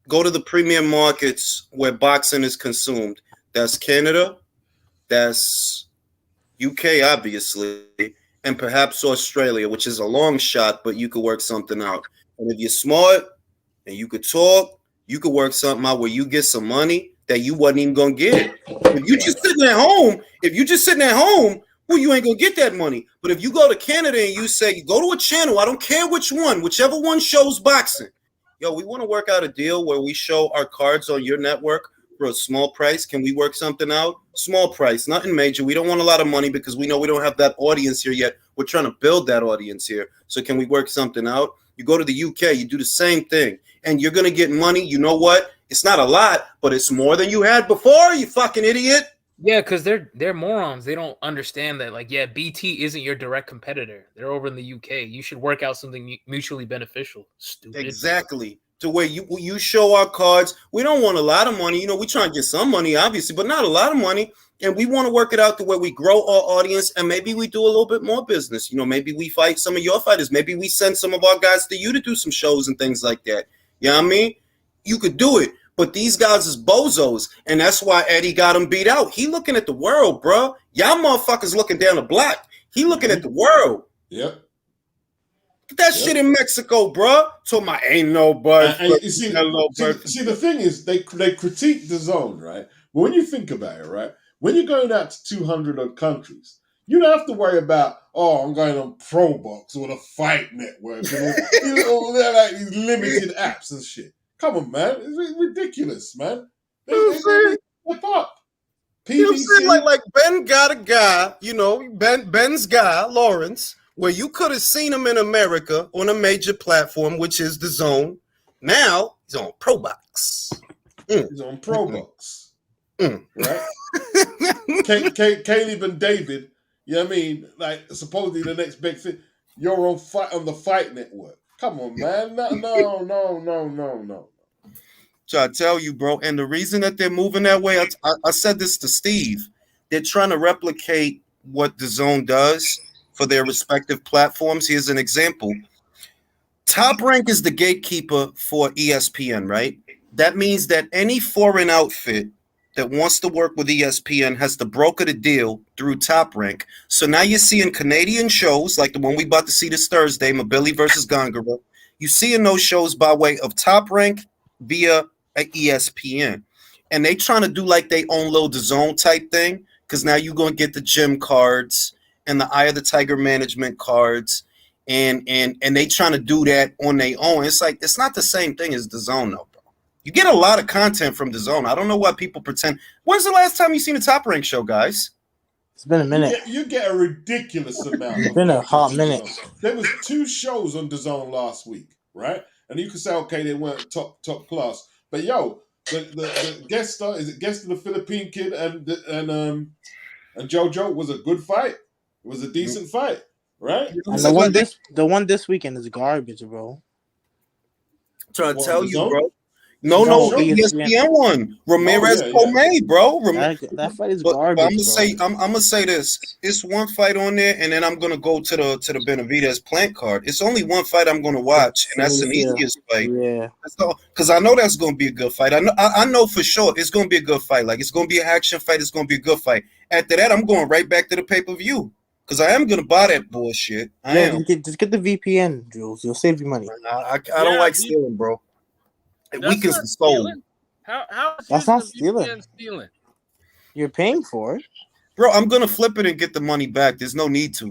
the premium markets where boxing is consumed. That's Canada. That's UK, obviously, and perhaps Australia, which is a long shot, but you could work something out. And if you're smart and you could talk, you could work something out where you get some money that you wasn't even gonna get. If you just sitting at home, well, you ain't gonna get that money. But if you go to Canada and you say, you go to a channel, I don't care which one, whichever one shows boxing. Yo, we want to work out a deal where we show our cards on your network for a small price. Can we work something out? Small price, nothing major. We don't want a lot of money because we know we don't have that audience here yet. We're trying to build that audience here. So can we work something out? You go to the UK, you do the same thing, and you're gonna get money. You know what? It's not a lot, but it's more than you had before, you fucking idiot.
Yeah, because they're morons. They don't understand that. Like, yeah, BT isn't your direct competitor. They're over in the UK. You should work out something mutually beneficial. Stupid.
Exactly. To where you show our cards. We don't want a lot of money. You know, we try and get some money, obviously, but not a lot of money. And we want to work it out to where we grow our audience, and maybe we do a little bit more business. You know, maybe we fight some of your fighters. Maybe we send some of our guys to you to do some shows and things like that. You know what I mean? You could do it. But these guys is bozos, and that's why Eddie got him beat out. He looking at the world, bro. Y'all motherfuckers looking down the block. He looking at the world.
Yep.
Get that shit in Mexico, bro. So my ain't no buzz.
See, the thing is, they critique the zone, right? But when you think about it, right? When you're going out to 200 odd countries, you don't have to worry about, I'm going on ProBox or the Fight Network and all like these limited apps and shit. Come on, man. It's ridiculous, man. What's up? PVC.
You know what I'm saying? Like Ben got a guy, you know, Ben's guy, Lawrence, where you could have seen him in America on a major platform, which is the Zone. Now he's on ProBox.
He's on ProBox. Right? Caleb and David, you know what I mean? Like, supposedly the next big thing. You're on the Fight Network. Come on, man. No.
So I tell you, bro, and the reason that they're moving that way, I said this to Steve. they're trying to replicate what DAZN does for their respective platforms. Here's an example. Top Rank is the gatekeeper for ESPN, right? That means that any foreign outfit that wants to work with ESPN has to broker the deal through Top Rank. So now you're seeing Canadian shows like the one we about to see this Thursday, Mabili versus Gongora. You seeing those shows by way of Top Rank via a ESPN. And they trying to do like they own little DAZN type thing, because now you're going to get the gym cards and the Eye of the Tiger management cards. And they trying to do that on their own. It's like, it's not the same thing as DAZN, though, bro. You get a lot of content from DAZN. I don't know why people pretend. When's the last time you seen a Top Rank show, guys?
It's been a minute.
You get a ridiculous amount.
It's been a hot minute.
There was 2 shows on DAZN last week, right? And you could say, okay, they weren't top class, but yo, the guest star, is it guest of the Philippine kid and JoJo was a good fight. It was a decent fight. Right?
And the one this weekend is garbage, bro.
I'm trying to tell you, bro. No, ESPN one. Ramirez Pomade, bro.
That fight is garbage.
I'm gonna say this. It's one fight on there, and then I'm gonna go to the Benavidez Plant card. It's only one fight I'm gonna watch, and that's an easiest fight.
Yeah.
Because I know that's gonna be a good fight. I know for sure it's gonna be a good fight. Like, it's gonna be an action fight. It's gonna be a good fight. After that, I'm going right back to the pay-per-view. Because I am going to buy that bullshit.
Just get the VPN, Jules. You'll save you money.
I don't like stealing, bro. It weakens the soul.
How is
that's not
stealing.
You're paying for it.
Bro, I'm going to flip it and get the money back. There's no need to.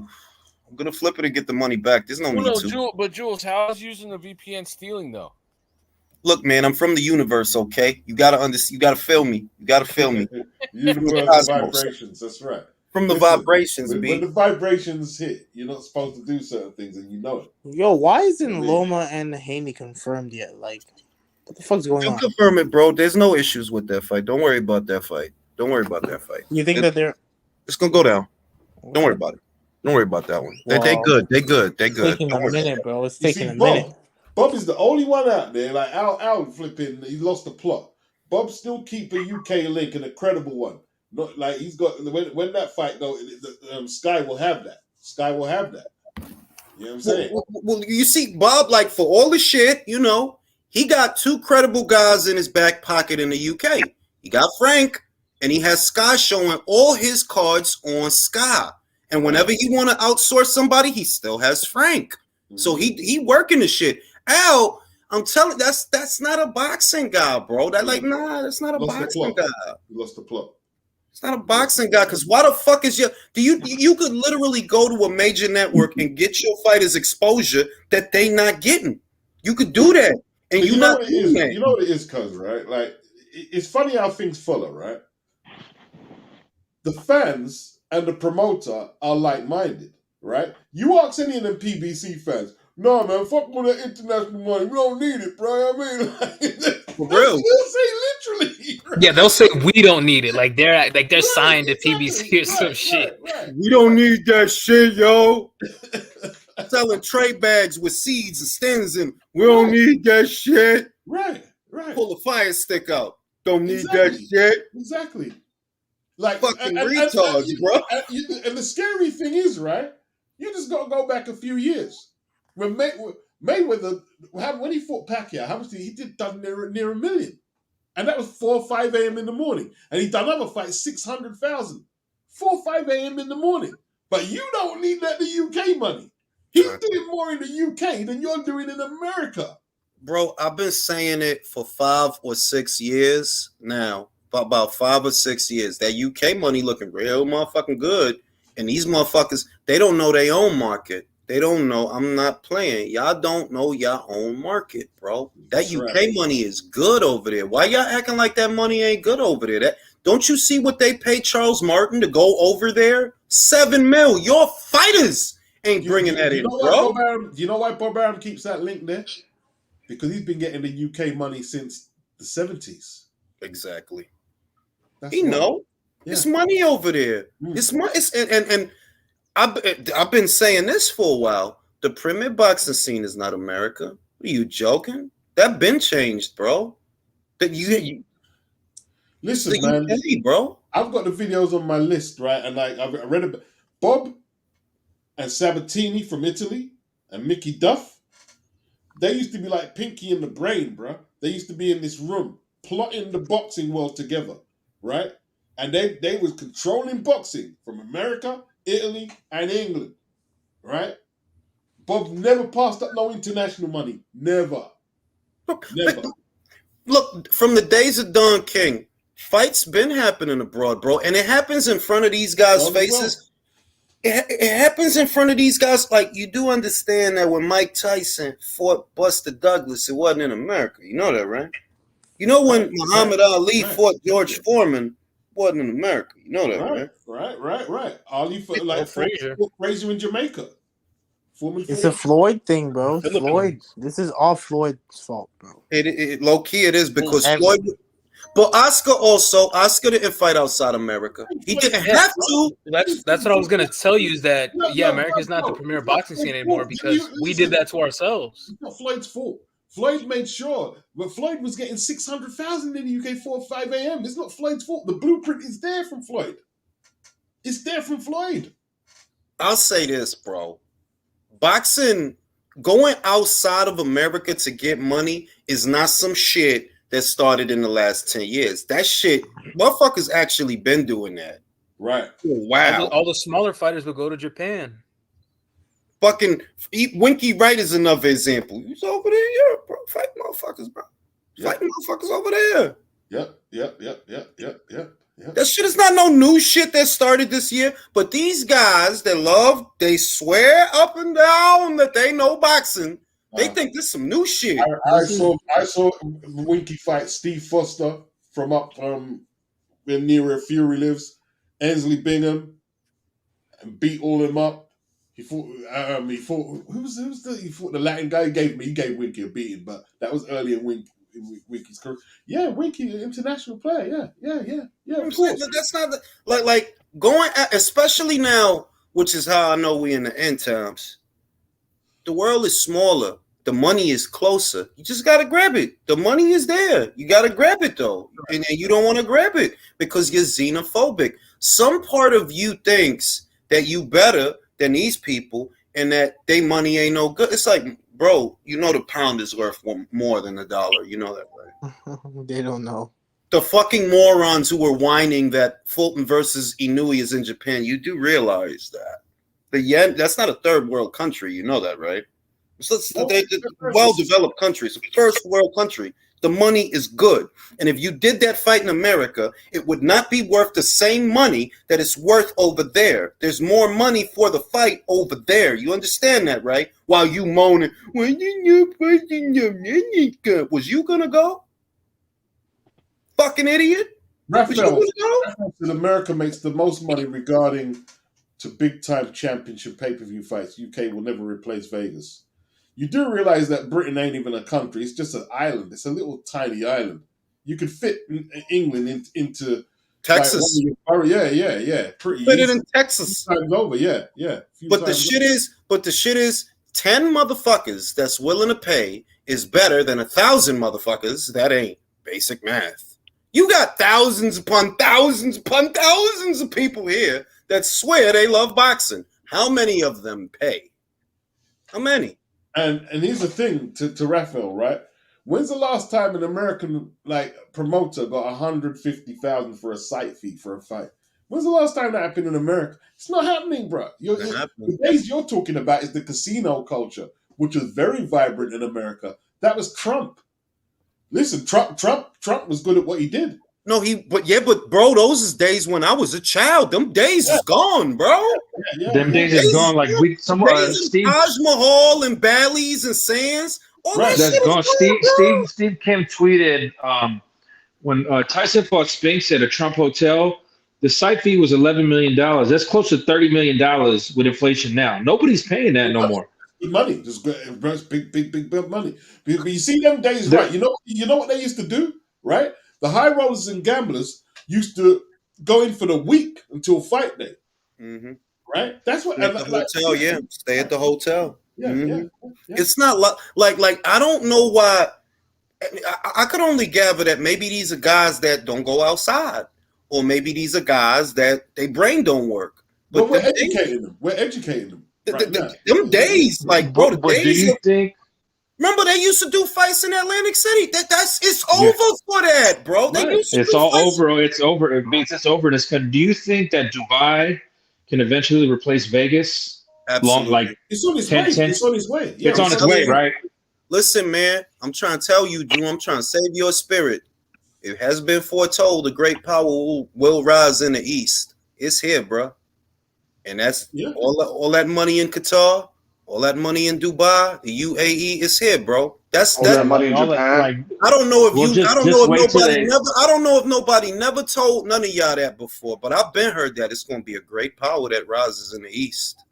I'm going to flip it and get the money back. There's no need to.
But Jules, how is using the VPN stealing, though?
Look, man, I'm from the universe, okay? You got to understand. You got to feel me. You got to feel me.
Universe vibrations, that's right.
From the vibrations,
when the vibrations hit, you're not supposed to do certain things, and you know it.
Yo, why isn't Loma and Haney confirmed yet? Like, what the fuck's going on?
Confirm it, bro. There's no issues with that fight. Don't worry about that fight.
You think that they're?
It's gonna go down. Don't worry about it. Don't worry about that one. Well, they good.
It's taking a minute, bro. It's taking a minute.
Bob is the only one out there. Like Al flipping, he lost the plot. Bob still keep a UK link and a credible one. Not like he's got when that fight goes, Sky will have that. You know what I'm saying?
Well, you see, Bob, like, for all the shit, you know, he got 2 credible guys in his back pocket in the UK. He got Frank, and he has Sky showing all his cards on Sky. And whenever he want to outsource somebody, he still has Frank. Mm-hmm. So he working the shit. Al, I'm telling, that's not a boxing guy, bro. That's not a boxing guy.
You lost the plot.
It's not a boxing guy, because why the fuck is you could literally go to a major network and get your fighters exposure that they not getting. You could do that, and you not doing that.
You know what it is, cuz, right? Like, it's funny how things follow, right? The fans and the promoter are like-minded, right? You ask any of them PBC fans, no, man, fuck with that international money. We don't need it, bro. I mean,
for real.
They'll say literally. Right?
Yeah, they'll say we don't need it. Like they're signed to PBC or some shit.
Right.
We don't need that shit, yo. Selling tray bags with seeds and stems in. We don't need that shit.
Right.
Pull a fire stick out. Don't need that shit.
Exactly. Like
fucking retards, bro.
And the scary thing is, right? You just got to go back a few years. When Mayweather, when he fought Pacquiao, how much he did done near $1 million, and that was 4 or 5 a.m. in the morning, and he done other fights 600,000, 4 or 5 a.m. in the morning. But you don't need that the UK money. He's doing more in the UK than you're doing in America,
bro. I've been saying it for 5 or 6 years now. About 5 or 6 years, that UK money looking real motherfucking good, and these motherfuckers, they don't know their own market. They don't know. I'm not playing. Y'all don't know your own market, bro. That UK money is good over there. Why y'all acting like that money ain't good over there? Don't you see what they paid Charles Martin to go over there? $7 million. Your fighters ain't bringing that in, bro.
Do you know why Bob Arum keeps that link there? Because he's been getting the UK money since the 70s.
Exactly. He know. Yeah. It's money over there. It's money. And I've been saying this for a while. The premier boxing scene is not America. Are you joking? That been changed, bro. That you
Listen, man,
bro.
I've got the videos on my list, right? And like I read about Bob and Sabatini from Italy and Mickey Duff. They used to be like Pinky and the Brain, bro. They used to be in this room plotting the boxing world together, right? And they was controlling boxing from America, Italy, and England, right? Bob never passed up no international money. Never.
Look, from the days of Don King, fights been happening abroad, bro. And it happens in front of these guys' faces. It happens in front of these guys. Like, you do understand that when Mike Tyson fought Buster Douglas, it wasn't in America. You know that, right? You know when Muhammad Ali fought George Foreman, it wasn't in America. You know that, right?
Right. Ali fought Frazier in Jamaica.
It's a Floyd thing, bro. Floyd. This is all Floyd's fault, bro.
It low key it is because Floyd. But Oscar didn't fight outside America. He didn't have to.
That's what I was gonna tell you is that America's not the premier boxing scene anymore because we did that to ourselves.
It's not Floyd's fault. Floyd made sure, but Floyd was getting 600,000 in the UK 4 or 5 a.m. It's not Floyd's fault. The blueprint is there from Floyd. It's there from Floyd.
I'll say this, bro. Boxing, going outside of America to get money is not some shit that started in the last 10 years. That shit, motherfuckers actually been doing that.
Right.
Wow.
All the smaller fighters will go to Japan.
Fucking Winky Wright is another example. He's over there in Europe, bro. Fight motherfuckers, bro. Fight motherfuckers over there.
Yep.
That shit is not no new shit that started this year. But these guys that they swear up and down that they know boxing. They think this is some new shit.
I saw Winky fight Steve Foster from up near where Fury lives, Ainsley Bingham, and beat all them up. He fought the Latin guy. He gave Winky a beating, but that was early in Winky's career. Yeah, Winky, an international player. Yeah. Of course.
That's not like going at, especially now, which is how I know we in the end times. The world is smaller. The money is closer. You just got to grab it. The money is there. You got to grab it, though. And you don't want to grab it because you're xenophobic. Some part of you thinks that you better than these people and that they money ain't no good. It's like, bro, you know the pound is worth more than $1. You know that, right?
They don't know.
The fucking morons who were whining that Fulton versus Inoue is in Japan, you do realize that. The yen, that's not a third world country. You know that, right? So they're well-developed countries, first world country. The money is good. And if you did that fight in America, it would not be worth the same money that it's worth over there. There's more money for the fight over there. You understand that, right? While you moaning, was you going to go? Fucking idiot.
Raphael in America makes the most money regarding to big-time championship pay-per-view fights. UK will never replace Vegas. You do realize that Britain ain't even a country. It's just an island. It's a little tiny island. You could fit England into
Texas.
Like, yeah.
Pretty fit it in Texas.
Times over, yeah.
But the shit is 10 motherfuckers that's willing to pay is better than 1,000 motherfuckers that ain't. Basic math. You got thousands upon thousands upon thousands of people here that swear they love boxing. How many of them pay? How many?
And here's the thing to Raphael, right? When's the last time an American promoter got $150,000 for a site fee for a fight? When's the last time that happened in America? It's not happening, bro. The days you're talking about is the casino culture, which was very vibrant in America. That was Trump. Listen, Trump was good at what he did.
No, but bro, those is days when I was a child. Them days is gone, bro.
Them days is gone. Like
Steve Taj Mahal and Bally's and Sands. All that
that's
shit
gone.
Gone,
Steve Kim tweeted when Tyson fought Spinks at a Trump hotel. The site fee was $11 million. That's close to $30 million with inflation now. Nobody's paying that no more.
Money, just big money. But you see them days, right? You know what they used to do, right? The high rollers and gamblers used to go in for the week until fight day, right? That's what.
Stay at the hotel, yeah. Stay at the hotel.
Yeah.
It's not like I don't know why. I could only gather that maybe these are guys that don't go outside, or maybe these are guys that their brain don't work.
But we're educating them. We're educating them.
Them days, like, bro, the days.
Do you think?
Remember, they used to do fights in Atlantic City. It's over for that, bro. They used to
it's all over. It's over. It means it's over. Do you think that Dubai can eventually replace Vegas?
Absolutely.
It's on its way. It's on its way.
Yeah, it's on its way, right?
Listen, man, I'm trying to tell you, Drew, I'm trying to save your spirit. It has been foretold a great power will rise in the East. It's here, bro. And that's all that money in Qatar, all that money in Dubai, the UAE is here, bro. That's
that money in Japan.
I don't know if nobody never told none of y'all that before, but I've been heard that it's going to be a great power that rises in the East,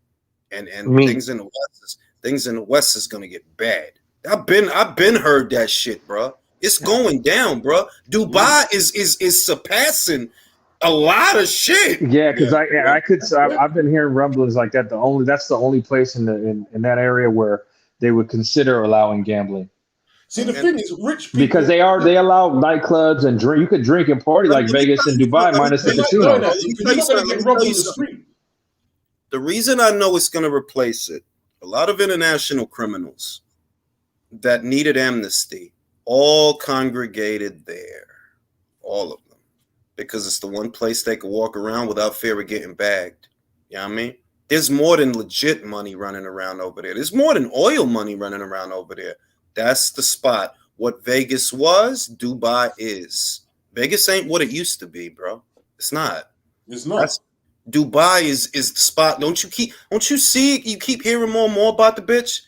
and things in the West is going to get bad. I've been heard that shit, bro. It's going down, bro. Dubai is surpassing a lot of shit.
Yeah, because I've been hearing rumblings like that. That's the only place in that area where they would consider allowing gambling.
See, the thing is, rich people,
because they allow nightclubs and drink. You could drink and party like Vegas and Dubai, minus the casino.
The reason I know it's going to replace it, a lot of international criminals that needed amnesty all congregated there, all of them, because it's the one place they could walk around without fear of getting bagged. You know what I mean? There's more than legit money running around over there. There's more than oil money running around over there. That's the spot. What Vegas was, Dubai is. Vegas ain't what it used to be, bro. It's not.
It's not.
Dubai is the spot. Don't you see? You keep hearing more and more about the bitch.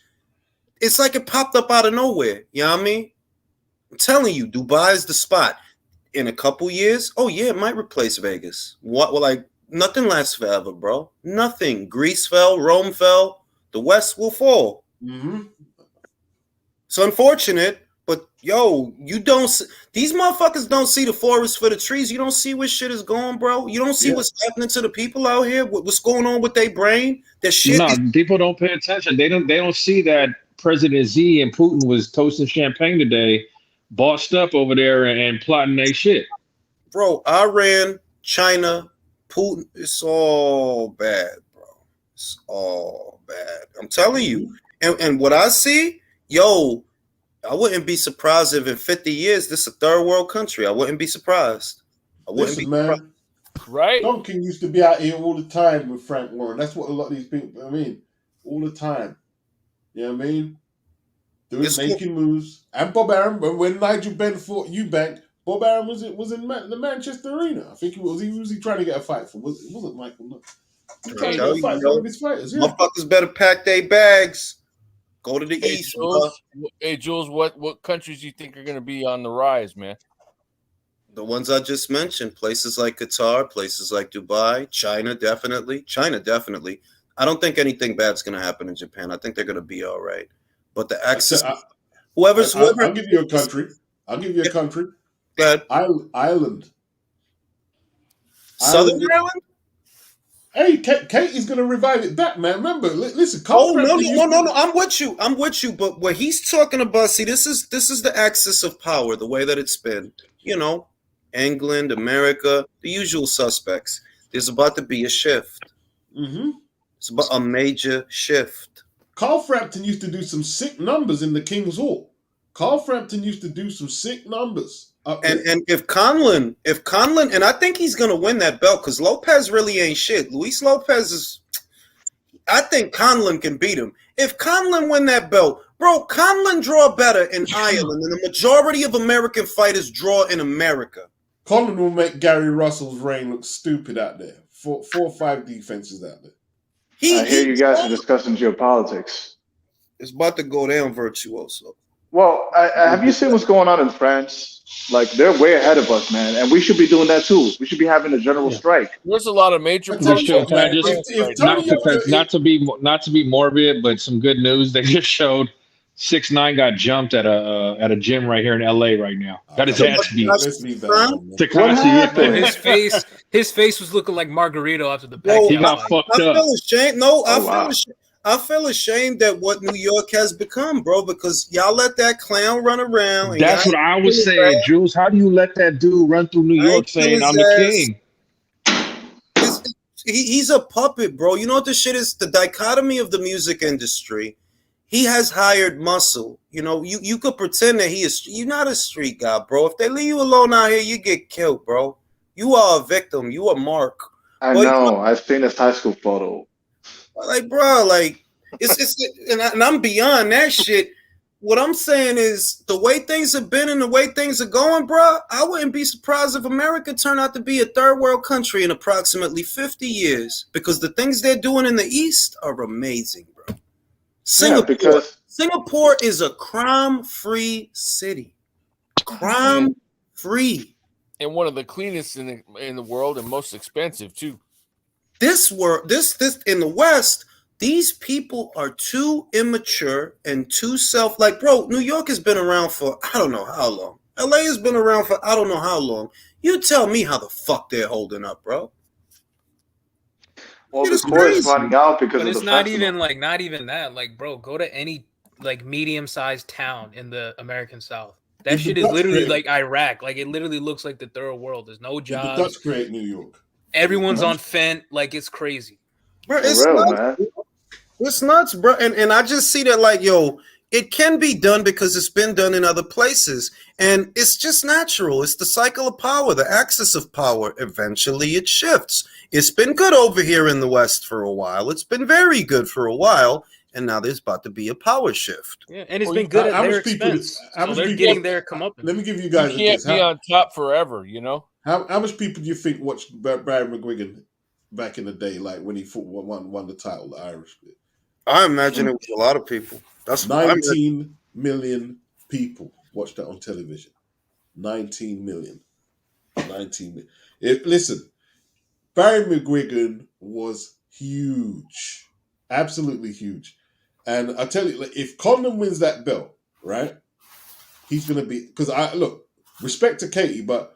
It's like it popped up out of nowhere. You know what I mean? I'm telling you, Dubai is the spot. In a couple years, oh yeah, it might replace Vegas. What? Well, like nothing lasts forever, bro. Nothing. Greece fell, Rome fell. The West will fall.
Mm-hmm.
It's unfortunate, but yo, these motherfuckers don't see the forest for the trees. You don't see where shit is going, bro. You don't see what's happening to the people out here. What's going on with their brain? That shit.
No, people don't pay attention. They don't see that President Xi and Putin was toasting champagne today, bossed up over there and plotting their shit.
Bro, Iran, China, Putin, it's all bad, bro. It's all bad. I'm telling you. And what I see, yo, I wouldn't be surprised if in 50 years this is a third world country. I wouldn't be surprised.
Man.
Right?
Duncan used to be out here all the time with Frank Warren. That's what a lot of these people, all the time. You know what I mean? Making moves. And Bob Arum, when Nigel Benn fought Eubank, Bob Arum was in the Manchester Arena. I think he was trying to get a fight for. It wasn't Michael. No. He was trying to get a fight for one of his fighters. Yeah.
Motherfuckers better pack their bags. Go to the East.
Jules, what countries do you think are going to be on the rise, man?
The ones I just mentioned, places like Qatar, places like Dubai, China definitely. I don't think anything bad's going to happen in Japan. I think they're going to be all right. But the access,
whoever. I'll give you a country.
Go ahead.
Ireland.
Southern Ireland?
Hey, Kate is going to revive it back, man. Remember, listen.
No. I'm with you. But what he's talking about, see, this is the axis of power, the way that it's been. You know, England, America, the usual suspects. There's about to be a shift.
Mm-hmm.
It's about a major shift.
Carl Frampton used to do some sick numbers in the King's Hall. And
if Conlon, and I think he's gonna win that belt because Lopez really ain't shit. Luis Lopez is. I think Conlon can beat him. If Conlon win that belt, bro, Conlon draw better in Ireland than the majority of American fighters draw in America.
Conlon will make Gary Russell's reign look stupid out there. 4 or 5 defenses out there.
I hear you guys are discussing geopolitics.
It's about to go down, Virtuoso.
Well, have you seen what's going on in France? Like, they're way ahead of us, man, and we should be doing that too. We should be having a general strike.
There's a lot of major.
Not to be morbid, but some good news. They just showed 6ix9ine got jumped at a gym right here in LA right now. Got his ass beat.
His face was looking like Margarito after the back.
He got fucked up.
I feel I feel ashamed at what New York has become, bro, because y'all let that clown run around. And
that's what I was saying, Jules. How do you let that dude run through New York saying I'm the king?
He's a puppet, bro. You know what this shit is? The dichotomy of the music industry. He has hired muscle. You know, you could pretend that you're not a street guy, bro. If they leave you alone out here, you get killed, bro. You are a victim. You a mark.
I know. I've seen his high school photo.
Like, bro, like and I'm beyond that shit. What I'm saying is the way things have been and the way things are going, bro, I wouldn't be surprised if America turned out to be a third world country in approximately 50 years because the things they're doing in the East are amazing, bro. Singapore is a crime-free city. Crime-free.
And one of the cleanest in the world and most expensive, too.
This in the West, these people are too immature and too like, bro, New York has been around for I don't know how long. LA has been around for I don't know how long. You tell me how the fuck they're holding up, bro.
Well, the score is running out because
but
of
it's
the
not
festival.
not even that. Like, bro, go to any like medium-sized town in the American South. That shit is literally like Iraq. Like, it literally looks like the third world. There's no jobs.
The Dutch create New York.
Everyone's on fent. Like, it's crazy.
Bro, it's nuts, bro. And I just see that like, yo, it can be done because it's been done in other places. And it's just natural. It's the cycle of power, the axis of power. Eventually it shifts. It's been good over here in the West for a while. It's been very good for a while. And now there's about to be a power shift.
Yeah, and it's been good at their expense. So they're getting their comeuppance.
Let me give you guys.
You can't be on top forever, you know.
How much people do you think watched Barry McGuigan back in the day, like when he won the title, the Irish?
I imagine it was a lot of people. That's
19 million people watched that on television. 19 million. 19 million. Listen, Barry McGuigan was huge, absolutely huge. And I tell you, like, if Condon wins that belt, right, he's gonna be because respect to Katie, but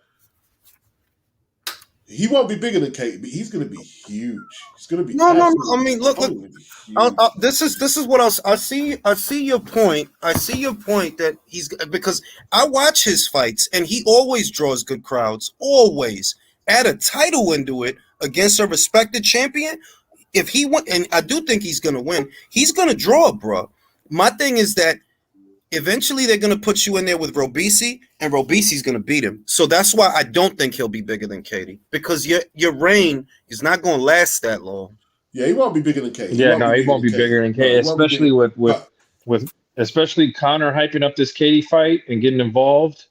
he won't be bigger than Katie, but he's going to be huge. He's going to be
no. I mean, look. This is what else I see. I see your point. I see your point that he's because I watch his fights and he always draws good crowds. Always add a title into it against a respected champion. If he won, and I do think he's going to win, he's going to draw, bro. My thing is that eventually they're going to put you in there with Robisi, and Robisi's going to beat him. So that's why I don't think he'll be bigger than Katie, because your reign is not going to last that long.
Yeah, he won't be bigger than Katie.
He won't be bigger than Katie, especially with especially Conor hyping up this Katie fight and getting involved.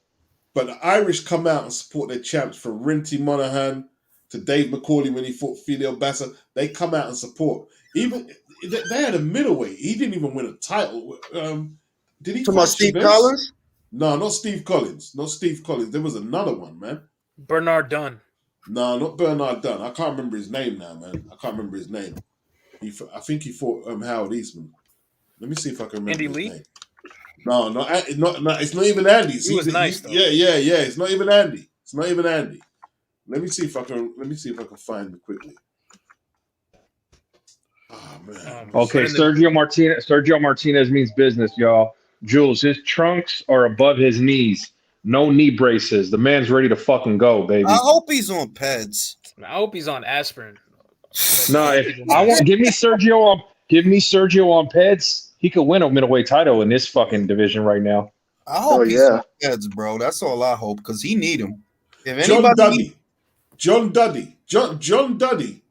But the Irish come out and support their champs, from Rinty Monaghan to Dave McCauley when he fought Filio Bassa. They come out and support. Even they had a middleweight. He didn't even win a title. Did he fight
Steve Collins?
No, not Steve Collins. Not Steve Collins. There was another one, man.
Bernard Dunn.
No, not Bernard Dunn. I can't remember his name now, man. I can't remember his name. I think he fought Howard Eastman. Let me see if I can remember his name. No, it's not even Andy.
He was nice though.
Yeah. It's not even Andy. Let me see if I can find it quickly. Oh man.
Okay, Sergio Martinez means business, y'all. Jules, his trunks are above his knees. No knee braces. The man's ready to fucking go, baby.
I hope he's on Peds.
I hope he's on aspirin.
No, give me Sergio on Peds. He could win a middleweight title in this fucking division right now.
I hope he's on Peds, bro. That's all I hope, because he need him. If anybody
John Duddy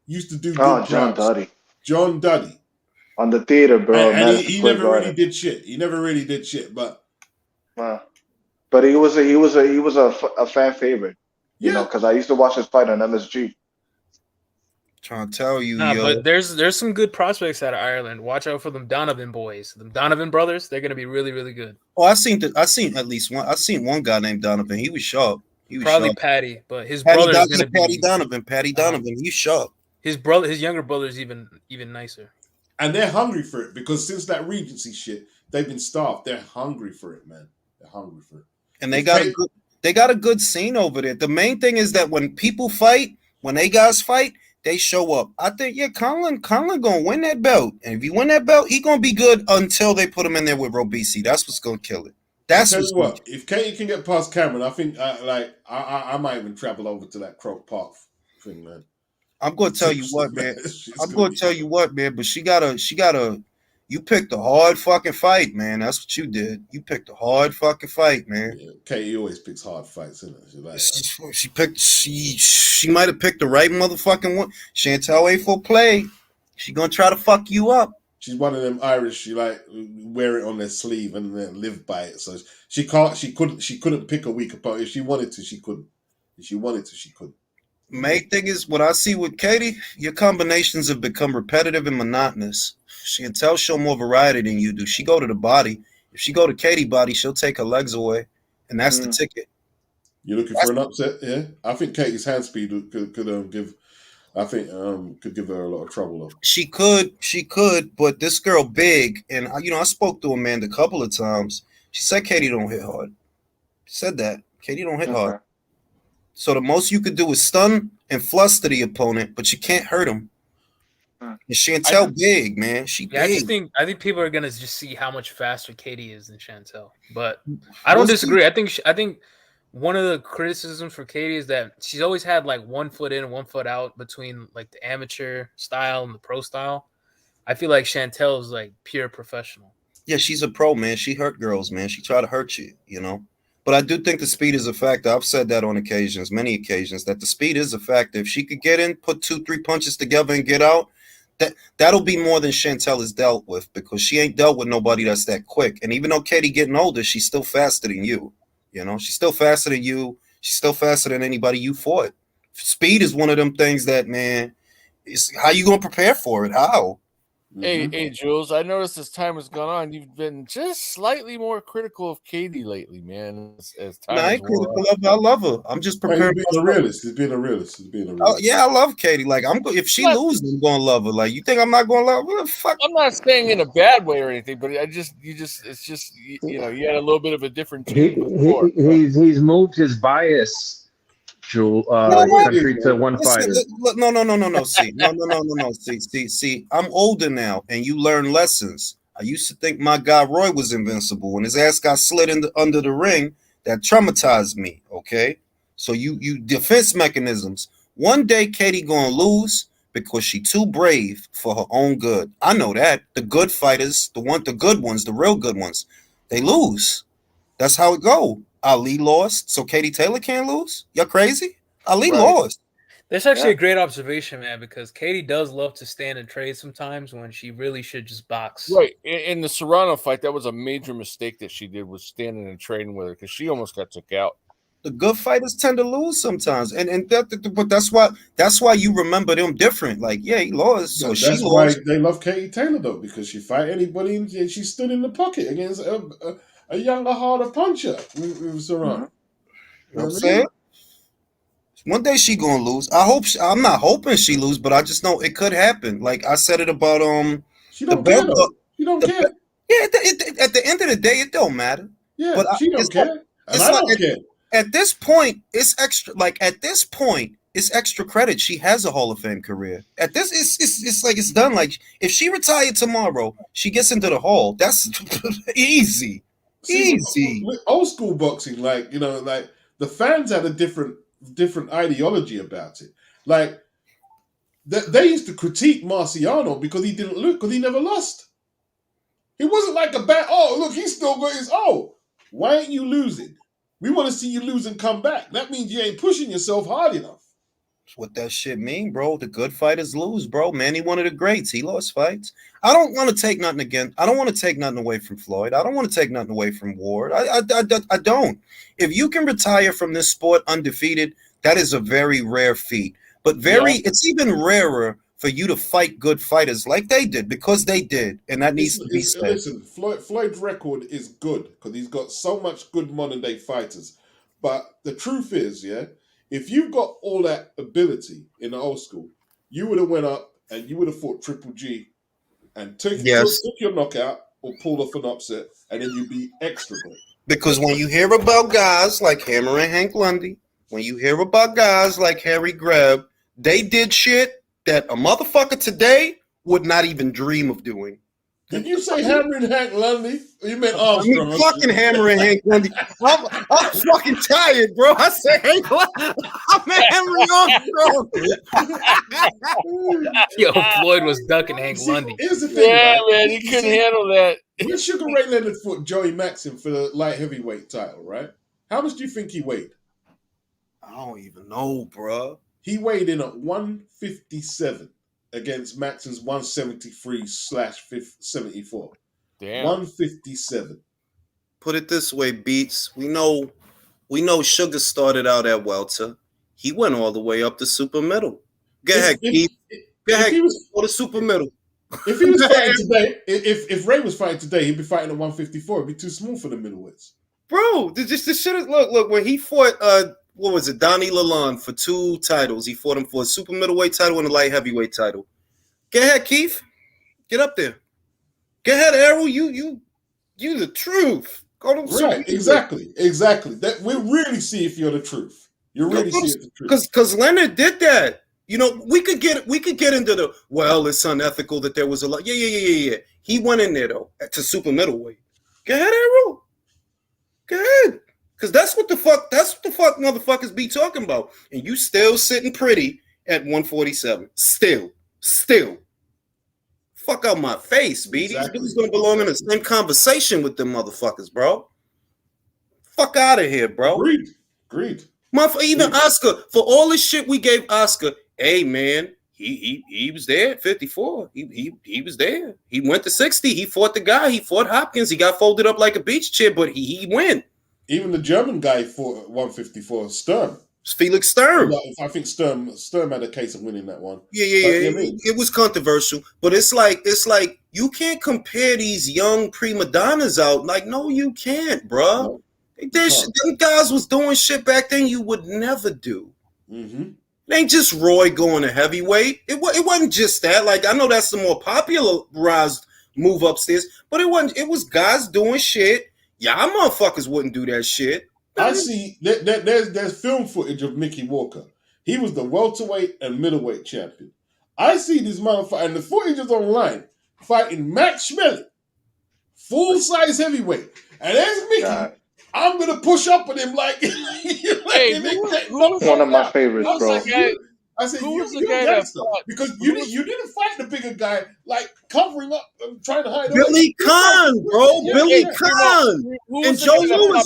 used to do good jobs. John Duddy.
On the theater, bro.
And he never really did shit. But
he was a fan favorite. You know, because I used to watch his fight on MSG.
Trying to tell you,
but there's some good prospects out of Ireland. Watch out for them Donovan boys, them Donovan brothers. They're gonna be really, really good.
Oh, I seen at least one. I seen one guy named Donovan. He was sharp.
Probably Patty, but his brother is gonna be
Patty Donovan. He's sharp.
His younger brother is even nicer.
And they're hungry for it, because since that Regency shit, they've been starved. They're hungry for it, man. They're hungry for it.
And they got a good scene over there. The main thing is that when people fight, when they guys fight, they show up. I think, Conlon gonna win that belt. And if he win that belt, he gonna be good until they put him in there with Robeisy. That's what's gonna kill it. That's
tell you what. If Katie can get past Cameron, I think I might even travel over to that Croke Park thing, man.
I'm gonna tell you what, man. But she gotta. You picked a hard fucking fight, man. That's what you did. You picked a hard fucking fight, man.
Yeah, Katie always picks hard fights, isn't it?
She might have picked the right motherfucking one. Chantel ain't for play. She gonna try to fuck you up.
She's one of them Irish. She like wear it on their sleeve and then live by it. So she couldn't pick a weak opponent. If she wanted to, she couldn't. If she wanted to, she couldn't.
Main thing is, what I see with Katie, your combinations have become repetitive and monotonous. Chantel show more variety than you do. She go to the body. If she go to Katie body, she'll take her legs away, and that's the ticket.
You're looking for an upset, yeah? I think Katie's hand speed could give her a lot of trouble though. She
could, but this girl big, and I spoke to Amanda a couple of times. She said Katie don't hit hard. She said that Katie don't hit hard. So the most you could do is stun and fluster the opponent, but you can't hurt him. And Chantel big, man. She big.
I think people are gonna just see how much faster Katie is than Chantel. But I don't disagree. I think one of the criticisms for Katie is that she's always had like 1 foot in, 1 foot out between like the amateur style and the pro style. I feel like Chantel is like pure professional.
Yeah, she's a pro, man. She hurt girls, man. She try to hurt you, But I do think the speed is a factor. I've said that on many occasions, that the speed is a factor. If she could get in, put 2-3 punches together and get out, that'll be more than Chantel has dealt with, because she ain't dealt with nobody that's that quick. And even though Katie getting older, she's still faster than you. She's still faster than you. She's still faster than anybody you fought. Speed is one of them things that, man, is how you gonna prepare for it? How?
Hey, Jules, I noticed as time has gone on, you've been just slightly more critical of Katie lately, man. As time
I ain't critical of her. I love her. I'm just preparing.
He's being a realist. He's being a realist.
Yeah, I love Katie. Like, if she loses, I'm gonna love her. Like, you think I'm not gonna love her? What the fuck?
I'm not saying in a bad way or anything, but it's just you had a little bit of a different tune before.
He's moved his bias. Country to one fighter.
No. See. I'm older now, and you learn lessons. I used to think my guy Roy was invincible. When his ass got slid under the ring, that traumatized me. Okay, so you defense mechanisms. One day, Katie gonna lose because she too brave for her own good. I know that. The good fighters, the good ones, the real good ones, they lose. That's how it go. Ali lost, so Katie Taylor can't lose? Y'all crazy? Ali lost.
That's actually a great observation, man, because Katie does love to stand and trade sometimes when she really should just box.
Right. In the Serrano fight, that was a major mistake that she did, was standing and trading with her, because she almost got took out.
The good fighters tend to lose sometimes, but that's why you remember them different. Like, yeah, he lost, so she lost.
That's why they love Katie Taylor though, because she fight anybody and she stood in the pocket against a younger, harder puncher with Serrano.
You know what I'm saying? One day she gonna lose. I'm not hoping she lose, but I just know it could happen. Like I said it about
She don't care. She don't care.
Yeah, at the end of the day, it don't matter.
Yeah, but she don't care. And I don't care.
At this point, it's extra. Like at this point, it's extra credit. She has a Hall of Fame career. At this, it's like it's done. Like if she retired tomorrow, she gets into the Hall. That's easy. Easy.
With old school boxing, like the fans had a different ideology about it. Like they used to critique Marciano because he didn't look, because he never lost. It wasn't like a bad. Oh, look, he's still got his. Oh, why ain't you losing? We want to see you lose and come back. That means you ain't pushing yourself hard enough.
That's what that shit mean, bro. The good fighters lose, bro. Manny, one of the greats. He lost fights. I don't want to take nothing again. I don't want to take nothing away from Floyd. I don't want to take nothing away from Ward. I don't. If you can retire from this sport undefeated, that is a very rare feat. But it's even rarer for you to fight good fighters like they did, because they did, and that needs to be said.
Listen, Floyd's record is good because he's got so much good modern day fighters. But the truth is, if you've got all that ability in the old school, you would have went up and you would have fought Triple G and took your knockout or pulled off an upset, and then you'd be extra great.
Because when you hear about guys like Hammer and Hank Lundy, when you hear about guys like Harry Greb, they did shit that a motherfucker today would not even dream of doing.
Did you say hammering Hank Lundy? You meant Armstrong.
I mean, fucking hammering Hank Lundy. I'm fucking tired, bro. I said Hank Lundy. I meant Henry Armstrong.
Yo, Floyd was ducking Hank Lundy.
Here's the thing, right?
Man, he couldn't handle that.
When Sugar Ray Leonard fought Joey Maxim for the light heavyweight title, right? How much do you think he weighed?
I don't even know, bro.
He weighed in at 157 against Maxim's 173/74.
Damn.
157.
Put it this way, Beats. We know Sugar started out at welter. He went all the way up to super middle. Go ahead, Keith. Go ahead, or the super middle.
If he was fighting today, if Ray was fighting today, he'd be fighting at 154. It'd be too small for the middleweights.
Bro, this shit is look when he fought what was it, Donnie Lalonde for 2 titles. He fought him for a super middleweight title and a light heavyweight title. Go ahead, Keith. Get up there. Go ahead, Errol. You the truth. Go to
right, exactly. That we really see if you're the truth. You really see it the truth.
Because Leonard did that. You know, we could get into the it's unethical that there was a lot. Yeah. He went in there though to super middleweight. Go ahead, Errol. Go ahead. Because that's what the fuck motherfuckers be talking about. And you still sitting pretty at 147. Still. Fuck out my face, B. Exactly. These dudes gonna belong in the same conversation with them motherfuckers, bro. Fuck out of here, bro.
Agreed.
Even Oscar, for all this shit we gave Oscar, hey man, he was there at 54. He was there. He went to 60. He fought the guy. He fought Hopkins. He got folded up like a beach chair, but he went.
Even the German guy fought at 154, Sturm.
Felix Sturm.
I think Sturm had a case of winning that one.
Yeah. It was controversial, but it's like you can't compare these young prima donnas out. Like, no, you can't, bro. Them guys was doing shit back then you would never do.
Mm-hmm.
It ain't just Roy going to heavyweight. It wasn't just that. Like, I know that's the more popularized move upstairs, but it wasn't. It was guys doing shit. Y'all motherfuckers wouldn't do that shit.
I see. There's film footage of Mickey Walker. He was the welterweight and middleweight champion. I see this motherfucker, and the footage is online, fighting Max Schmeling, full-size heavyweight. And there's Mickey. God. I'm going to push up with him like...
one of my favorites, bro.
I said, who was the guy that fought? Because you didn't fight the bigger guy, like covering up and trying to hide.
Billy Khan, bro. Billy Khan. And Joe Louis.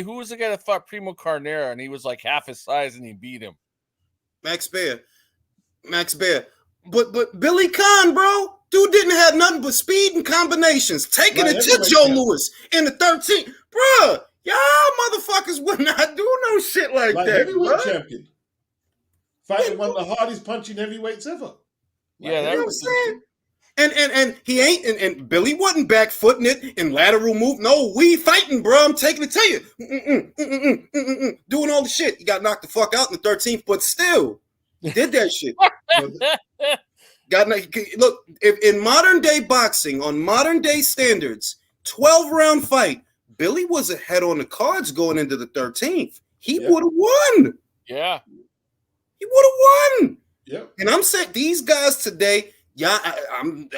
Who was the guy that fought Primo Carnera and he was like half his size and he beat him?
Max Baer. But Billy Khan, bro. Dude didn't have nothing but speed and combinations. Taking it to Joe Louis in the 13th. Bruh, y'all motherfuckers would not do no shit like that.
Heavyweight champion. Fighting one of the hardest punching heavyweights ever.
That was
saying. And he ain't and Billy wasn't back footing it in lateral move. No, we fighting, bro. I'm taking it to you. Doing all the shit. He got knocked the fuck out in the 13th, but still he did that shit. Look, if in modern day boxing, on modern day standards, 12-round fight, Billy was ahead on the cards going into the 13th. He would have won.
Yeah.
He would have won.
Yeah.
And I'm saying these guys today, I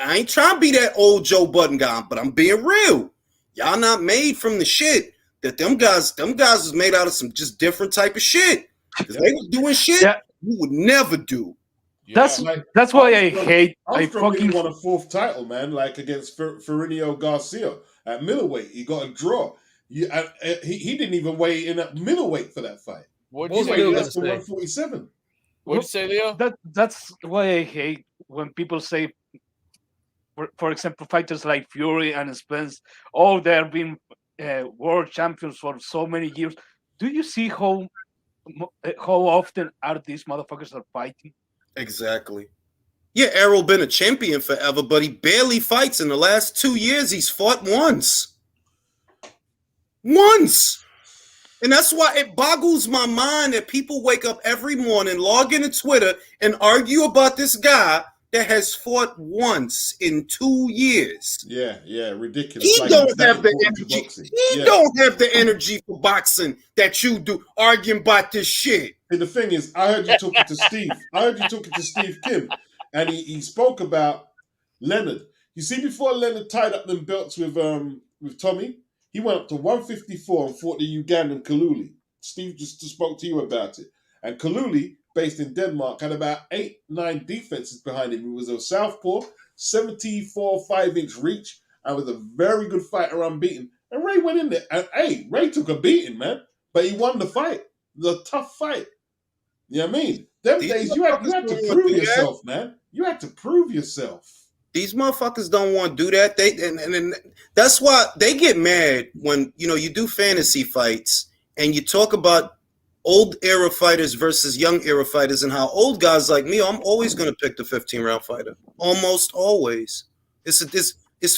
ain't trying to be that old Joe Budden guy, but I'm being real. Y'all not made from the shit that them guys was made out of some just different type of shit. Because they was doing shit you would never do.
Yeah. That's why I hate.
I fucking won a 4th title, man, like against Ferrinio Garcia at middleweight. He got a draw. He didn't even weigh in at middleweight for that fight.
What did you
say? 147.
What'd you say, Leo?
That's why I hate when people say, for example, fighters like Fury and Spence, they've been world champions for so many years. Do you see how often are these motherfuckers are fighting?
Exactly. Yeah, Errol been a champion forever, but he barely fights. In the last 2 years, he's fought once. And that's why it boggles my mind that people wake up every morning, log into Twitter, and argue about this guy that has fought once in 2 years.
Yeah, ridiculous.
He don't have the energy. He don't have the energy for boxing that you do, arguing about this shit.
And the thing is, I heard you talking to Steve. I heard you talking to Steve Kim, and he spoke about Leonard. You see, before Leonard tied up them belts with Tommy, he went up to 154 and fought the Ugandan Kaluli. Steve just spoke to you about it. And Kaluli, based in Denmark, had about 8-9 defenses behind him. He was a southpaw, 74 5-inch reach, and was a very good fighter unbeaten. And Ray went in there. And hey, Ray took a beating, man. But he won the fight. It was a tough fight. You know what I mean? Them days, you had to prove yourself, man. You had to prove yourself.
These motherfuckers don't want to do that. And that's why they get mad when, you do fantasy fights and you talk about old era fighters versus young era fighters and how old guys like me, I'm always going to pick the 15-round fighter. Almost always. It's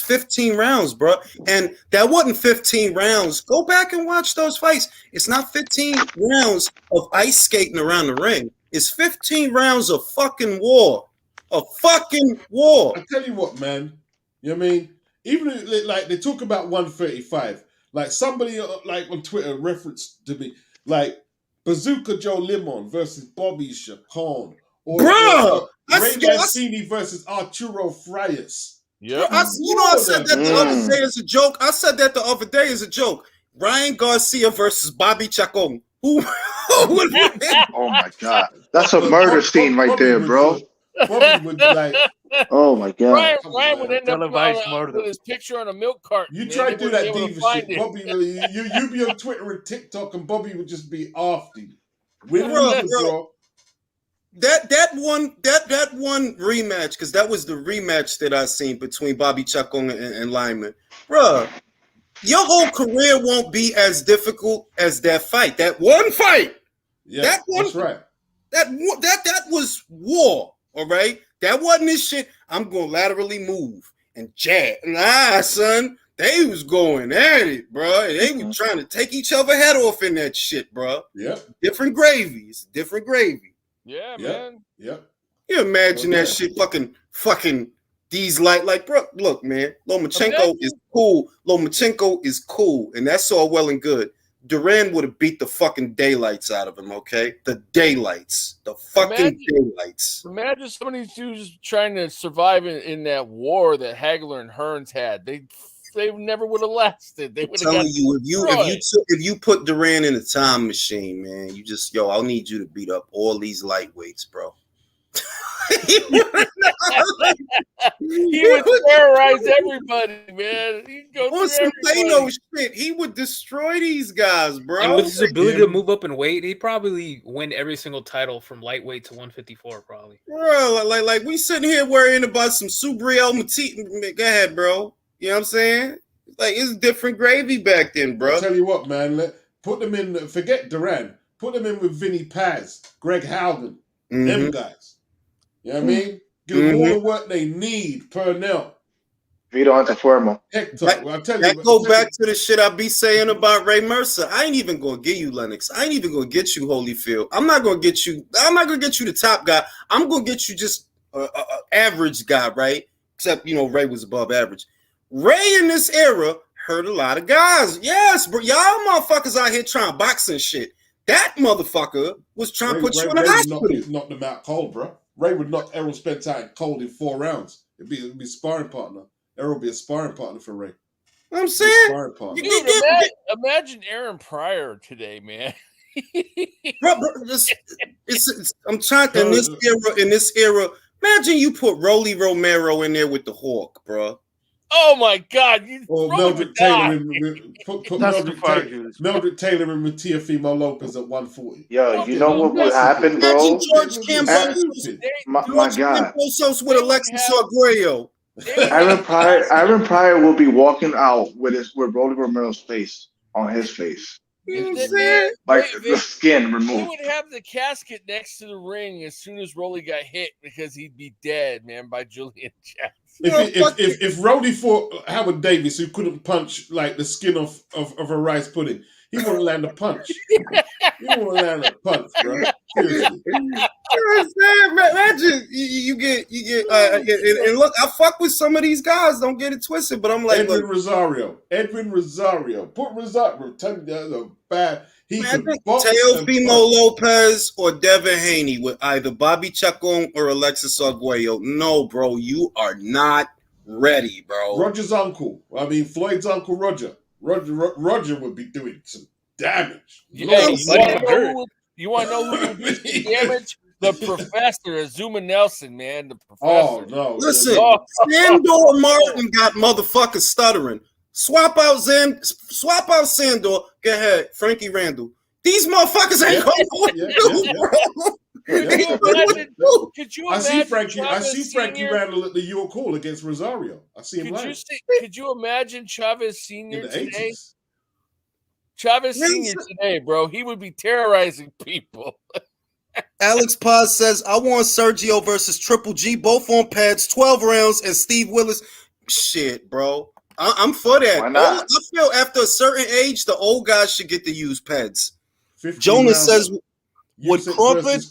15 rounds, bro. And that wasn't 15 rounds. Go back and watch those fights. It's not 15 rounds of ice skating around the ring. It's 15 rounds of fucking war. A fucking war.
I tell you what, man. You know what I mean? Even like they talk about 135. Like somebody like on Twitter referenced to me, like Bazooka Joe Limon versus Bobby Chacon. Or Ray Mancini versus Arturo Frias.
Yeah, I said that the other day as a joke. I said that the other day as a joke. Ryan Garcia versus Bobby Chacon. Who would win?
Oh my god, that's a murder scene right there, bro.
Bobby would like.
Oh my god.
Ryan would end up with his picture on a milk carton.
You try to do that diva shit, Bobby. You be on Twitter and TikTok, and Bobby would just be after you. Bro.
That one rematch, because that was the rematch that I seen between Bobby Chacon and Lyman. Bruh, your whole career won't be as difficult as that fight. That one fight.
Yeah,
that's right. That was war, all right? That wasn't this shit. I'm going to laterally move and jab. Nah, son. They was going at it, bro. They were trying to take each other head off in that shit, bro.
Yeah.
Different gravies. Different gravy.
Yeah, man.
Yep.
You imagine that shit fucking these like, bro, look, man, Lomachenko is cool. Lomachenko is cool, and that's all well and good. Duran would have beat the fucking daylights out of him, okay? The daylights. The fucking daylights.
Imagine some of these dudes trying to survive in that war that Hagler and Hearns had. They never would have lasted. They would have got
if you put Duran in a time machine, man, you just I'll need you to beat up all these lightweights, bro.
He would terrorize everybody, man. He'd go
on some Thanos shit. He would destroy these guys, bro.
And with his ability to move up in weight, he'd probably win every single title from lightweight to 154, probably.
Bro, like we sitting here worrying about some Subriel Matisse. Go ahead, bro. You know what I'm saying? Like, it's different gravy back then, bro.
I'll tell you what, man. Put them in. Forget Duran. Put them in with Vinny Paz, Greg Howden, them guys. You know what I mean? Give them all the work they need. Pernell.
Vito Antuofermo.
Hector. I'll tell you.
That go back to the shit I be saying about Ray Mercer. I ain't even gonna get you, Lennox. I ain't even gonna get you, Holyfield. I'm not gonna get you the top guy. I'm gonna get you just a average guy, right? Except Ray was above average. Ray in this era hurt a lot of guys. Yes, bro. Y'all motherfuckers out here trying to box and shit. That motherfucker was trying to put you in the hospital.
Knocked him out cold, bro. Ray would knock Errol Spence out cold in 4 rounds. It'd be a sparring partner. Errol would be a sparring partner for Ray.
I'm saying,
imagine Aaron Pryor today, man.
bro, I'm trying in this era. Imagine you put Rolly Romero in there with the Hawk, bro.
Oh my God!
Or Meldrick Taylor Meldrick Taylor and Teofimo Lopez at 140.
Yo, you know what would happen, bro?
Imagine George Kambosos.
My God.
Kambosos with Alexis Arguello.
Aaron Pryor will be walking out with Rolly Romero's face on his face.
You know what I'm saying?
Like the skin removed.
He would have the casket next to the ring as soon as Rolly got hit because he'd be dead, man, by Julian Jackson.
If Rolly fought Howard Davis, who couldn't punch like the skin of a rice pudding, he wouldn't land a punch. He wouldn't land a punch, bro. Seriously.
You know what I'm saying? Imagine you get and look, I fuck with some of these guys. Don't get it twisted, but I'm like
Edwin Rosario. Put Rosario. Tell me that's a bad. He
Man, I
could
think
box and
Teofimo
punch.
Lopez or Devin Haney with either Bobby Chacon or Alexis Arguello. No, bro, you are not ready, bro.
Roger's uncle. I mean, Floyd's uncle Roger. Roger would be doing some damage.
Yeah, you want to know who would do some damage? The professor, Azuma Nelson, man. The professor.
Oh, no.
Listen, Sandor Martin got motherfuckers stuttering. Swap out Sandor. Go ahead, Frankie Randall. These motherfuckers ain't going to do,
Could you
I
imagine?
see Frankie Randall at the York Hall against Rosario. I see him live.
Could you imagine Chavez Sr.
In the
today?
80s.
Chavez Sr. today, bro, he would be terrorizing people.
Alex Paz says, I want Sergio versus Triple G, both on pads, 12 rounds, and Steve Willis. Shit, bro. I'm for that.
Why not?
I feel after a certain age, the old guys should get to use pads. Jonas says, would Crawford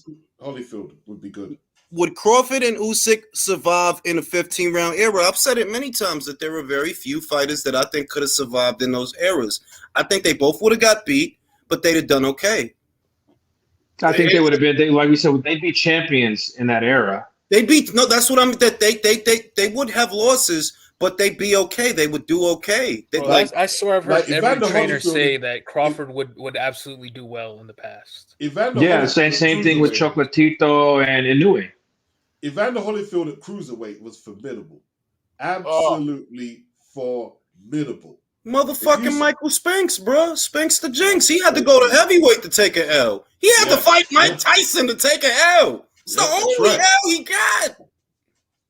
Holyfield would be good.
Would Crawford and Usyk survive in a 15-round era? I've said it many times that there were very few fighters that I think could have survived in those eras. I think they both would have got beat, but they'd have done okay.
I think they would have been, like we said, they'd be champions in that era.
That's what I'm. That they would have losses, but they'd be okay. They would do okay.
I swear I've heard every trainer say that Crawford would absolutely do well in the past.
Same thing with Chocolatito and Inoue.
Evander Holyfield at cruiserweight was formidable, absolutely formidable.
Motherfucking Michael Spinks, bro. Spinks the Jinx. He had to go to heavyweight to take an L. He had to fight Mike Tyson to take an L. It's the only L he got.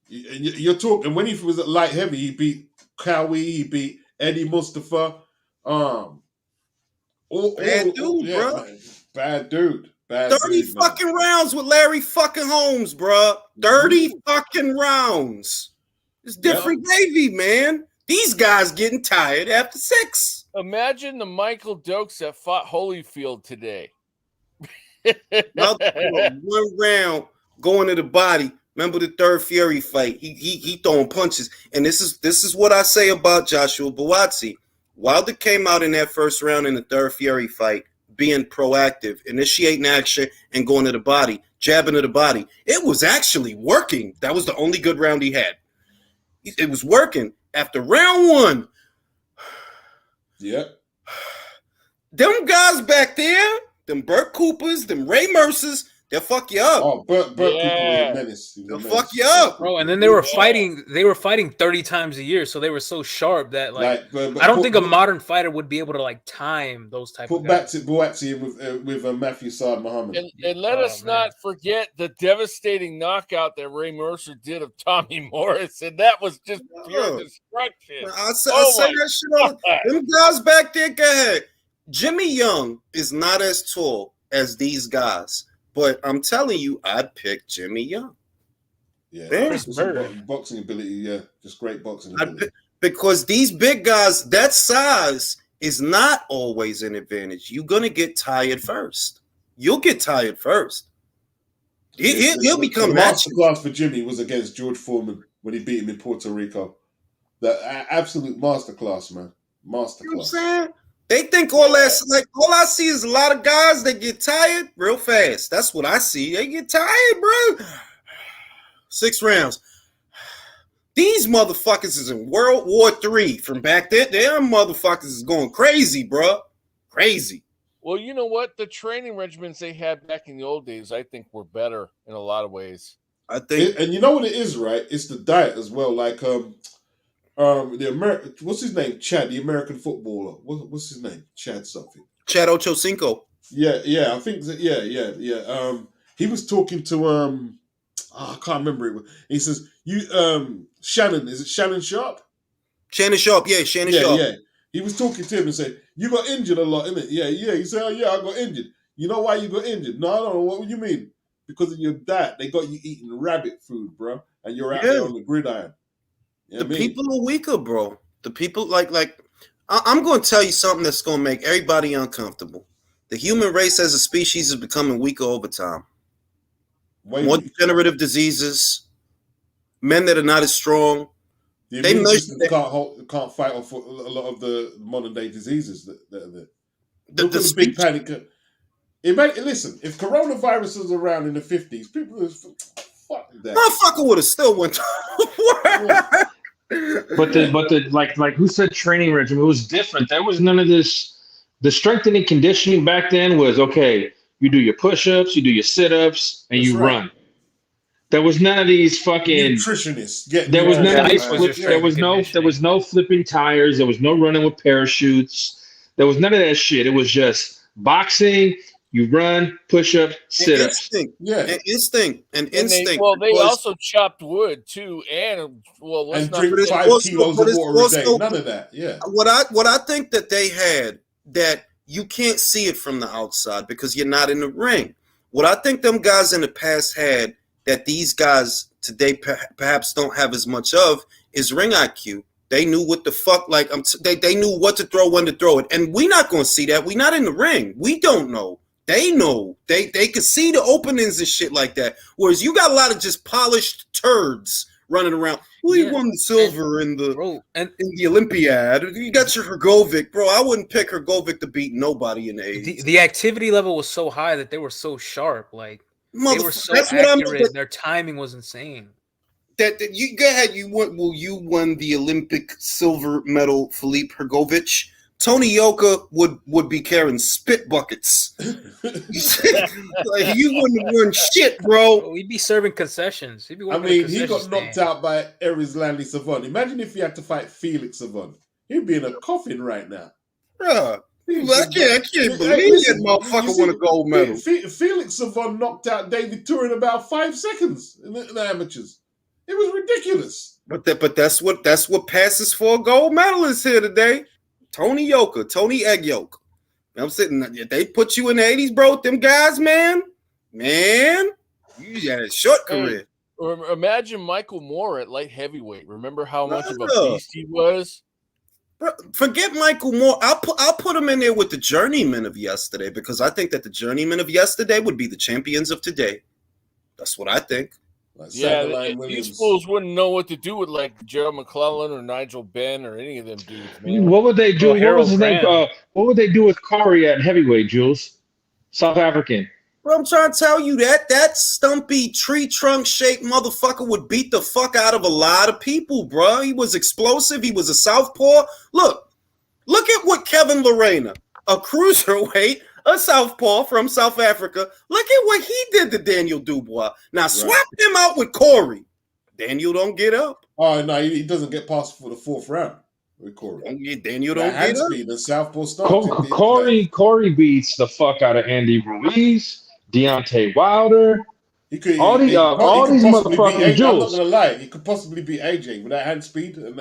You're talking when he was at light heavy, he beat Cowie, he beat Eddie Mustafa. Bad
dude, bro.
Man. Bad dude.
30 fucking rounds with Larry fucking Holmes, bro. 30 fucking rounds. It's different gravy, man. These guys getting tired after 6.
Imagine the Michael Dokes that fought Holyfield today.
One round going to the body. Remember the third Fury fight? He throwing punches, and this is what I say about Joshua Buatsi. Wilder came out in that first round in the third Fury fight, being proactive, initiating action, and going to the body, jabbing to the body. It was actually working. That was the only good round he had. It was working. After round 1, them guys back there, them Burt Coopers, them Ray Mercers, they'll fuck you up.
Oh, Burt Cooper was a menace.
They'll fuck you up,
bro. And then they were fighting. They were fighting 30 times a year, so they were so sharp that I don't think a modern fighter would be able to time those type of guys.
Put Buatsi with Matthew Saad Muhammad.
And let us not forget the devastating knockout that Ray Mercer did of Tommy Morris, and that was just pure destruction.
I say that shit all. Them guys back there, go ahead. Jimmy Young is not as tall as these guys. But I'm telling you, I'd pick Jimmy Young.
Yeah, boxing ability, just great boxing ability.
Because these big guys, that size is not always an advantage. You're gonna get tired first. You'll get tired first. He'll become
the masterclass for Jimmy was against George Foreman when he beat him in Puerto Rico. The absolute masterclass, man. Masterclass.
You know what I'm saying? They think all I see is a lot of guys that get tired real fast. That's what I see. They get tired, bro. 6 rounds. These motherfuckers is in World War III from back then. Them motherfuckers is going crazy, bro. Crazy.
Well, you know what? The training regimens they had back in the old days, I think, were better in a lot of ways.
I think,
and you know what it is, right? It's the diet as well. Like the American, what's his name? Chad, the American footballer. What's his name? Chad something.
Chad Ochocinco.
Yeah. I think that. Yeah. He was talking to I can't remember it. He says Shannon. Is it Shannon Sharp?
Shannon Sharp. Yeah, Shannon Sharp.
Yeah. He was talking to him and said, "You got injured a lot, innit?" Yeah. He said, "Oh yeah, I got injured." You know why you got injured? No, I don't know. What would you mean? Because of your diet. They got you eating rabbit food, bro, and you're out there on the gridiron.
The people are weaker, bro. The people like I'm going to tell you something that's going to make everybody uncomfortable. The human race as a species is becoming weaker over time. More degenerative diseases, men that are not as strong.
The immune system can't fight off a lot of the modern day diseases that are there. Look at the big panic. Listen, if coronavirus was around in the 50s, people would fuck that.
Motherfucker would have still went to work.
But the like who said training regimen? It was different. There was none of this. The strengthening conditioning back then was okay. You do your push-ups, you do your sit-ups, and you run. There was none of these fucking
nutritionists.
There was none of these. There was no flipping tires. There was no running with parachutes. There was none of that shit. It was just boxing. You run, push-ups, sit-ups.
Instinct.
They also chopped wood too, and
drink 5 kilos of water a day. None of that. Yeah.
What I think that they had that you can't see it from the outside because you're not in the ring. What I think them guys in the past had that these guys today perhaps don't have as much of is ring IQ. They knew what the fuck, they knew what to throw, when to throw it. And we're not going to see that. We're not in the ring. We don't know. They know. They could see the openings and shit like that. Whereas you got a lot of just polished turds running around. We won the silver in the Olympiad. You got your Hrgovic, bro. I wouldn't pick Hrgovic to beat nobody in the 80s.
The activity level was so high that they were so sharp. Like they were so accurate. Their timing was insane.
That you go ahead. You won the Olympic silver medal, Filip Hrgovic. Tony Yoka would be carrying spit buckets. Like, you wouldn't have won shit, bro.
He'd be serving concessions.
He got knocked out by Erislandy Savon. Imagine if he had to fight Felix Savon. He'd be in a coffin right now.
Bruh. I can't believe that motherfucker won a gold medal.
Felix Savon knocked out David Tour in about 5 seconds in the amateurs. It was ridiculous.
But that's what passes for a gold medalist here today. Tony Yoka, Tony Egg Yolk. I'm sitting. They put you in the 80s, bro. Them guys, man, you had a short career.
Imagine Michael Moore at light heavyweight. Remember how much of a beast he was?
Bro, forget Michael Moore. I'll put him in there with the journeymen of yesterday because I think that the journeymen of yesterday would be the champions of today. That's what I think.
These fools wouldn't know what to do with like Gerald McClellan or Nigel Benn or any of them dudes, man.
What would they do? What was his name? What would they do with Corey at heavyweight, Jules? South African.
Bro, I'm trying to tell you that stumpy tree trunk shaped motherfucker would beat the fuck out of a lot of people, bro. He was explosive. He was a southpaw. Look at what Kevin Lorena, a cruiserweight, a southpaw from South Africa. Look at what he did to Daniel Dubois. Now swap him out with Corey. Daniel don't get up.
Oh no, he doesn't get past for the 4th round with Corey.
Daniel don't get up.
The southpaw starts.
Corey beats the fuck out of Andy Ruiz, Deontay Wilder. All these motherfucking Jews.
I'm not gonna lie, he could possibly beat AJ with that hand speed and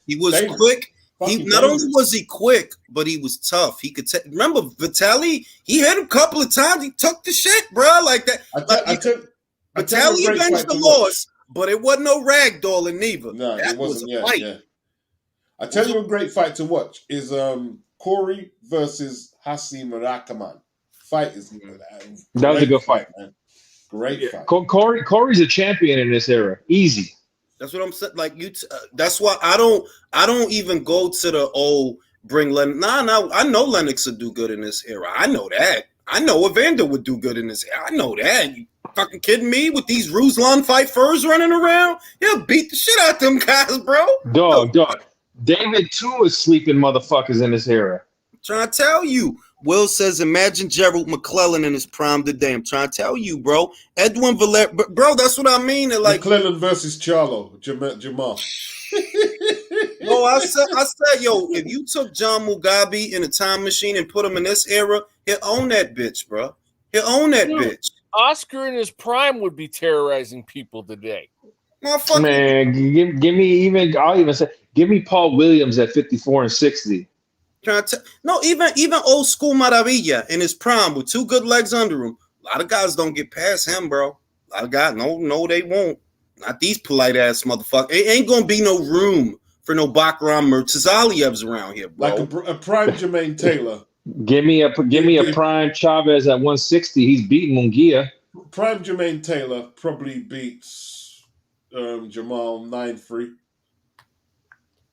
he was quick. Not only was he quick, but he was tough. He could remember Vitaly. He hit him a couple of times. He took the shit, bro, like that. Vitaly avenged the loss, but it wasn't no ragdolling neither.
No, it wasn't. Yeah. I tell you, a great fight to watch is Corey versus Hasim Rakaman. That
was a good fight,
man. Great fight.
Corey's a champion in this era. Easy.
That's what I'm saying. Like that's why I don't even go to the bring Lennox. Nah, I know Lennox would do good in this era. I know that. I know Evander would do good in this era. I know that. You fucking kidding me? With these Ruslan fight furs running around, he'll beat the shit out them guys, bro.
Dog. David too is sleeping motherfuckers in this era.
I'm trying to tell you. Will says, imagine Gerald McClellan in his prime today. I'm trying to tell you, bro. Edwin Valer, bro, that's what I mean. Like
McClellan versus Charlo, Jamal.
No, I said, yo, if you took John Mugabe in a time machine and put him in this era, he'll own that bitch, bro. He'll own that bitch.
Oscar in his prime would be terrorizing people today.
Man, give me Paul Williams at 54 and 60.
No, even old school Maravilla in his prime with 2 good legs under him. A lot of guys don't get past him, bro. A lot of guys, no, they won't. Not these polite ass motherfuckers. It ain't gonna be no room for no Bakram Murtazalievs around here, bro.
Like a prime Jermaine Taylor.
Give me a prime Chavez at 160. He's beating Munguia.
Prime Jermaine Taylor probably beats Jamal 9-3.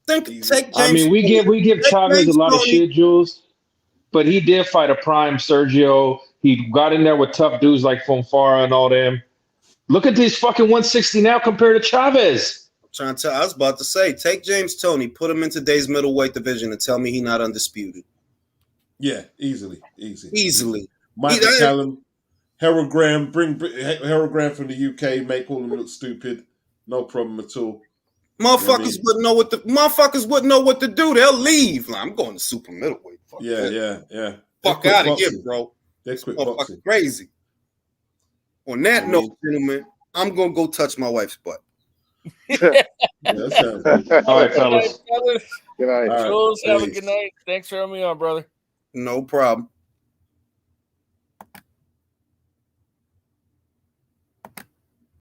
We give Chavez a lot of shit, Jules. but he did fight a prime Sergio. He got in there with tough dudes like Fonfara and all them. Look at this fucking 160 now compared to Chavez.
Trying to tell, I was about to say, take James Toney, put him in today's middleweight division, and tell me he's not undisputed.
Yeah, easily.
Mike
McCallum, Harold Graham, bring Harold Graham from the UK, make all of them look stupid. No problem at all.
Motherfuckers wouldn't know what to do. They'll leave. Like, I'm going to super middleweight. Fuck
yeah.
Fuck out of here, bro.
They're quick
boxing. Crazy. On that note, gentlemen, I'm gonna go touch my wife's butt.
That sounds good. All right, fellas.
Good night.
Jules, have a good night. Thanks for having me on, brother.
No problem.